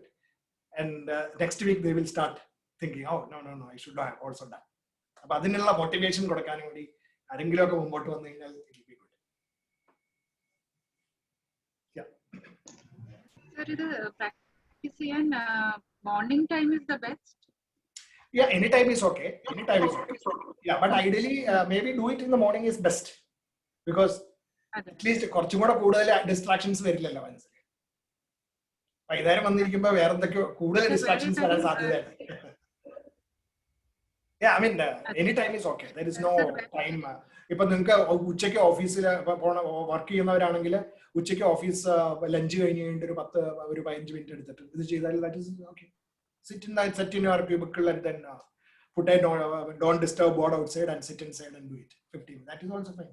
and next week they will start thinking, oh no, I should have also done. But then motivation it will be good. Yeah. Sir, practicing morning time is the best. Yeah, anytime is okay. Yeah, but ideally, maybe do it in the morning is best because at least distractions very little. Distractions. Yeah, I mean, any time is okay. There is no time. If you check your office, work check your office lunch, that is okay. Sit in your cubicle and then put a don't disturb board outside and sit inside and do it. 15. That is also fine.